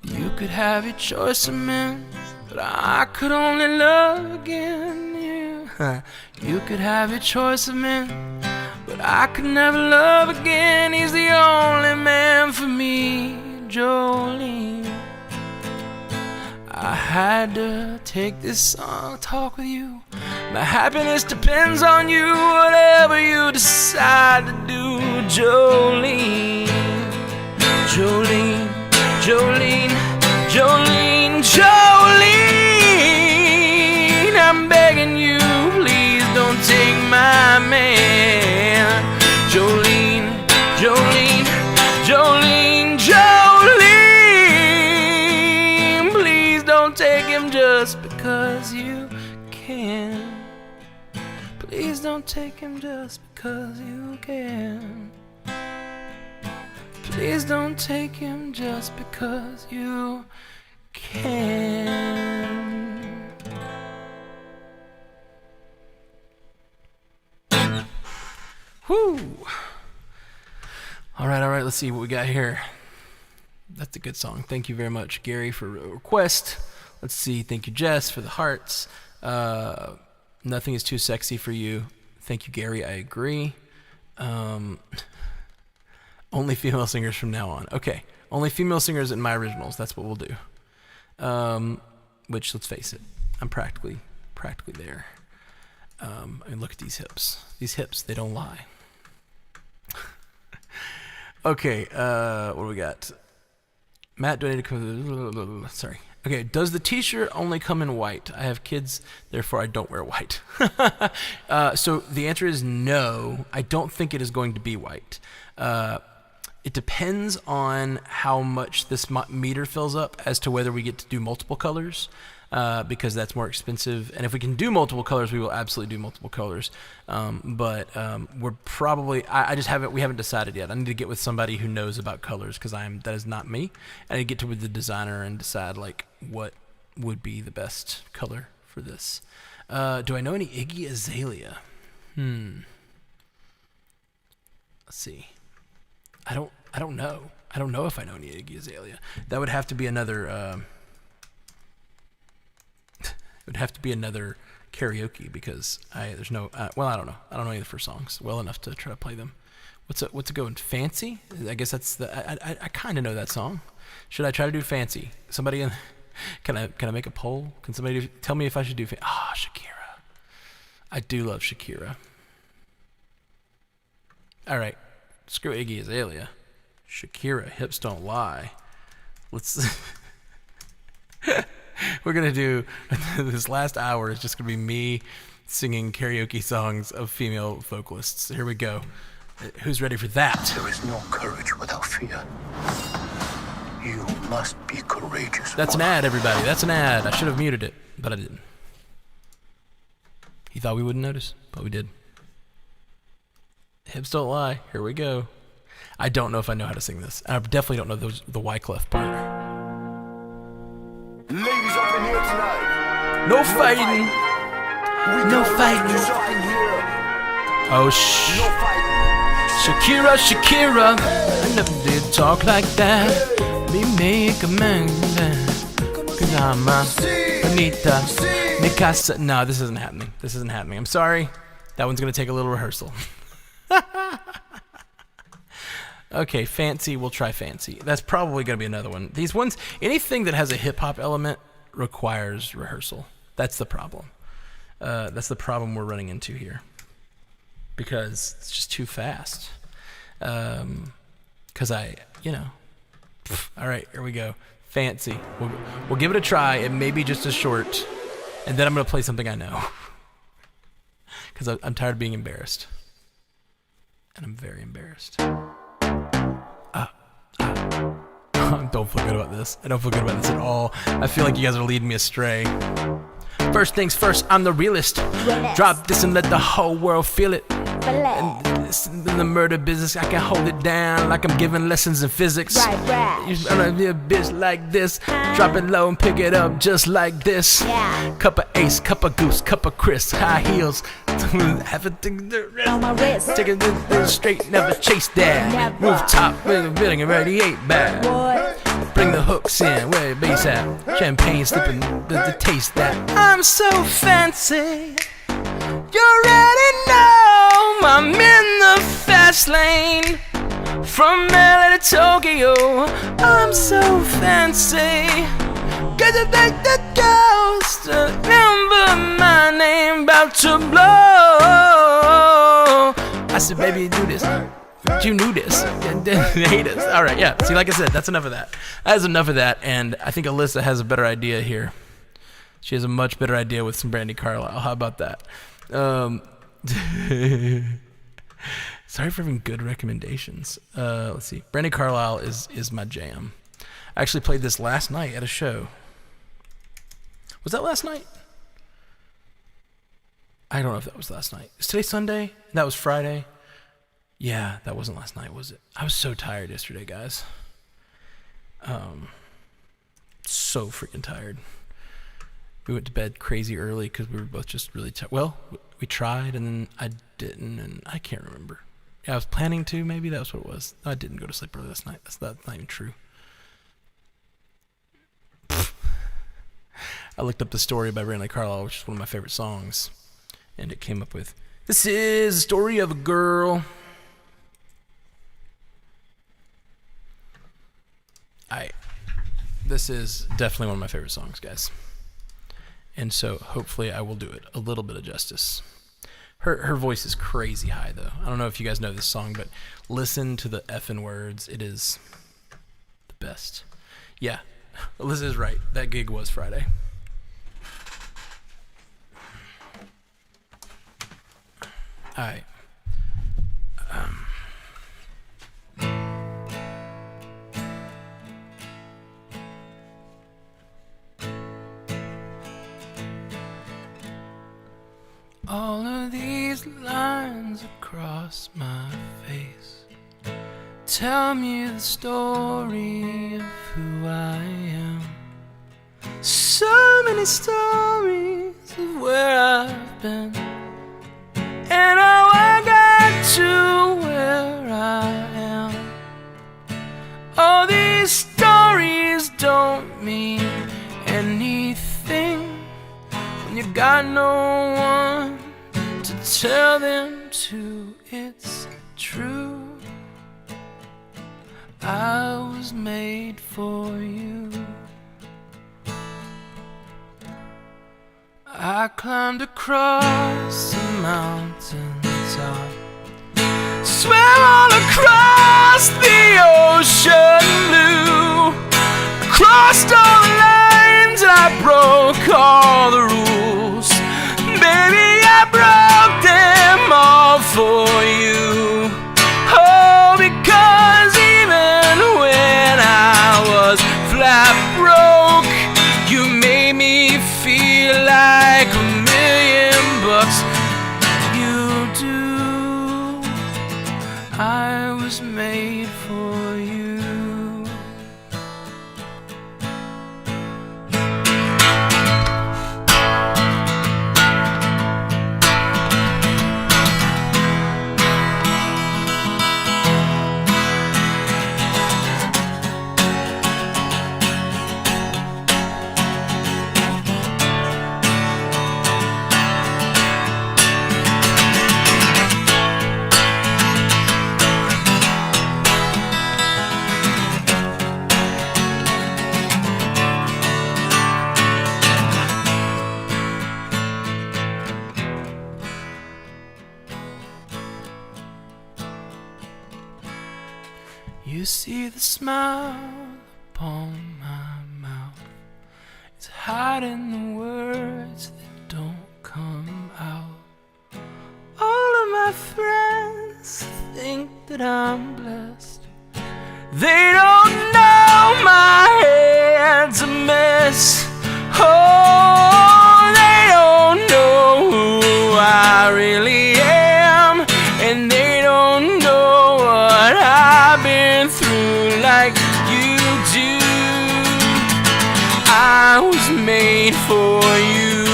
You could have your choice of men, but I could only love again, yeah. You could have your choice of men, but I could never love again. He's the only man for me, Jolene. I had to take this song, talk with you. My happiness depends on you, whatever you decide to do, Jolene. Jolene, Jolene, Jolene, Jolene. I'm begging you, please don't take my man. Jolene, Jolene, Jolene, Jolene. Please don't take him just because you can. Please don't take him just because you can. Please don't take him just because you can. Whew. All right, let's see what we got here. That's a good song. Thank you very much, Gary, for a request. Let's see. Thank you, Jess, for the hearts. Nothing is too sexy for you. Thank you, Gary. I agree. Only female singers from now on. Okay. Only female singers in my originals. That's what we'll do. Which, let's face it, I'm practically there. I mean, look at these hips. These hips, they don't lie. Okay, what do we got? Matt donated. Sorry. Okay, does the t-shirt only come in white? I have kids, therefore I don't wear white. So the answer is no. I don't think it is going to be white. It depends on how much this meter fills up as to whether we get to do multiple colors, because that's more expensive. And if we can do multiple colors, we will absolutely do multiple colors. But we're probably, we haven't decided yet. I need to get with somebody who knows about colors, because that is not me. I need to get with the designer and decide like what would be the best color for this. Do I know any Iggy Azalea? Let's see. I don't know. I don't know if I know any Iggy Azalea. That would have to be another. It would have to be another karaoke, because there's no. Well, I don't know. I don't know any of the first songs well enough to try to play them. What's it going? Fancy? I guess that's the. I kind of know that song. Should I try to do Fancy? Somebody, can I make a poll? Can somebody tell me if I should do? Shakira. I do love Shakira. All right. Screw Iggy Azalea. Shakira, hips don't lie. Let's. We're gonna do this last hour is just gonna be me singing karaoke songs of female vocalists. Here we go. Who's ready for that? There is no courage without fear. You must be courageous. That's an ad, everybody. That's an ad. I should have muted it, but I didn't. He thought we wouldn't notice, but we did. Hips don't lie. Here we go. I don't know if I know how to sing this. I definitely don't know the Wyclef part. Ladies up in here tonight. No fighting. No fighting. Oh, No fighting. Shakira, I never did talk like that. me make a man. Cause I'm Anita. Mikasa. No, this isn't happening. This isn't happening. I'm sorry. That one's going to take a little rehearsal. Okay, fancy. We'll try fancy. That's probably going to be another one. These ones, anything that has a hip-hop element requires rehearsal. That's the problem. That's the problem we're running into here. Because it's just too fast. Because all right, here we go. Fancy. We'll give it a try. It may be just a short. And then I'm going to play something I know. Because I'm tired of being embarrassed. And I'm very embarrassed. I don't feel good about this. I don't feel good about this at all. I feel like you guys are leading me astray. First things first, I'm the realist. Drop this and let the whole world feel it. And this, in the murder business, I can hold it down like I'm giving lessons in physics. You wanna be a bitch like this. Drop it low and pick it up just like this. Cup of ace, cup of goose, cup of Chris. High heels. Have a thing on my wrist. Take it straight, never chase that. Rooftop with a building and radiate back. Bring the hooks in, where your bass at? Champagne slipping, the taste that. I'm so fancy. You already know I'm in the fast lane. From LA to Tokyo, I'm so fancy. Cause I like the ghost. Remember my name, about to blow. I said, baby, do this. You knew this. They hate us. All right, yeah. See, like I said, that's enough of that. That is enough of that. And I think Alyssa has a better idea here. She has a much better idea with some Brandy Carlisle. How about that? Sorry for having good recommendations. Let's see. Brandy Carlisle is my jam. I actually played this last night at a show. Was that last night? I don't know if that was last night. Is today Sunday? That was Friday. Yeah, that wasn't last night, was it? I was so tired yesterday, guys. So freaking tired. We went to bed crazy early because we were both just really tired. Well, we tried, and then I didn't, and I can't remember. Yeah, I was planning to, maybe. That was what it was. I didn't go to sleep early last night. That's not even true. I looked up the story by Brandy Carlisle, which is one of my favorite songs, and it came up with, this is the story of a girl. This is definitely one of my favorite songs, guys. And so hopefully I will do it a little bit of justice. Her voice is crazy high, though. I don't know if you guys know this song, but listen to the effing words. It is the best. Yeah, Alyssa is right. That gig was Friday. All right. All of these lines across my face tell me the story of who I am. So many stories of where I've been and how I got to where I am. All these stories don't mean anything when you got no one to tell them to. It's true, I was made for you. I climbed across a mountaintop, swam all across the ocean blue, crossed all the lines and I broke all the rules. Baby, I broke them all for you. Oh, because even when I was flat broke, you made me feel like $1,000,000. You do. I was made for you. you see the smile upon my mouth? It's hiding the words that don't come out. All of my friends think that I'm blessed. They don't know my head's a mess. Oh, they don't know who I really am, and they don't know what I've been through like you do. I was made for you.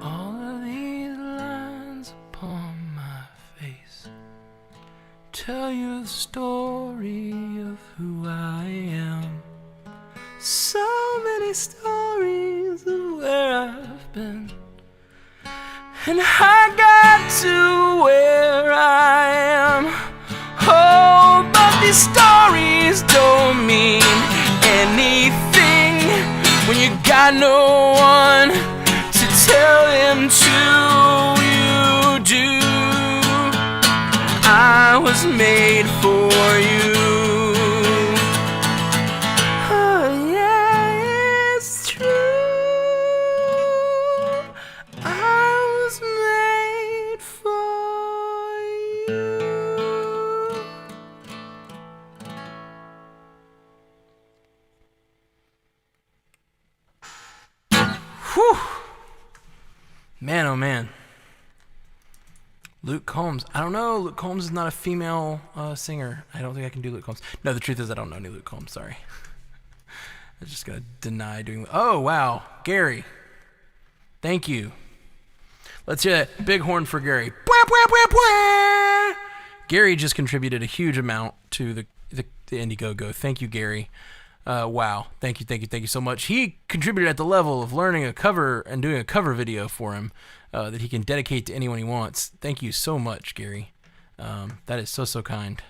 All of these lines upon my face tell you the story of who I am. So many stories of where I've been, and I got to where I am. Oh, but these stories don't mean anything when you got no one to tell them to. You do. I was made for you. Oh yeah, it's true. I was made for you. Whew. Man, oh man. Luke Combs. I don't know. Luke Combs is not a female singer. I don't think I can do Luke Combs. No, the truth is I don't know any Luke Combs. Sorry. I just gotta deny doing. Oh wow, Gary. Thank you. Let's hear that big horn for Gary. Bwah, bwah, bwah, bwah. Gary just contributed a huge amount to the Indiegogo. Thank you, Gary. Wow. Thank you so much. He contributed at the level of learning a cover and doing a cover video for him that he can dedicate to anyone he wants. Thank you so much, Gary. That is so kind.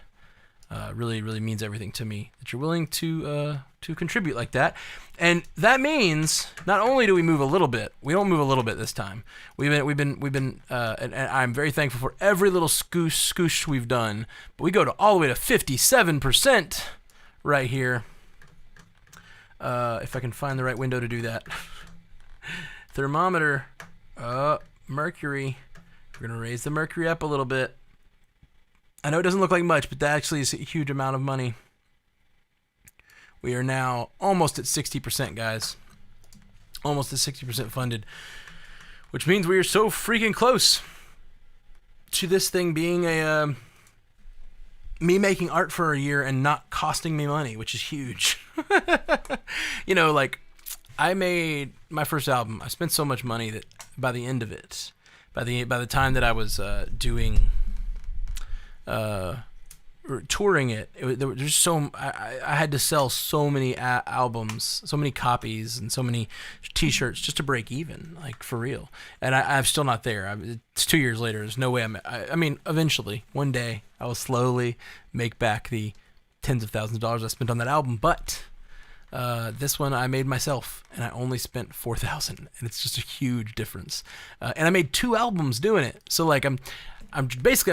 Really means everything to me that you're willing to contribute like that. And that means not only do we move a little bit, we don't move a little bit this time. We've been and I'm very thankful for every little scoosh we've done, but we go to all the way to 57% right here. If I can find the right window to do that. Thermometer, mercury. We're gonna raise the mercury up a little bit. I know it doesn't look like much, but that actually is a huge amount of money. We are now almost at 60%, guys. Almost at 60% funded, which means we are so freaking close to this thing being a me making art for a year and not costing me money, which is huge. You know, like, I made my first album. I spent so much money that by the end of it, by the time that I was doing touring it, there's so I had to sell so many albums, so many copies, and so many T-shirts just to break even, like, for real. And I'm still not there. It's 2 years later. There's no way I mean, eventually, one day, I will slowly make back the tens of thousands of dollars I spent on that album. But this one I made myself, and I only spent $4,000, and it's just a huge difference. And I made 2 albums doing it, so like I'm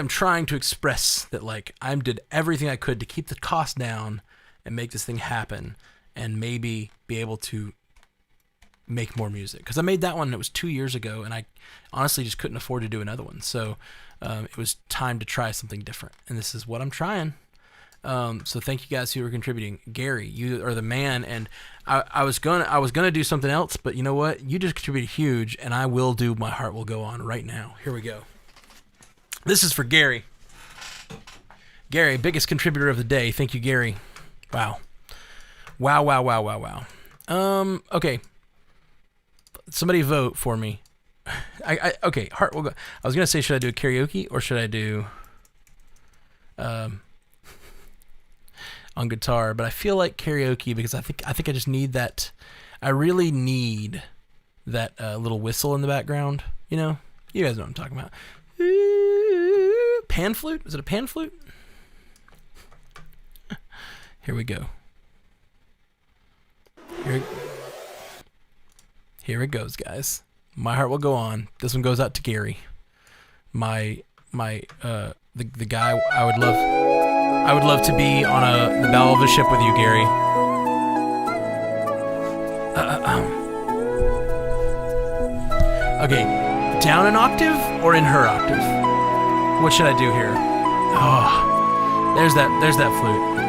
trying to express that, like, I did everything I could to keep the cost down and make this thing happen, and maybe be able to make more music. Because I made that one, and it was 2 years ago, and I honestly just couldn't afford to do another one. So it was time to try something different, and this is what I'm trying. So thank you guys who are contributing. Gary, you are the man, and I was gonna do something else, but you know what? You just contributed huge, and I will do My Heart Will Go On right now. Here we go. This is for Gary. Gary, biggest contributor of the day. Thank you, Gary. Wow. Okay. Somebody vote for me. Okay, Heart Will Go. I was gonna say, should I do a karaoke or should I do on guitar? But I feel like karaoke because I think I just need that. I really need that little whistle in the background. You know, you guys know what I'm talking about. Pan flute? Is it a pan flute? Here we go. Here it goes, guys. My Heart Will Go On. This one goes out to Gary. My the guy I would love to be on the bow of a ship with you, Gary. Okay, down an octave or in her octave? What should I do here? Oh, there's that flute.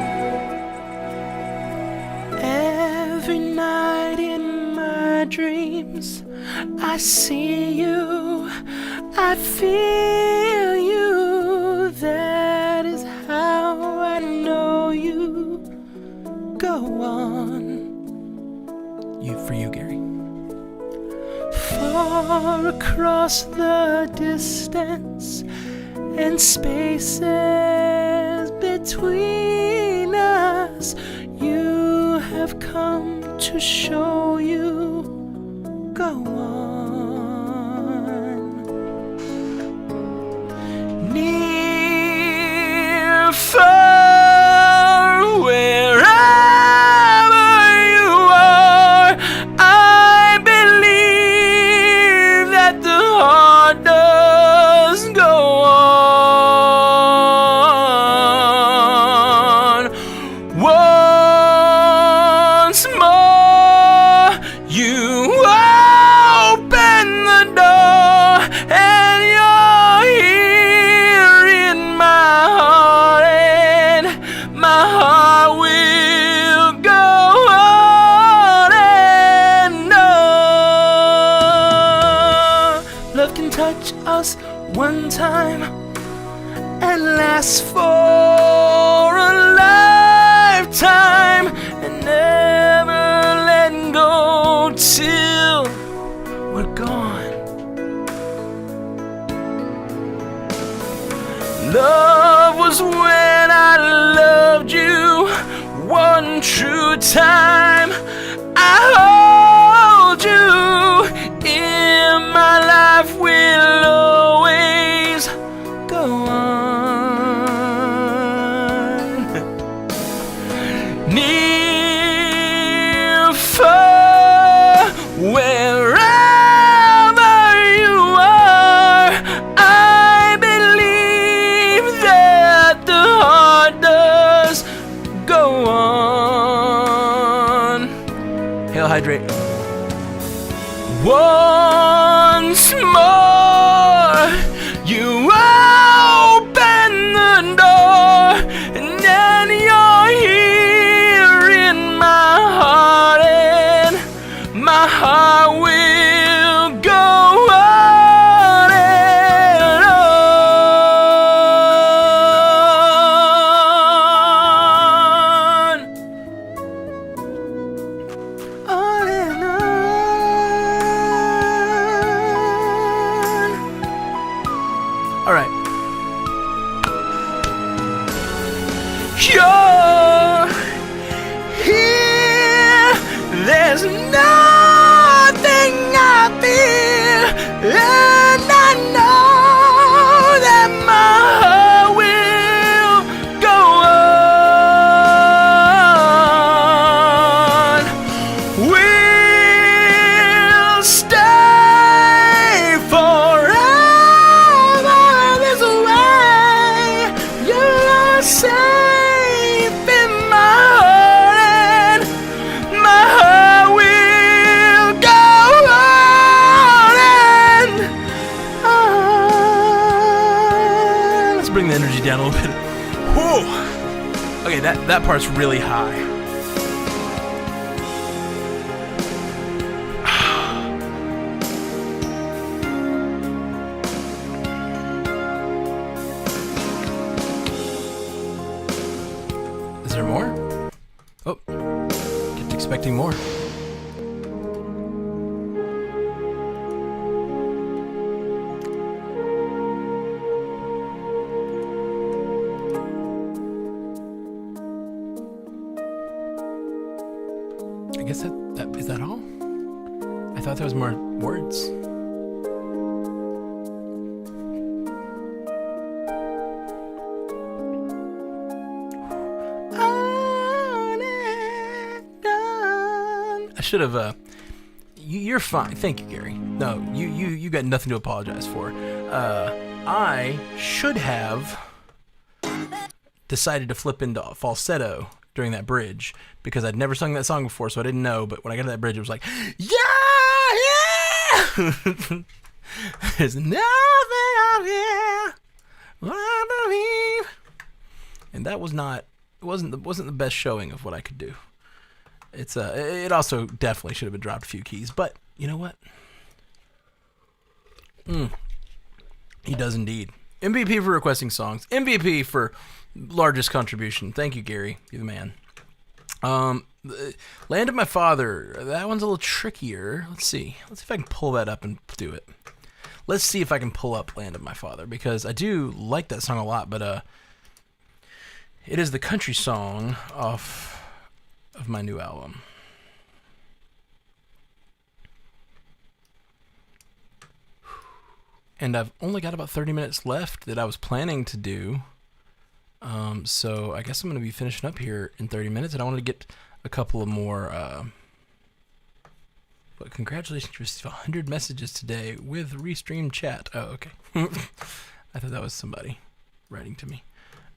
Every night in my dreams, I see you, I feel you. That is how I know you. Go on. For you, Gary. Far across the distance and spaces between us, you have come to show you. Go on. Near, far, wherever you are, I believe that the heart does go on. Once more, you open the door, and you're here in my heart, and my heart will go on and on. Love can touch us one time and last for a lifetime, and never let go till we're gone. Love was when I loved you one true time. I hold you in my life, will always go on. Near, far, wherever you are, I believe that the heart does go on. Hail, hydrate. Once more, you open the door, and then you're here in my heart, and my heart will go on and on. On and on. All right. You're here. There's nothing I fear, and I know that my heart will go on. We'll stay forever this way. You're safe in my heart, and my heart will go on and on. Let's bring the energy down a little bit. Whew. Okay, that part's really high. Is there more? Oh, kept expecting more. I guess that is that all? I thought there was more words. I should have. You're fine. Thank you, Gary. No, you got nothing to apologize for. I should have decided to flip into falsetto during that bridge because I'd never sung that song before, so I didn't know. But when I got to that bridge, it was like, yeah. There's nothing out here I believe, and that wasn't the best showing of what I could do. It also definitely should have been dropped a few keys, but you know what? He does indeed. MVP for requesting songs. MVP for largest contribution. Thank you, Gary. You're the man. Land of My Father. That one's a little trickier. Let's see if I can pull that up and do it. Let's see if I can pull up Land of My Father, because I do like that song a lot, but it is the country song of my new album. And I've only got about 30 minutes left that I was planning to do. So I guess I'm going to be finishing up here in 30 minutes, and I wanted to get a couple of more... But congratulations, you received 100 messages today with Restream chat. Oh, okay. I thought that was somebody writing to me.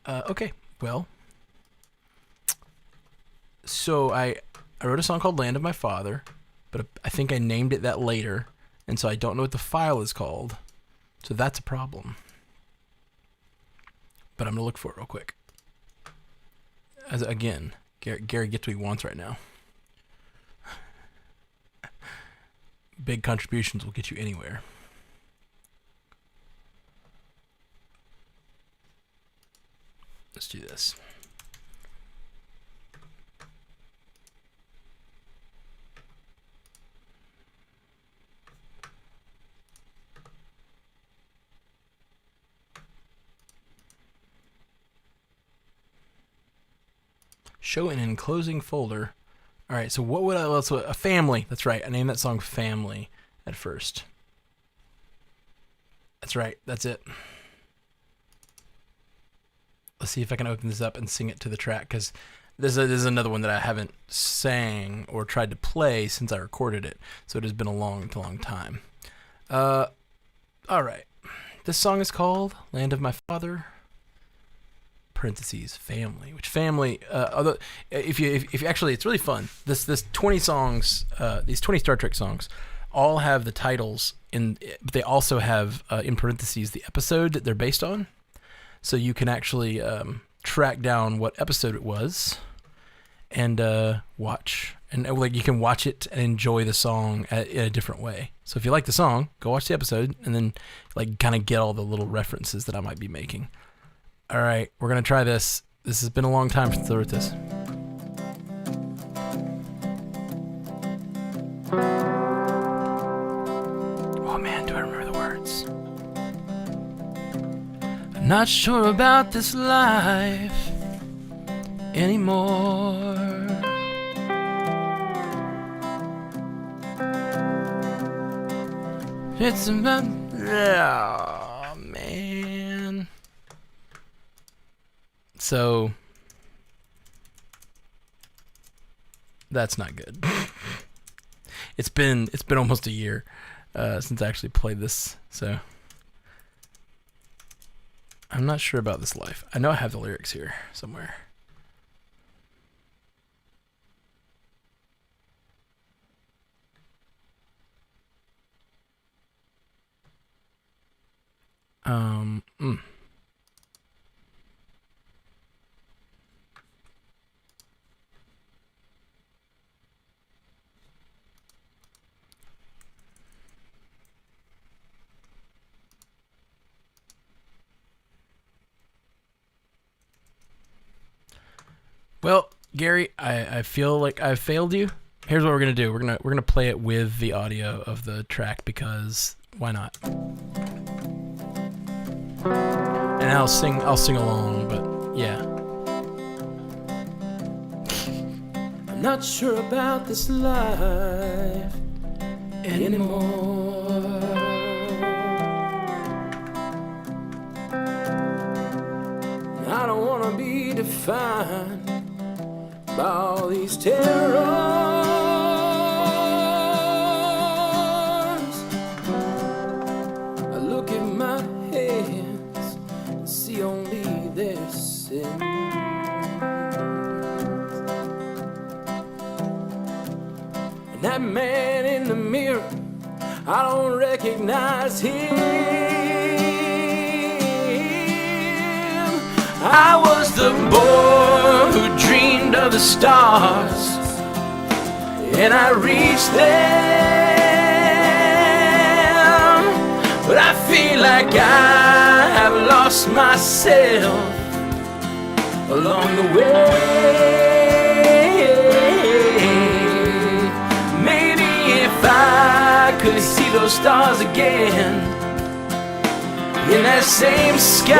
Okay, well. So I wrote a song called Land of My Father, but I think I named it that later, and so I don't know what the file is called. So that's a problem. But I'm going to look for it real quick. Again, Gary gets what he wants right now. Big contributions will get you anywhere. Let's do this. Show an enclosing folder. All right, so what would a family? That's right. I named that song Family at first. That's right. That's it. Let's see if I can open this up and sing it to the track, because this is another one that I haven't sang or tried to play since I recorded it. So it has been a long time. All right. This song is called Land of My Father. Parentheses family, which family although if you actually, it's really fun. This 20 songs, these 20 Star Trek songs all have the titles but they also have in parentheses the episode that they're based on, so you can actually track down what episode it was and watch, and like you can watch it and enjoy the song in a different way. So if you like the song, go watch the episode and then like kind of get all the little references that I might be making. All right, we're going to try this. This has been a long time since I wrote this. Oh man, do I remember the words? I'm not sure about this life anymore. It's about... Oh, man. So that's not good. It's been almost a year since I actually played this, so I'm not sure about this life. I know I have the lyrics here somewhere. Well, Gary, I feel like I've failed you. Here's what we're gonna do. We're gonna play it with the audio of the track, because why not? And I'll sing along, but yeah. I'm not sure about this life anymore. I don't wanna be defined by all these terrors. I look at my hands and see only their sin. And that man in the mirror, I don't recognize him. I was the boy who dreamed of the stars, and I reached them, but I feel like I have lost myself along the way. Maybe if I could see those stars again in that same sky,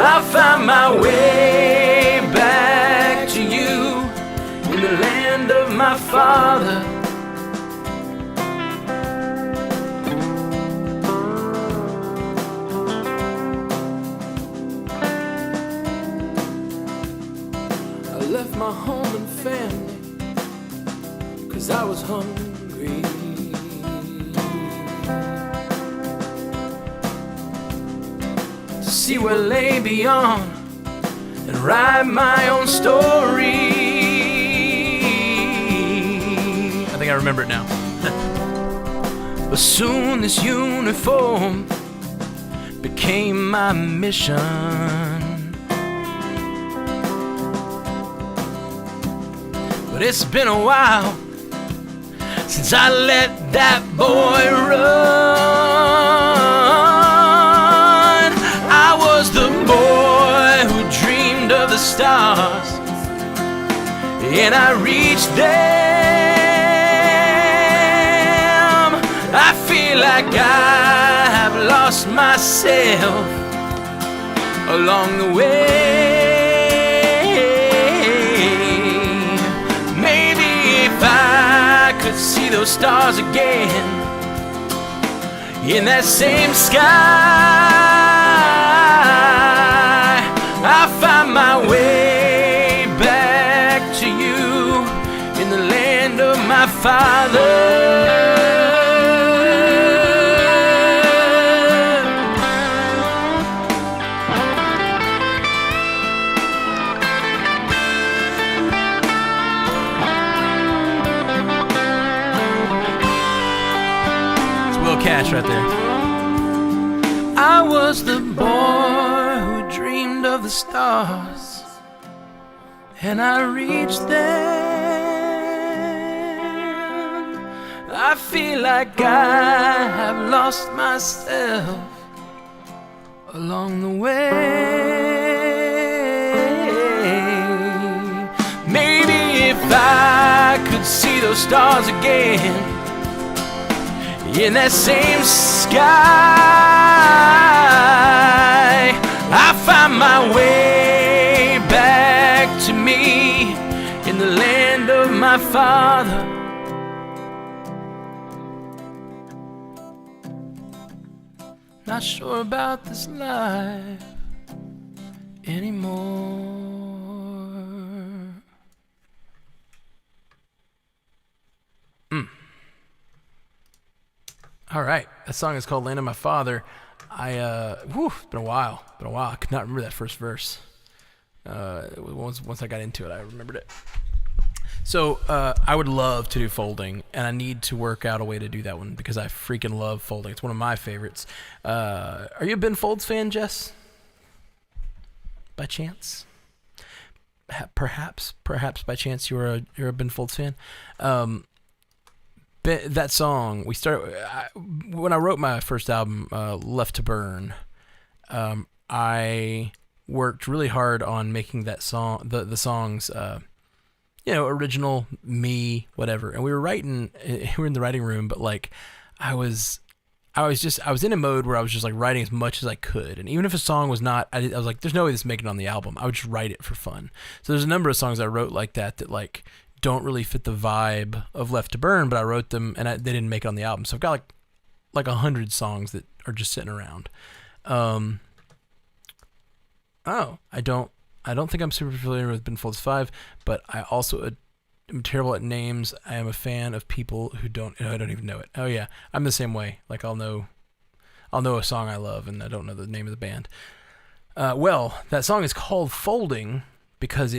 I'll find my way back to you in the land of my father. I left my home and family 'cause I was hungry. To see what lay beyond and write my own story. I think I remember it now. But soon this uniform became my mission. But it's been a while since I let that boy run. I was the boy who dreamed of the stars, and I reached them. I feel like I have lost myself along the way. Maybe if I could see those stars again in that same sky, I'll find my way back to you in the land of my father. Cash right there. I was the boy who dreamed of the stars, and I reached them. I feel like I have lost myself along the way. Maybe if I could see those stars again in that same sky, I find my way back to me in the land of my father. Not sure about this life anymore. All right, that song is called "Land of My Father." It's been a while. I could not remember that first verse. Once I got into it, I remembered it. So I would love to do folding, and I need to work out a way to do that one because I freaking love folding. It's one of my favorites. Are you a Ben Folds fan, Jess? By chance? Perhaps by chance you're a Ben Folds fan. That song when I wrote my first album, Left to Burn. I worked really hard on making that song, the songs, original, me, whatever. And we were writing. We were in the writing room, but like, I was in a mode where I was just like writing as much as I could. And even if a song was not, I was like, there's no way this is making it on the album. I would just write it for fun. So there's a number of songs I wrote like that like don't really fit the vibe of Left to Burn, but I wrote them and they didn't make it on the album. So I've got like 100 songs that are just sitting around. I don't think I'm super familiar with Ben Folds 5, but I also am terrible at names. I am a fan of people who I don't even know it. Oh yeah, I'm the same way. Like I'll know a song I love and I don't know the name of the band. Well, that song is called Folding because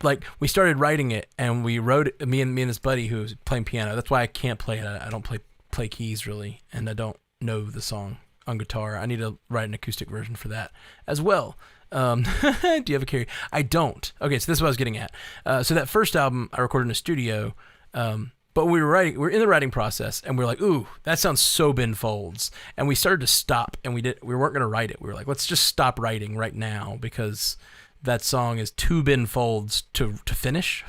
like we started writing it and we wrote it, me and this buddy who was playing piano. That's why I can't play it. I don't play keys really, and I don't know the song on guitar. I need to write an acoustic version for that as well. Do you have a carry? I don't. Okay, so this is what I was getting at. So that first album I recorded in a studio, but we were in the writing process, and we were like, ooh, that sounds so Ben Folds. And we started to stop, and we weren't going to write it. We were like, let's just stop writing right now, because that song is too Ben Folds to finish,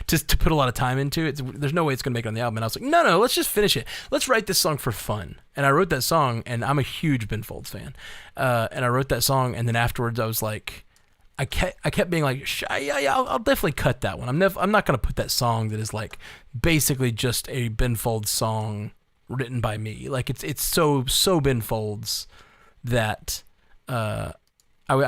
to put a lot of time into it. There's no way it's going to make it on the album. And I was like, no, let's just finish it. Let's write this song for fun. And I wrote that song, and I'm a huge Ben Folds fan. And I wrote that song, and then afterwards I was like, I kept being like, yeah, I'll definitely cut that one. I'm not going to put that song that is like basically just a Ben Folds song written by me. Like it's so Ben Folds that I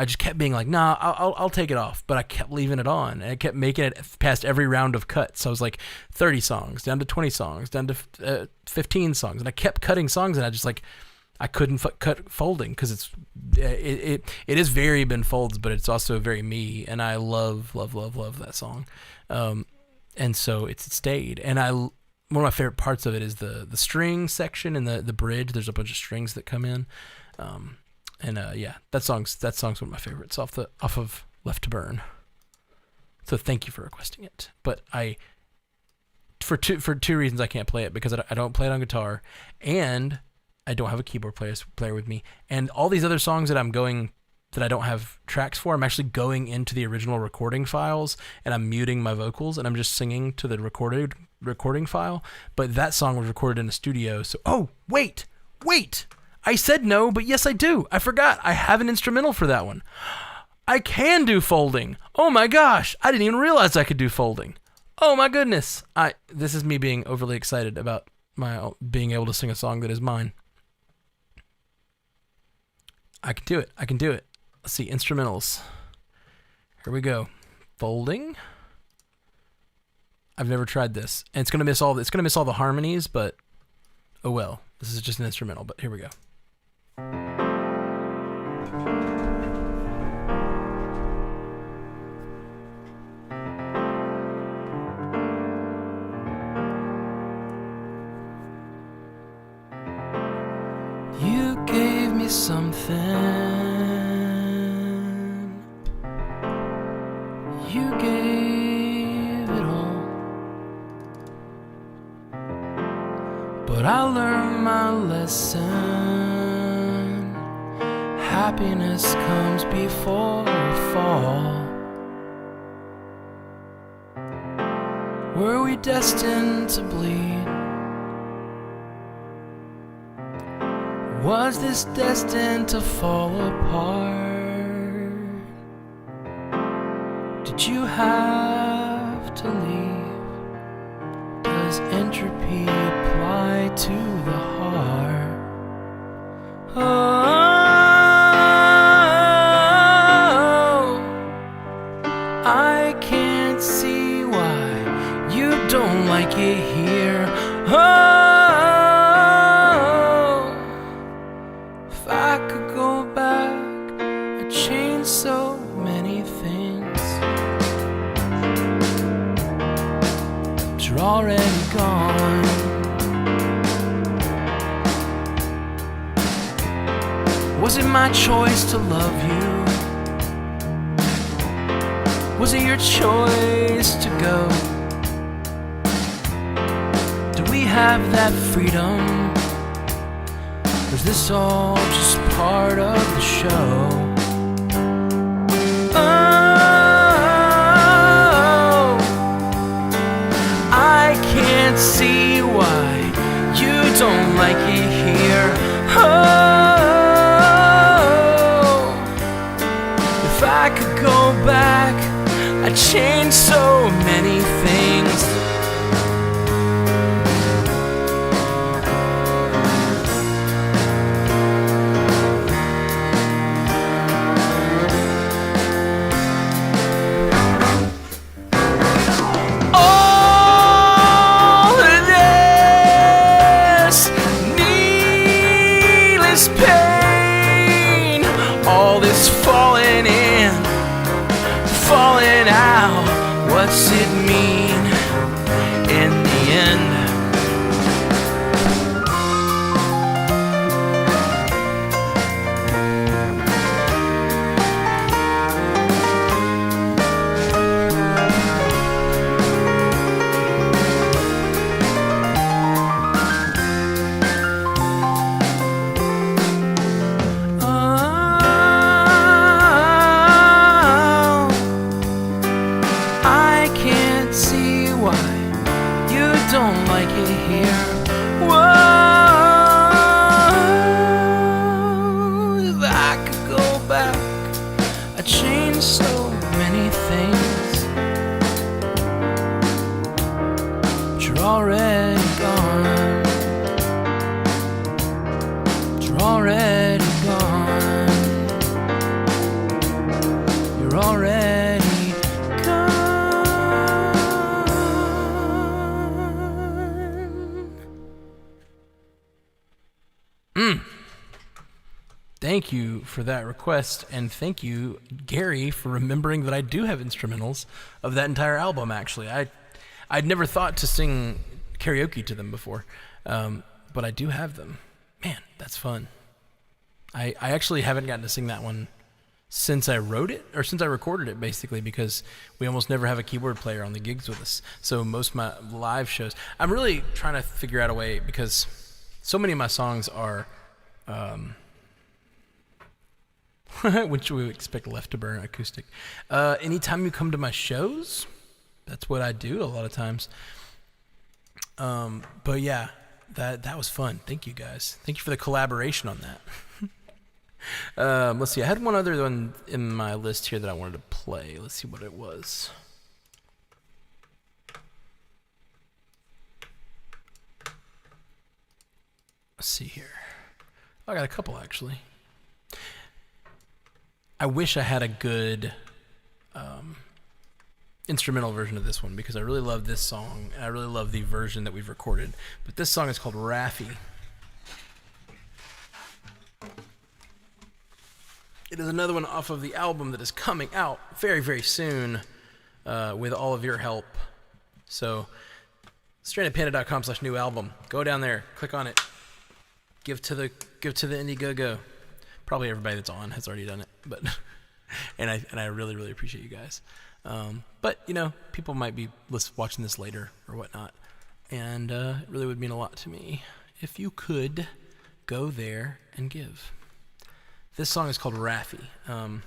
just kept being like, nah, I'll take it off. But I kept leaving it on, and I kept making it past every round of cuts. So I was like 30 songs, down to 20 songs, down to 15 songs, and I kept cutting songs, and I couldn't cut Folding, because it is very Ben Folds, but it's also very me, and I love that song, and so it stayed. And one of my favorite parts of it is the string section and the bridge. There's a bunch of strings that come in, yeah, that song's one of my favorites off of Left to Burn. So thank you for requesting it. But for two reasons I can't play it, because I don't play it on guitar, and I don't have a keyboard player with me, and all these other songs that I don't have tracks for, I'm actually going into the original recording files, and I'm muting my vocals, and I'm just singing to the recording file. But that song was recorded in a studio, so wait, I said no, but yes I do. I forgot. I have an instrumental for that one. I can do Folding. Oh my gosh, I didn't even realize I could do Folding. Oh my goodness. This is me being overly excited about being able to sing a song that is mine. I can do it. Let's see, instrumentals. Here we go. Folding. I've never tried this, and it's gonna miss all the harmonies, but oh well. This is just an instrumental, but here we go. You gave me something. You gave it all. But I learned my lesson. Happiness comes before a fall. Were we destined to bleed? Was this destined to fall apart? Did you have to leave? Does entropy apply to the heart? Oh, I can't see why you don't like it here. Oh, so many things, but you're already gone. Was it my choice to love you? Was it your choice to go? Do we have that freedom? Or is this all just part of the show? See why you don't like it here. Oh, if I could go back, I'd change so many things. what's it mean in the end? Don't like it here. Whoa, if I could go back, I'd change so many things. But you're already gone. But you're already gone. You're already Thank you for that request, and thank you, Gary, for remembering that I do have instrumentals of that entire album, actually. I'd never thought to sing karaoke to them before, but I do have them. Man, that's fun. I actually haven't gotten to sing that one since I wrote it, or since I recorded it, basically, because we almost never have a keyboard player on the gigs with us. So most of my live shows, I'm really trying to figure out a way, because so many of my songs are... which we would expect left to burn acoustic. Anytime you come to my shows, that's what I do a lot of times. But yeah, that was fun. Thank you guys. Thank you for the collaboration on that. Let's see. I had one other one in my list here that I wanted to play. Let's see what it was. Let's see here. I got a couple actually. I wish I had a good instrumental version of this one, because I really love this song, and I really love the version that we've recorded. But this song is called Raffi. It is another one off of the album that is coming out very, very soon with all of your help. So, strandedpanda.com/new album. Go down there, click on it, give to the Indiegogo. Probably everybody that's on has already done it, but and I really, really appreciate you guys. But you know, people might be watching this later or whatnot, and it really would mean a lot to me if you could go there and give. This song is called Raffi, and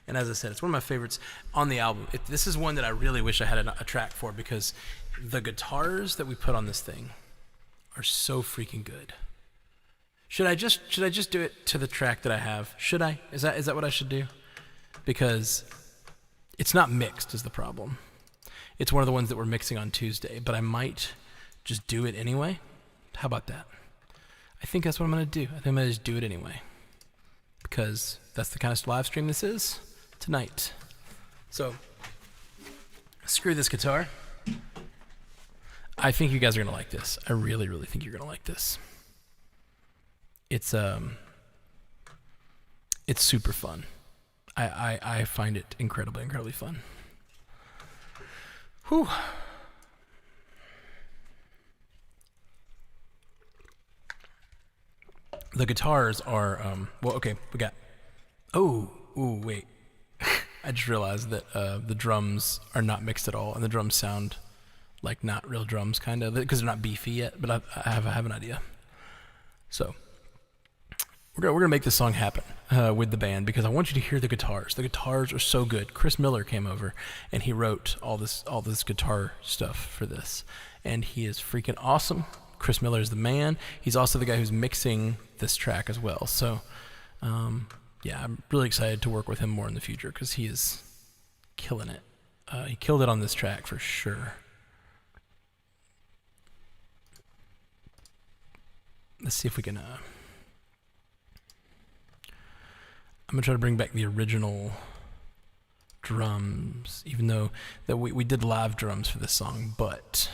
as I said, it's one of my favorites on the album. This is one that I really wish I had a track for, because the guitars that we put on this thing are so freaking good. Should I just do it to the track that I have? Should I? Is that what I should do? Because it's not mixed is the problem. It's one of the ones that we're mixing on Tuesday, but I might just do it anyway. How about that? I think that's what I'm going to do. I think I'm going to just do it anyway, because that's the kind of live stream this is tonight. So, screw this guitar. I think you guys are going to like this. I really, really think you're going to like this. It's super fun. I find it incredibly, incredibly fun. Whew. The guitars are well, okay, we got wait. I just realized that the drums are not mixed at all, and the drums sound like not real drums, kind of, because they're not beefy yet, but I have an idea. So we're gonna make this song happen with the band, because I want you to hear the guitars. The guitars are so good. Chris Miller came over and he wrote all this guitar stuff for this, and he is freaking awesome. Chris Miller is the man. He's also the guy who's mixing this track as well. So yeah, I'm really excited to work with him more in the future, because he is killing it. He killed it on this track for sure. Let's see if we can I'm going to try to bring back the original drums, even though that we did live drums for this song, but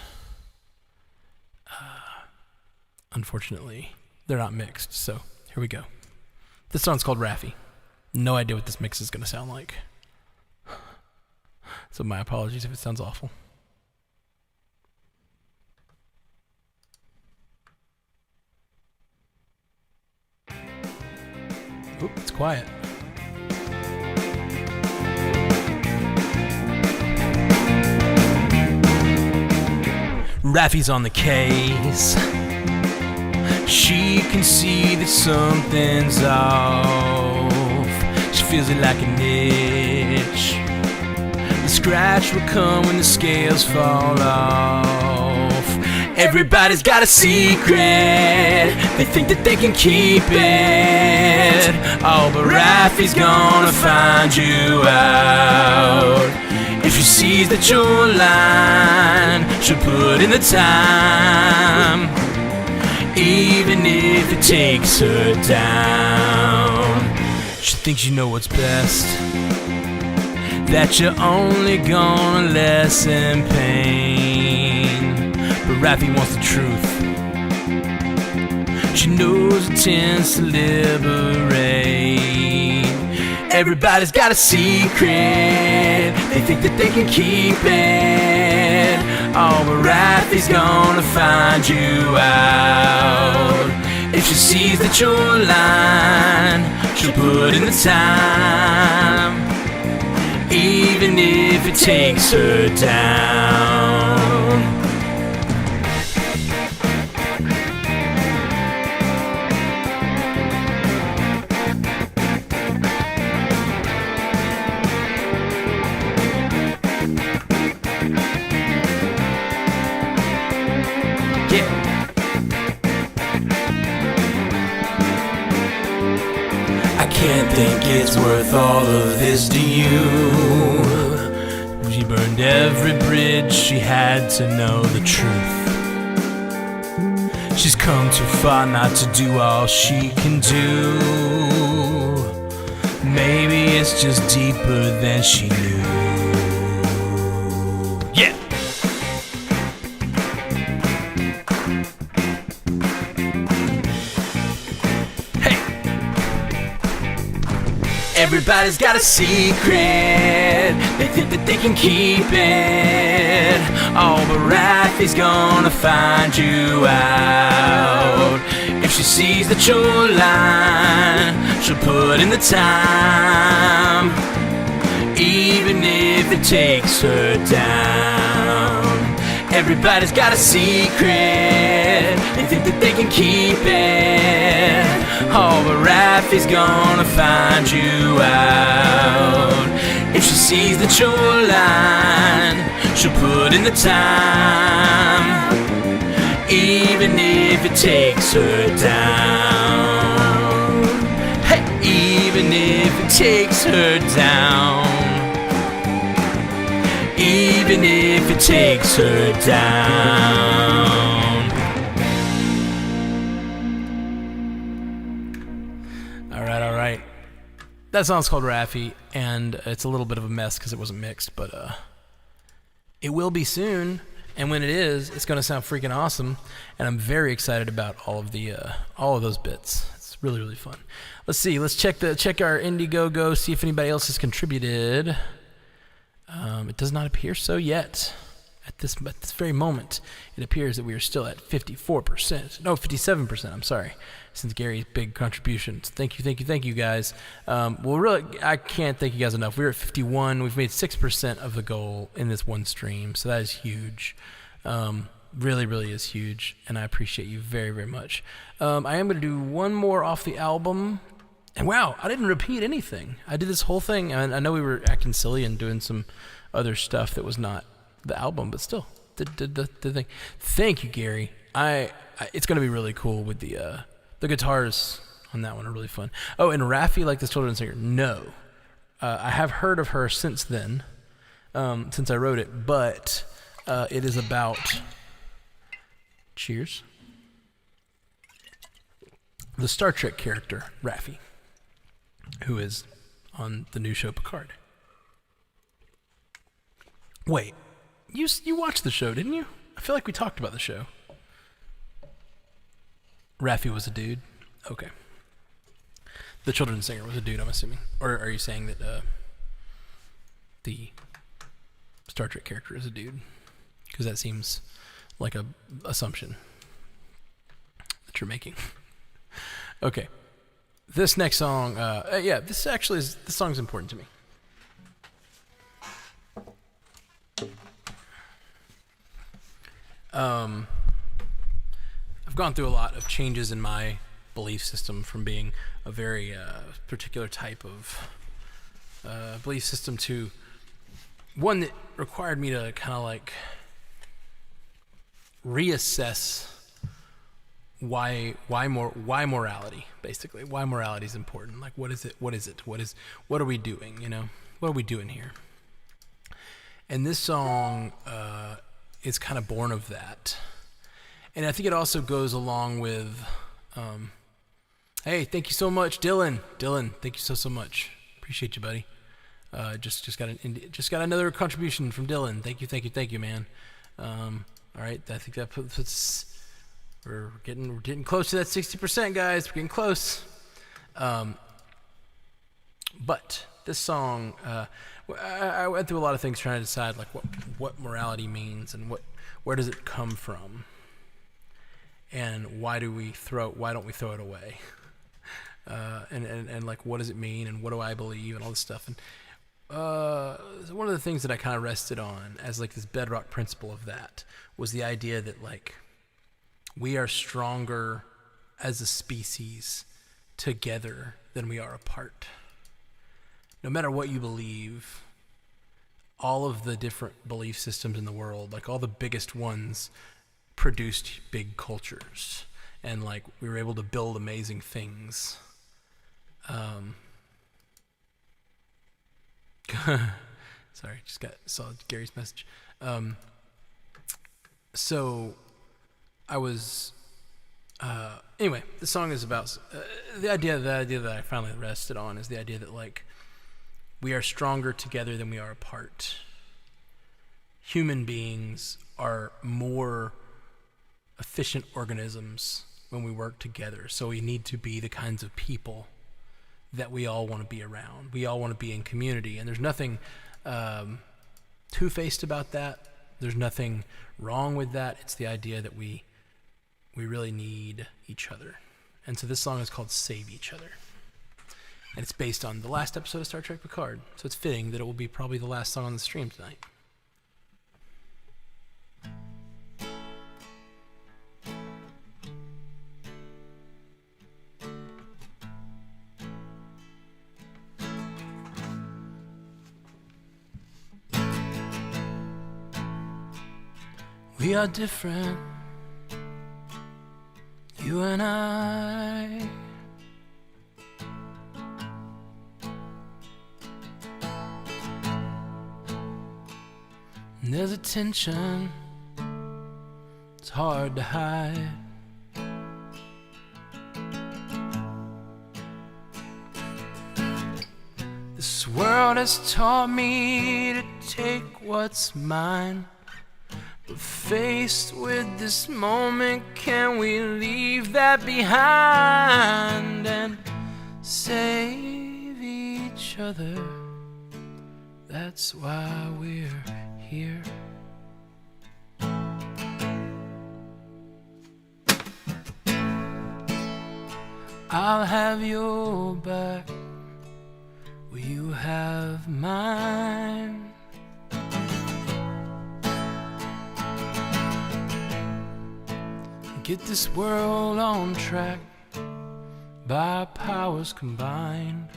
unfortunately, they're not mixed, so here we go. This song's called Raffi. No idea what this mix is going to sound like. So my apologies if it sounds awful. Oop, it's quiet. Raffy's on the case. She can see that something's off. She feels it like an itch. The scratch will come when the scales fall off. Everybody's got a secret. They think that they can keep it. Oh, but Raffy's gonna find you out. If she sees that you're lying, she'll put in the time, even if it takes her down. She thinks you know what's best, that you're only gonna lessen pain. But Raffy wants the truth. She knows it tends to liberate. Everybody's got a secret. They think that they can keep it. Oh, but Raffy's gonna find you out. If she sees that you're lying, she'll put in the time, even if it takes her down. I can't think it's worth all of this to you. She burned every bridge she had to know the truth. She's come too far not to do all she can do. Maybe it's just deeper than she knew. Yeah! Everybody's got a secret. They think that they can keep it. Oh, but Raffy's gonna find you out. If she sees that you're lying, she'll put in the time, even if it takes her down. Everybody's got a secret. They think that they can keep it. Oh, but Raffy's gonna find you out. If she sees that you're lying, she'll put in the time, even if it takes her down. Hey, even if it takes her down. Even if it takes her down. Alright. That song's called Raffy, and it's a little bit of a mess because it wasn't mixed, but it will be soon, and when it is, it's going to sound freaking awesome, and I'm very excited about all of those bits. It's really, really fun. Let's see, let's check our Indiegogo, see if anybody else has contributed. It does not appear so yet. At this very moment, it appears that we are still at 54%. No, 57%. I'm sorry. Since Gary's big contributions. Thank you, guys. Well, really, I can't thank you guys enough. We're at 51. We've made 6% of the goal in this one stream, so that is huge. Really, really is huge, and I appreciate you very, very much. I am going to do one more off the album. And wow, I didn't repeat anything. I did this whole thing, and I know we were acting silly and doing some other stuff that was not the album, but still, did the thing. Thank you, Gary. It's going to be really cool with the guitars on that one are really fun. Oh, and Raffy, like this children's singer, no. I have heard of her since then, since I wrote it, but it is about, cheers, the Star Trek character, Raffy, who is on the new show Picard. Wait, you watched the show, didn't you? I feel like we talked about the show. Raffy was a dude? Okay. The children's singer was a dude, I'm assuming. Or are you saying that the Star Trek character is a dude, because that seems like a assumption that you're making. Okay, this next song, this song's important to me. I've gone through a lot of changes in my belief system from being a very particular type of belief system to one that required me to kind of like reassess why morality, basically. Why morality is important. Like, what is it? What are we doing? You know, what are we doing here? And this song is kind of born of that. And I think it also goes along with, hey, thank you so much, Dylan. Dylan, thank you so much. Appreciate you, buddy. Just got another contribution from Dylan. Thank you, man. All right, I think that puts we're getting close to that 60%, guys. We're getting close. But this song, I went through a lot of things trying to decide like what morality means and where does it come from, and why don't we throw it away, and like what does it mean and what do I believe and all this stuff. And one of the things that I kind of rested on as like this bedrock principle of that was the idea that like we are stronger as a species together than we are apart. No matter what you believe, all of the different belief systems in the world, like all the biggest ones, produced big cultures, and like we were able to build amazing things. Sorry, saw Gary's message. So I was anyway, the song is about the idea that I finally rested on is the idea that like we are stronger together than we are apart. Human beings are more efficient organisms when we work together, so we need to be the kinds of people that we all want to be around. We all want to be in community, and there's nothing two-faced about that. There's nothing wrong with that. It's the idea that we really need each other. And so this song is called Save Each Other. And it's based on the last episode of Star Trek Picard. So it's fitting that it will be probably the last song on the stream tonight. We are different, you and I. And there's a tension, it's hard to hide. This world has taught me to take what's mine. But faced with this moment, can we leave that behind and save each other? That's why we're here. I'll have your back, will you have mine? Get this world on track by our powers combined.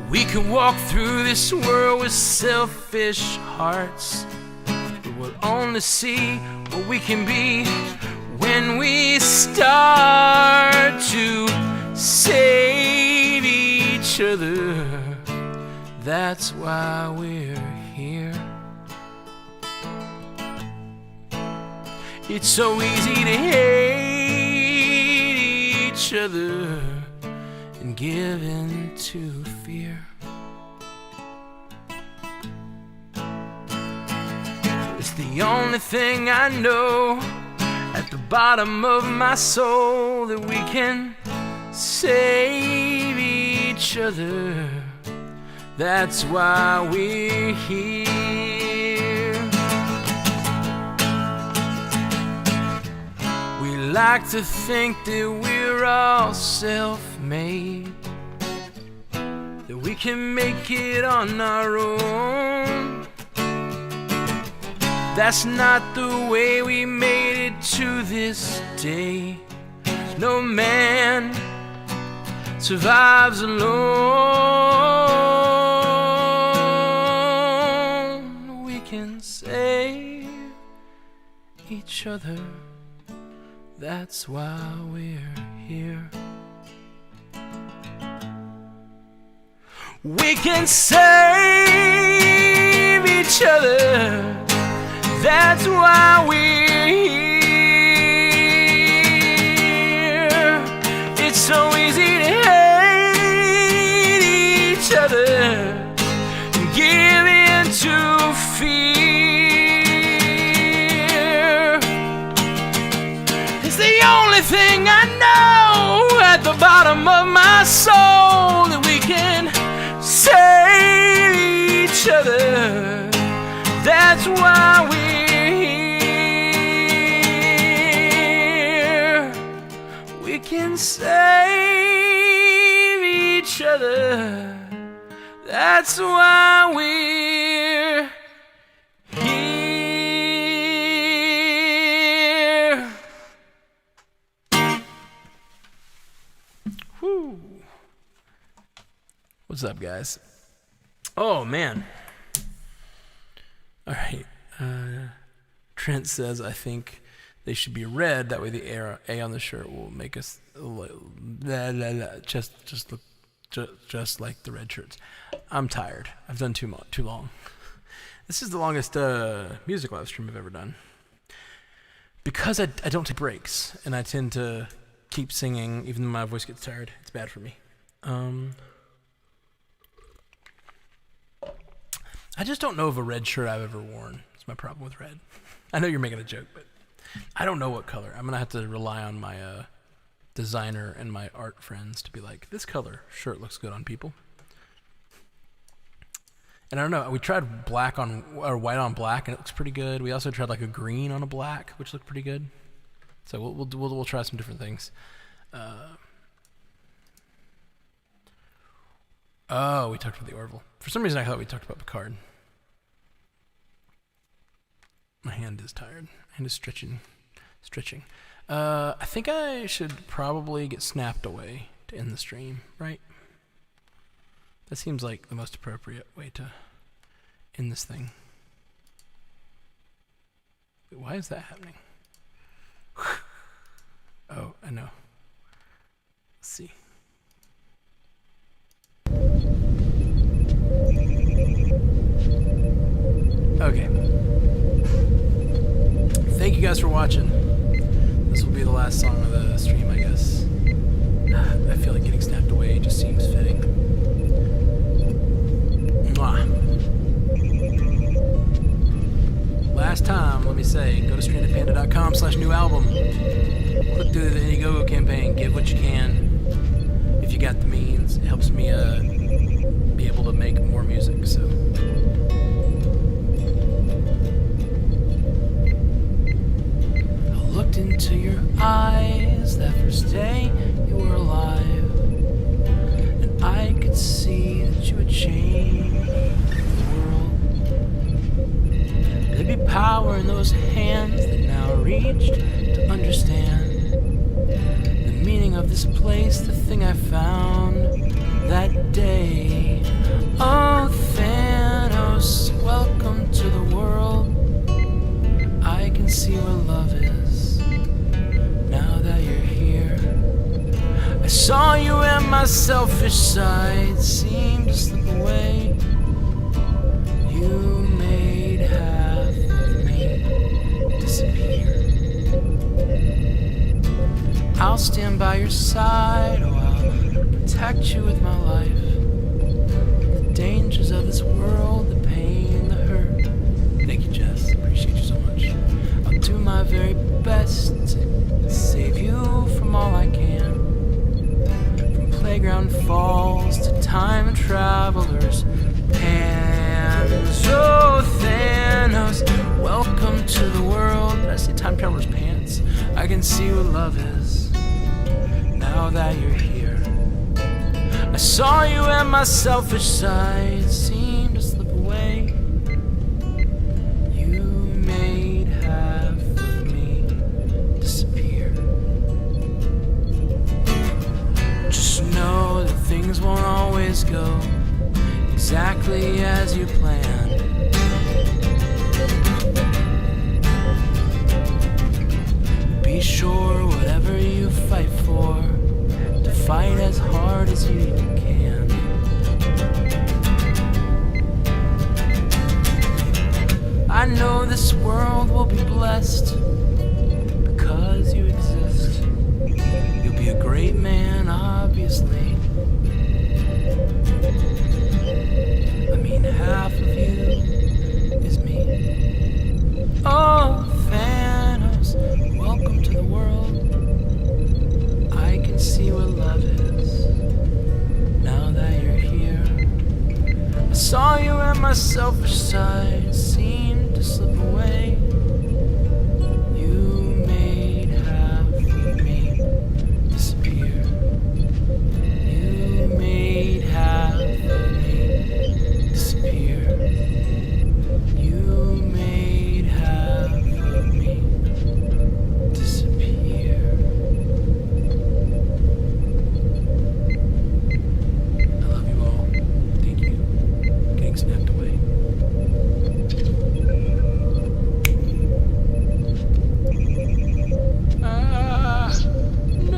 We could walk through this world with selfish hearts, but we'll only see what we can be when we start to save each other. That's why we're here. It's so easy to hate each other and give in to fear. It's the only thing I know at the bottom of my soul, that we can save each each other. That's why we're here. We like to think that we're all self-made, that we can make it on our own. That's not the way we made it to this day. No man survives alone. We can save each other. That's why we're here. We can save each other. That's why we're here. It's so easy to hate each other and give in to fear. It's the only thing I know at the bottom of my soul, that we can save each other. That's why we're here. We can save each other. That's why we're here. Whew. What's up, guys? Oh, man. All right. Trent says, I think they should be red. That way the A on the shirt will make us just look just like the red shirts. I'm tired. I've done too long. This is the longest music live stream I've ever done. Because I don't take breaks, and I tend to keep singing even though my voice gets tired. It's bad for me. I just don't know of a red shirt I've ever worn. That's my problem with red. I know you're making a joke, but I don't know what color. I'm going to have to rely on my designer and my art friends to be like, this color shirt looks good on people. And I don't know, we tried black on, or white on black, and it looks pretty good. We also tried like a green on a black, which looked pretty good. So we'll try some different things. Oh, we talked about the Orville. For some reason, I thought we talked about Picard. My hand is tired. My hand is stretching. I think I should probably get snapped away to end the stream, right? That seems like the most appropriate way to end this thing. Wait, why is that happening? Oh, I know. Let's see. Okay. Thank you guys for watching. This will be the last song of the stream, I guess. I feel like getting snapped away just seems fitting. Mwah. Last time, let me say, go to strandedpanda.com/new-album. Click through the Indiegogo campaign. Give what you can. If you got the means, it helps me be able to make more music. So. Looked into your eyes that first day you were alive, and I could see that you would change the world. There'd be power in those hands that now reached to understand the meaning of this place, the thing I found that day. Oh, Thanos, welcome to the world. I can see where love is. Now that you're here, I saw you and my selfish side seemed to slip away. You made half of me disappear. I'll stand by your side, oh, I'll protect you with my life. The dangers of this world, the pain, the hurt. Thank you, Jess. Appreciate you so much. I'll do my very best to save you from all I can, from playground falls to time travelers' hands. Oh, Thanos, welcome to the world. Did I say time travelers' pants? I can see what love is now that you're here. I saw you and my selfish side seemed to slip away. You made half of me disappear. Just know that things won't always go exactly as you planned. Be sure whatever you fight for, to fight as hard as you can. I know this world will be blessed because you exist. You'll be a great man, obviously. I mean, half of you is me. Oh, Thanos, welcome to the world. I can see what love is now that you're here. I saw you and my selfish side seemed to slip away. You made half of me disappear. You made half of me disappear. You made half of me disappear. I love you all. Thank you. Getting snapped away. No.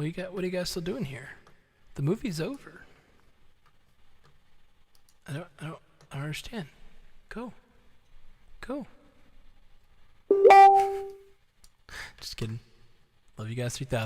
What are you guys still doing here? The movie's over. I don't understand. Go. Just kidding. Love you guys 3000.